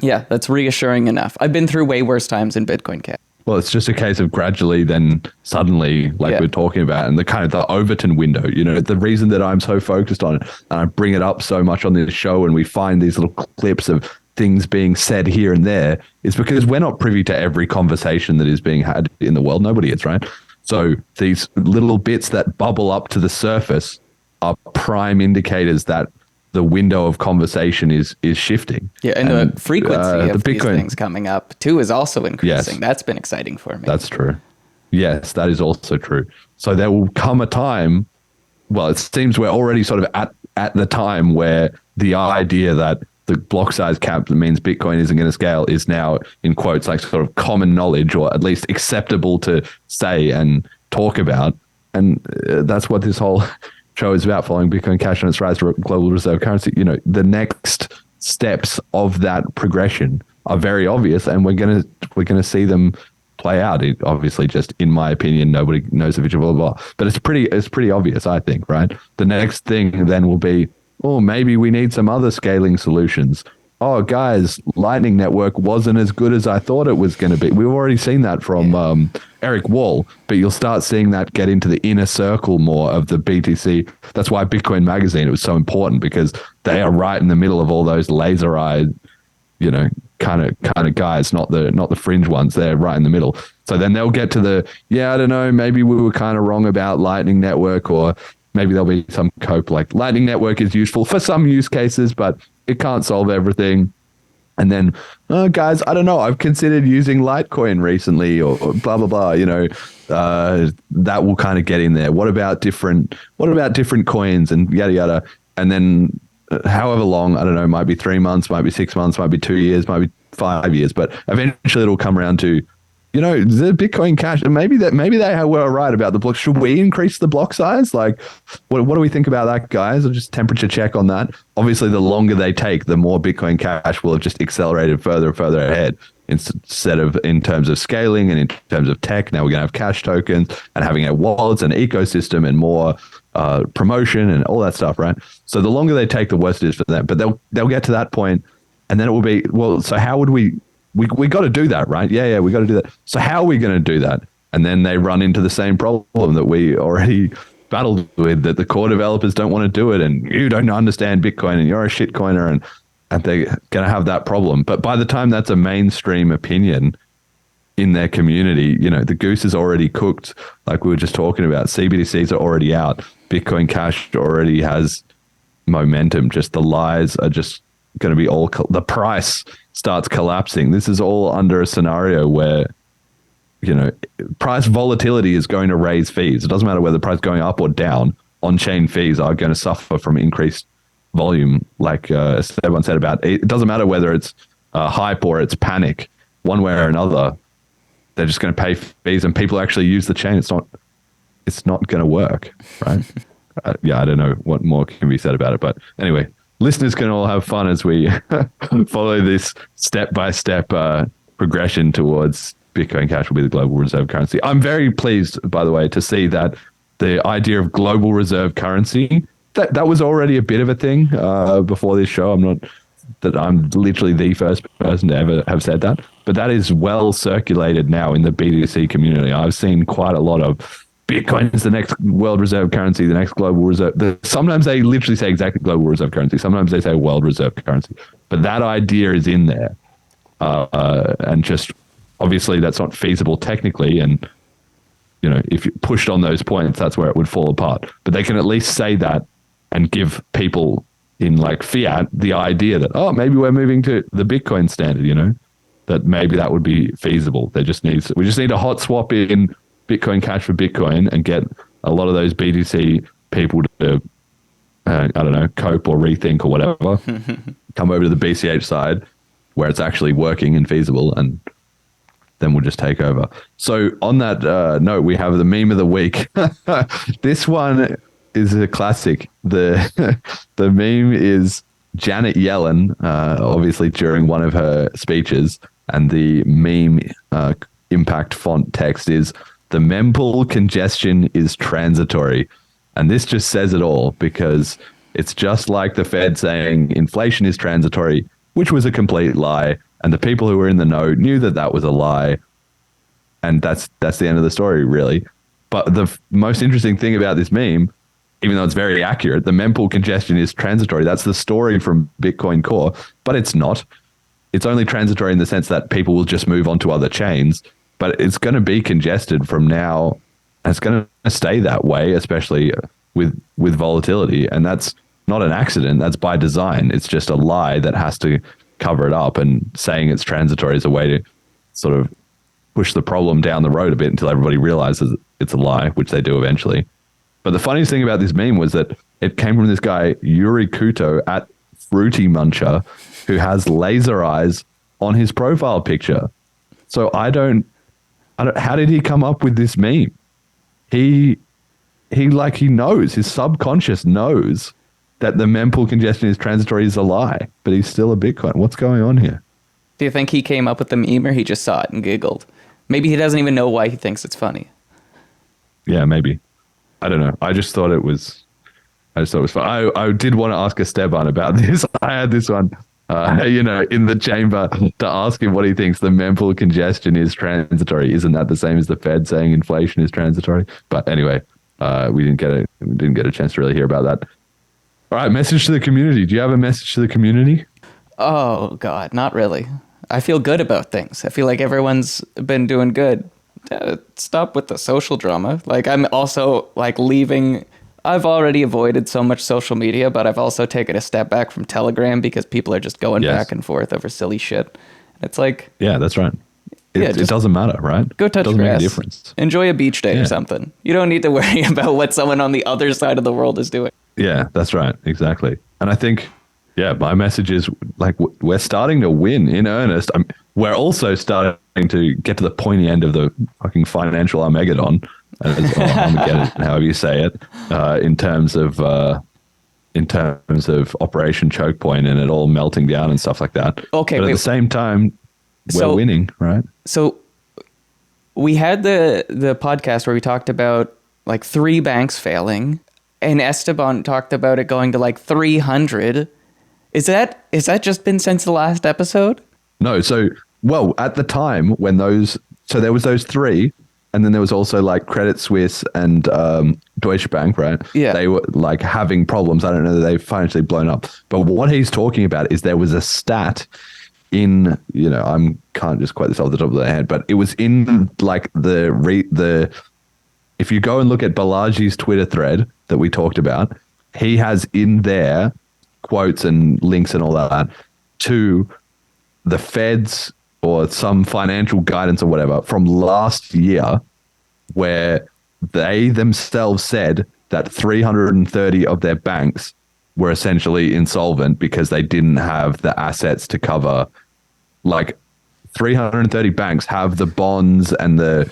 Speaker 8: that's reassuring enough. I've been through way worse times in Bitcoin Cash.
Speaker 2: Well, it's just a case of gradually, then suddenly, we're talking about, and the Overton window, the reason that I'm so focused on it, and I bring it up so much on this show, and we find these little clips of things being said here and there, is because we're not privy to every conversation that is being had in the world. Nobody is, right? So these little bits that bubble up to the surface are prime indicators that the window of conversation is shifting.
Speaker 8: Yeah, and the frequency of these things coming up too is also increasing.
Speaker 2: Yes,
Speaker 8: that's been exciting for me.
Speaker 2: That's true. Yes, that is also true. So there will come a time, well, it seems we're already sort of at the time where the idea that the block size cap means Bitcoin isn't going to scale is now, in quotes, like sort of common knowledge, or at least acceptable to say and talk about. And that's what this whole show is about, following Bitcoin Cash on its rise to global reserve currency. The next steps of that progression are very obvious, and we're gonna see them play out. It, obviously, just in my opinion, nobody knows the future, blah blah blah. But it's pretty obvious, I think. Right. The next thing then will be, maybe we need some other scaling solutions. Oh, guys, Lightning Network wasn't as good as I thought it was going to be. We've already seen that from Eric Wall, but you'll start seeing that get into the inner circle more of the BTC. That's why Bitcoin Magazine, it was so important, because they are right in the middle of all those laser-eyed, kind of guys, not the fringe ones. They're right in the middle. So then they'll get to I don't know, maybe we were kind of wrong about Lightning Network, or maybe there'll be some cope, like Lightning Network is useful for some use cases, but it can't solve everything. And then, guys, I don't know, I've considered using Litecoin recently or blah, blah, blah, that will kind of get in there. What about different coins and yada, yada. And then however long, I don't know, might be 3 months, might be 6 months, might be 2 years, might be 5 years, but eventually it'll come around to, the Bitcoin Cash, and maybe they were right about the block. Should we increase the block size? Like, what do we think about that, guys? I'll just temperature check on that. Obviously, the longer they take, the more Bitcoin Cash will have just accelerated further and further ahead. Instead of in terms of scaling and in terms of tech, now we're going to have cash tokens and having a wallets and ecosystem and more promotion and all that stuff, right? So the longer they take, the worse it is for them. But they'll get to that point, and then it will be, well, so how would we got to do that, right? Yeah, we got to do that. So how are we going to do that? And then they run into the same problem that we already battled with, that the core developers don't want to do it, and you don't understand Bitcoin, and you're a shitcoiner, and they're going to have that problem. But by the time that's a mainstream opinion in their community, the goose is already cooked. Like we were just talking about, CBDCs are already out. Bitcoin Cash already has momentum. Just the lies are just going to be all, the price starts collapsing. This is all under a scenario where, price volatility is going to raise fees. It doesn't matter whether the price is going up or down. On-chain fees are going to suffer from increased volume, like Esteban said about it. It doesn't matter whether it's hype or it's panic. One way or another, they're just going to pay fees, and people actually use the chain. It's not going to work, right? I don't know what more can be said about it, but anyway, listeners can all have fun as we follow this step-by-step progression towards Bitcoin Cash will be the global reserve currency. I'm very pleased, by the way, to see that the idea of global reserve currency, that was already a bit of a thing before this show. I'm literally the first person to ever have said that, but that is well circulated now in the BTC community. I've seen quite a lot of Bitcoin is the next world reserve currency, the next global reserve. Sometimes they literally say exactly global reserve currency. Sometimes they say world reserve currency. But that idea is in there. And just obviously that's not feasible technically. And, if you pushed on those points, that's where it would fall apart. But they can at least say that and give people in like fiat the idea that, maybe we're moving to the Bitcoin standard, that maybe that would be feasible. We just need a hot swap in Bitcoin Cash for Bitcoin and get a lot of those BTC people to, cope or rethink or whatever, come over to the BCH side where it's actually working and feasible, and then we'll just take over. So on that note, we have the meme of the week. This one is a classic. The meme is Janet Yellen, obviously during one of her speeches, and the meme impact font text is, "The mempool congestion is transitory." And this just says it all, because it's just like the Fed saying inflation is transitory, which was a complete lie. And the people who were in the know knew that that was a lie. And that's the end of the story, really. But the most interesting thing about this meme, even though it's very accurate, the mempool congestion is transitory. That's the story from Bitcoin Core, but it's not. It's only transitory in the sense that people will just move on to other chains. But it's going to be congested from now, and it's going to stay that way, especially with volatility. And that's not an accident. That's by design. It's just a lie that has to cover it up, and saying it's transitory is a way to sort of push the problem down the road a bit until everybody realizes it's a lie, which they do eventually. But the funniest thing about this meme was that it came from this guy, Yuri Kuto at Fruity Muncher, who has laser eyes on his profile picture. So I don't, how did he come up with this meme? He knows, his subconscious knows that the mempool congestion is transitory is a lie, but he's still a Bitcoin. What's going on here?
Speaker 8: Do you think he came up with the meme, or he just saw it and giggled? Maybe he doesn't even know why he thinks it's funny. Yeah,
Speaker 2: maybe. I don't know. I just thought it was fun. I did want to ask Esteban about this. I had this one, in the chamber to ask him what he thinks the mempool congestion is transitory. Isn't that the same as the Fed saying inflation is transitory? But anyway, we didn't get a chance to really hear about that. All right, message to the community. Do you have a message to the community?
Speaker 8: Oh, God, not really. I feel good about things. I feel like everyone's been doing good. Stop with the social drama. Like, I'm also, like, leaving I've already avoided so much social media, but I've also taken a step back from Telegram because people are just going back and forth over silly shit. It's like,
Speaker 2: yeah, that's right. It doesn't matter, right?
Speaker 8: Go touch
Speaker 2: doesn't
Speaker 8: grass.
Speaker 2: make a difference.
Speaker 8: Enjoy a beach day or something. You don't need to worry about what someone on the other side of the world is doing.
Speaker 2: Yeah, that's right. Exactly. And I think, my message is like we're starting to win in earnest. We're also starting to get to the pointy end of the fucking financial Armageddon, Armageddon, however you say it, in terms of Operation Chokepoint and it all melting down and stuff like that.
Speaker 8: Okay,
Speaker 2: but at the same time, we're winning, right?
Speaker 8: So we had the podcast where we talked about like 3 banks failing, and Esteban talked about it going to like 300. Is that just been since the last episode?
Speaker 2: No. So, at the time when there was those 3, and then there was also like Credit Suisse and Deutsche Bank, right? Yeah. They were like having problems. I don't know that they've financially blown up. But what he's talking about is there was a stat in, I can't just quote this off the top of the head, but it was in like if you go and look at Balaji's Twitter thread that we talked about, he has in there quotes and links and all that to the Fed's or some financial guidance or whatever from last year, where they themselves said that 330 of their banks were essentially insolvent because they didn't have the assets to cover. Like 330 banks have the bonds and the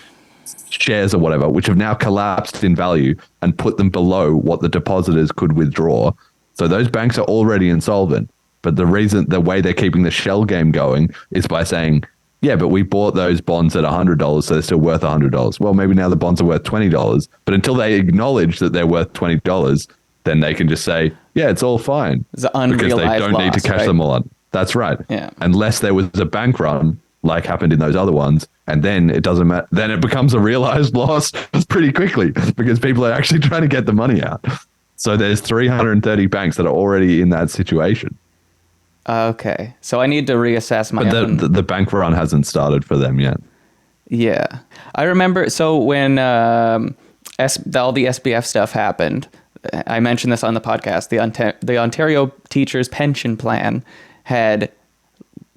Speaker 2: shares or whatever, which have now collapsed in value and put them below what the depositors could withdraw. So those banks are already insolvent. But the way they're keeping the shell game going is by saying, yeah, but we bought those bonds at $100, so they're still worth $100. Well, maybe now the bonds are worth $20. But until they acknowledge that they're worth $20, then they can just say, yeah, it's all fine.
Speaker 8: It's an unrealized
Speaker 2: because they don't need to cash
Speaker 8: right?
Speaker 2: them all out. That's right.
Speaker 8: Yeah.
Speaker 2: Unless there was a bank run, like happened in those other ones, and then it doesn't matter. Then it becomes a realized loss pretty quickly because people are actually trying to get the money out. So there's 330 banks that are already in that situation.
Speaker 8: Okay, so I need to reassess my own.
Speaker 2: But the bank run hasn't started for them yet.
Speaker 8: Yeah, I remember. So when all the SBF stuff happened, I mentioned this on the podcast. The Ontario Teachers Pension Plan had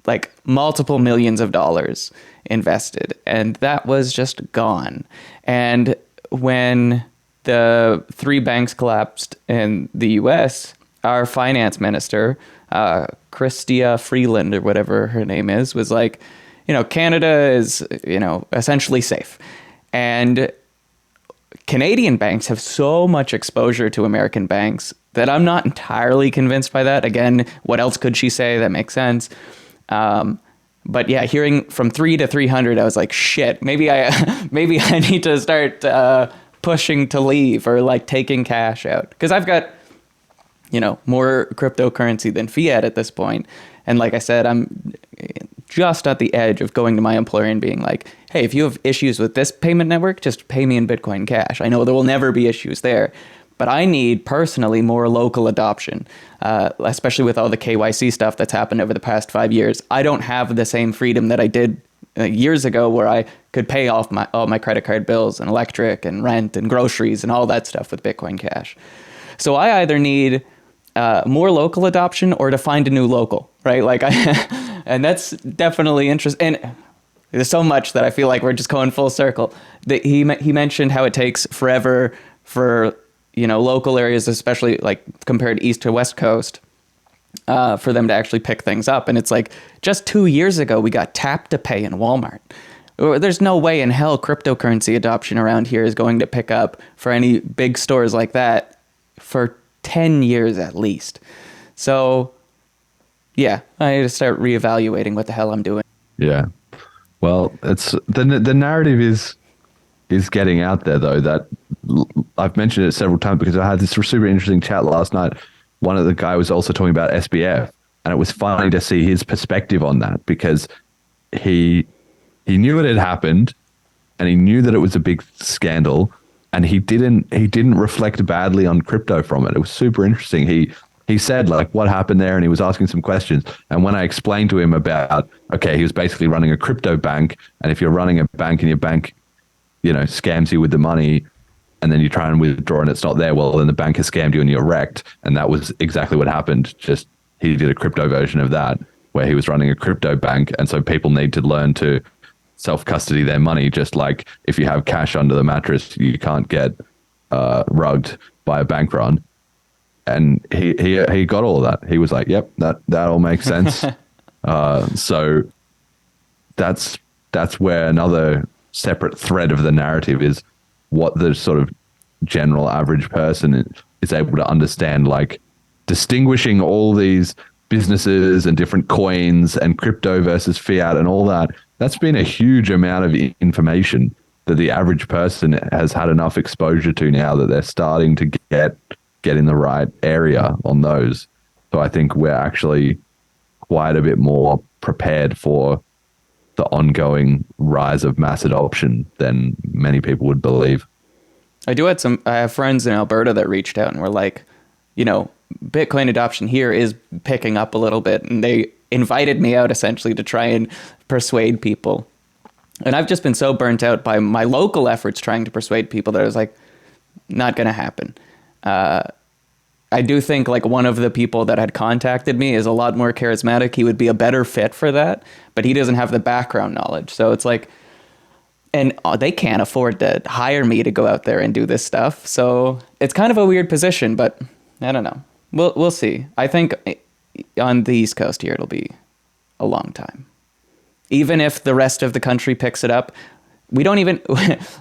Speaker 8: like multiple millions of dollars invested, and that was just gone. And when the 3 banks collapsed in the U.S., our finance minister, Chrystia Freeland or whatever her name is, was like, Canada is, essentially safe. And Canadian banks have so much exposure to American banks that I'm not entirely convinced by that. Again, what else could she say? That makes sense. But yeah, hearing from 3 to 300, I was like, shit, maybe I need to start pushing to leave or like taking cash out. Because I've got, more cryptocurrency than fiat at this point. And like I said, I'm just at the edge of going to my employer and being like, hey, if you have issues with this payment network, just pay me in Bitcoin Cash. I know there will never be issues there, but I need personally more local adoption, especially with all the KYC stuff that's happened over the past 5 years. I don't have the same freedom that I did years ago where I could pay off all my credit card bills and electric and rent and groceries and all that stuff with Bitcoin Cash. So I either need more local adoption or to find a new local, right? Like and that's definitely interesting. And there's so much that I feel like we're just going full circle. He mentioned how it takes forever for, local areas, especially like compared East to West Coast, for them to actually pick things up. And it's like just 2 years ago, we got tap to pay in Walmart. There's no way in hell cryptocurrency adoption around here is going to pick up for any big stores like that for 10 years at least. So yeah, I need to start reevaluating what the hell I'm doing.
Speaker 2: Yeah. Well, it's the narrative is getting out there though, that I've mentioned it several times because I had this super interesting chat last night. One of the guy was also talking about SBF, and it was funny to see his perspective on that because he knew it had happened and he knew that it was a big scandal, and he didn't reflect badly on crypto from it. It was super interesting. He said like what happened there, and he was asking some questions. And when I explained to him about, okay, he was basically running a crypto bank, and if you're running a bank and your bank, scams you with the money, and then you try and withdraw and it's not there. Well, then the bank has scammed you and you're wrecked. And that was exactly what happened. Just he did a crypto version of that where he was running a crypto bank. And so people need to learn to self-custody their money. Just like if you have cash under the mattress, you can't get rugged by a bank run. And he got all of that. He was like, yep, that all makes sense. So that's where another separate thread of the narrative is what the sort of general average person is able to understand, like distinguishing all these businesses and different coins and crypto versus fiat and all that. That's been a huge amount of information that the average person has had enough exposure to now that they're starting to get in the right area on those. So I think we're actually quite a bit more prepared for the ongoing rise of mass adoption than many people would believe.
Speaker 8: I have friends in Alberta that reached out and were like, Bitcoin adoption here is picking up a little bit. And they invited me out essentially to try and persuade people. And I've just been so burnt out by my local efforts trying to persuade people that I was like, not going to happen. I do think like one of the people that had contacted me is a lot more charismatic. He would be a better fit for that, but he doesn't have the background knowledge. So it's like, and they can't afford to hire me to go out there and do this stuff. So it's kind of a weird position, but I don't know. We'll see. I think on the East Coast here, it'll be a long time. Even if the rest of the country picks it up, we don't even,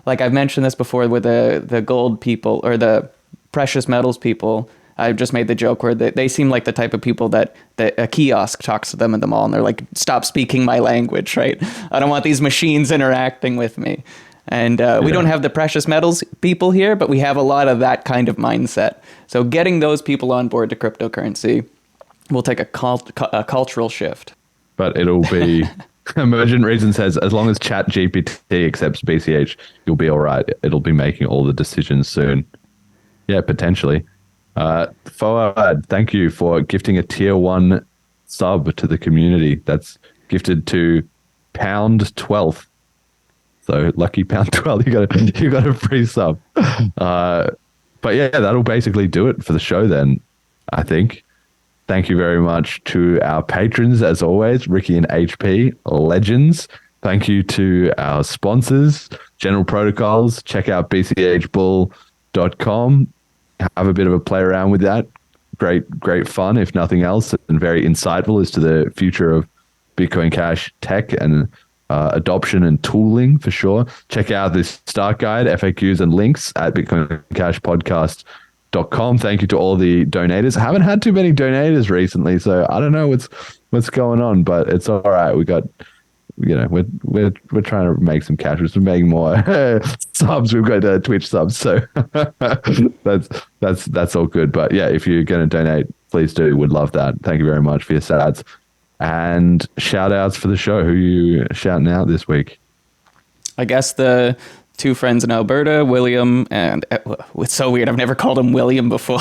Speaker 8: like I've mentioned this before with the gold people or the precious metals people. I've just made the joke where they seem like the type of people that a kiosk talks to them in the mall and they're like, stop speaking my language, right? I don't want these machines interacting with me. And we don't have the precious metals people here, but we have a lot of that kind of mindset. So getting those people on board to cryptocurrency will take a cultural shift.
Speaker 2: But it'll be... Emergent Reason says, as long as ChatGPT accepts BCH, you'll be all right. It'll be making all the decisions soon. Yeah, potentially. Forward, thank you for gifting a tier 1 sub to the community. That's gifted to Pound 12th. So lucky Pound 12, you got a free sub. But yeah, that'll basically do it for the show then, I think. Thank you very much to our patrons, as always, Ricky and HP, legends. Thank you to our sponsors, General Protocols. Check out bchbull.com. Have a bit of a play around with that. Great fun, if nothing else, and very insightful as to the future of Bitcoin Cash tech and adoption and tooling for sure. Check out this start guide, FAQs and links at bitcoincashpodcast.com. Thank you to all the donators. I haven't had too many donators recently, so I don't know what's going on, but it's all right. We got, we're trying to make some cash. We're making more subs. We've got Twitch subs, so that's all good. But yeah, if you're going to donate, please do. Would love that. Thank you very much for your sats and shout outs for the show. Who are you shouting out this week?
Speaker 8: I guess the two friends in Alberta, William and it's so weird. I've never called him William before.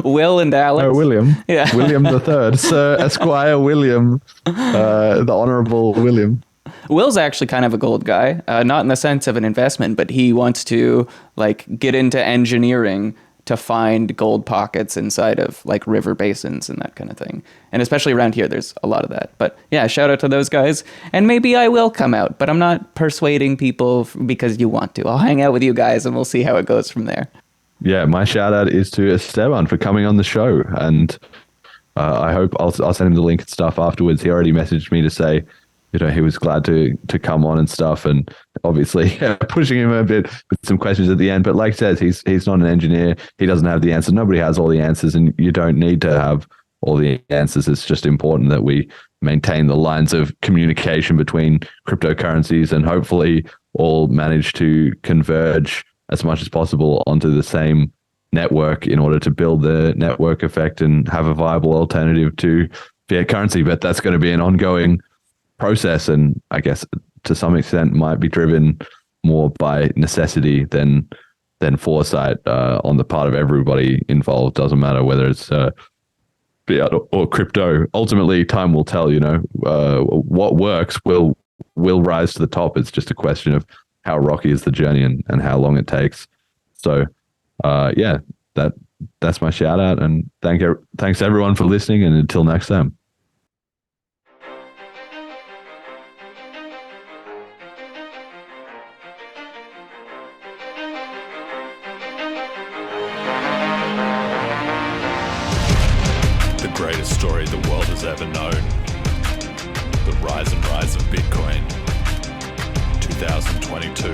Speaker 8: Will and Alex.
Speaker 2: Oh, William.
Speaker 8: Yeah.
Speaker 2: William the Third, Sir Esquire William, the Honorable William.
Speaker 8: Will's actually kind of a gold guy, not in the sense of an investment, but he wants to like get into engineering to find gold pockets inside of like river basins and that kind of thing. And especially around here, there's a lot of that. But yeah, shout out to those guys. And maybe I will come out, but I'm not persuading people because you want to. I'll hang out with you guys and we'll see how it goes from there.
Speaker 2: Yeah, my shout out is to Esteban for coming on the show. And I hope I'll send him the link and stuff afterwards. He already messaged me to say, he was glad to come on and stuff, and obviously pushing him a bit with some questions at the end. But like I said, he's not an engineer. He doesn't have the answers. Nobody has all the answers, and you don't need to have all the answers. It's just important that we maintain the lines of communication between cryptocurrencies and hopefully all manage to converge as much as possible onto the same network in order to build the network effect and have a viable alternative to fiat currency. But that's going to be an ongoing process, and I guess to some extent might be driven more by necessity than foresight on the part of everybody involved. Doesn't matter whether it's fiat or crypto. Ultimately, time will tell. What works will rise to the top. It's just a question of how rocky is the journey and how long it takes. So, yeah, that's my shout out, and thanks everyone for listening, and until next time.
Speaker 12: The greatest story the world has ever known. The rise and rise of Bitcoin. 2022.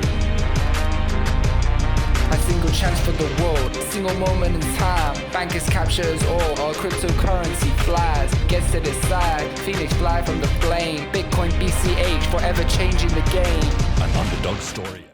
Speaker 13: A single chance for the world, a single moment in time. Bankers captures all, our cryptocurrency flies. Gets to decide, Phoenix fly from the flame. Bitcoin BCH, forever changing the game.
Speaker 12: An underdog story.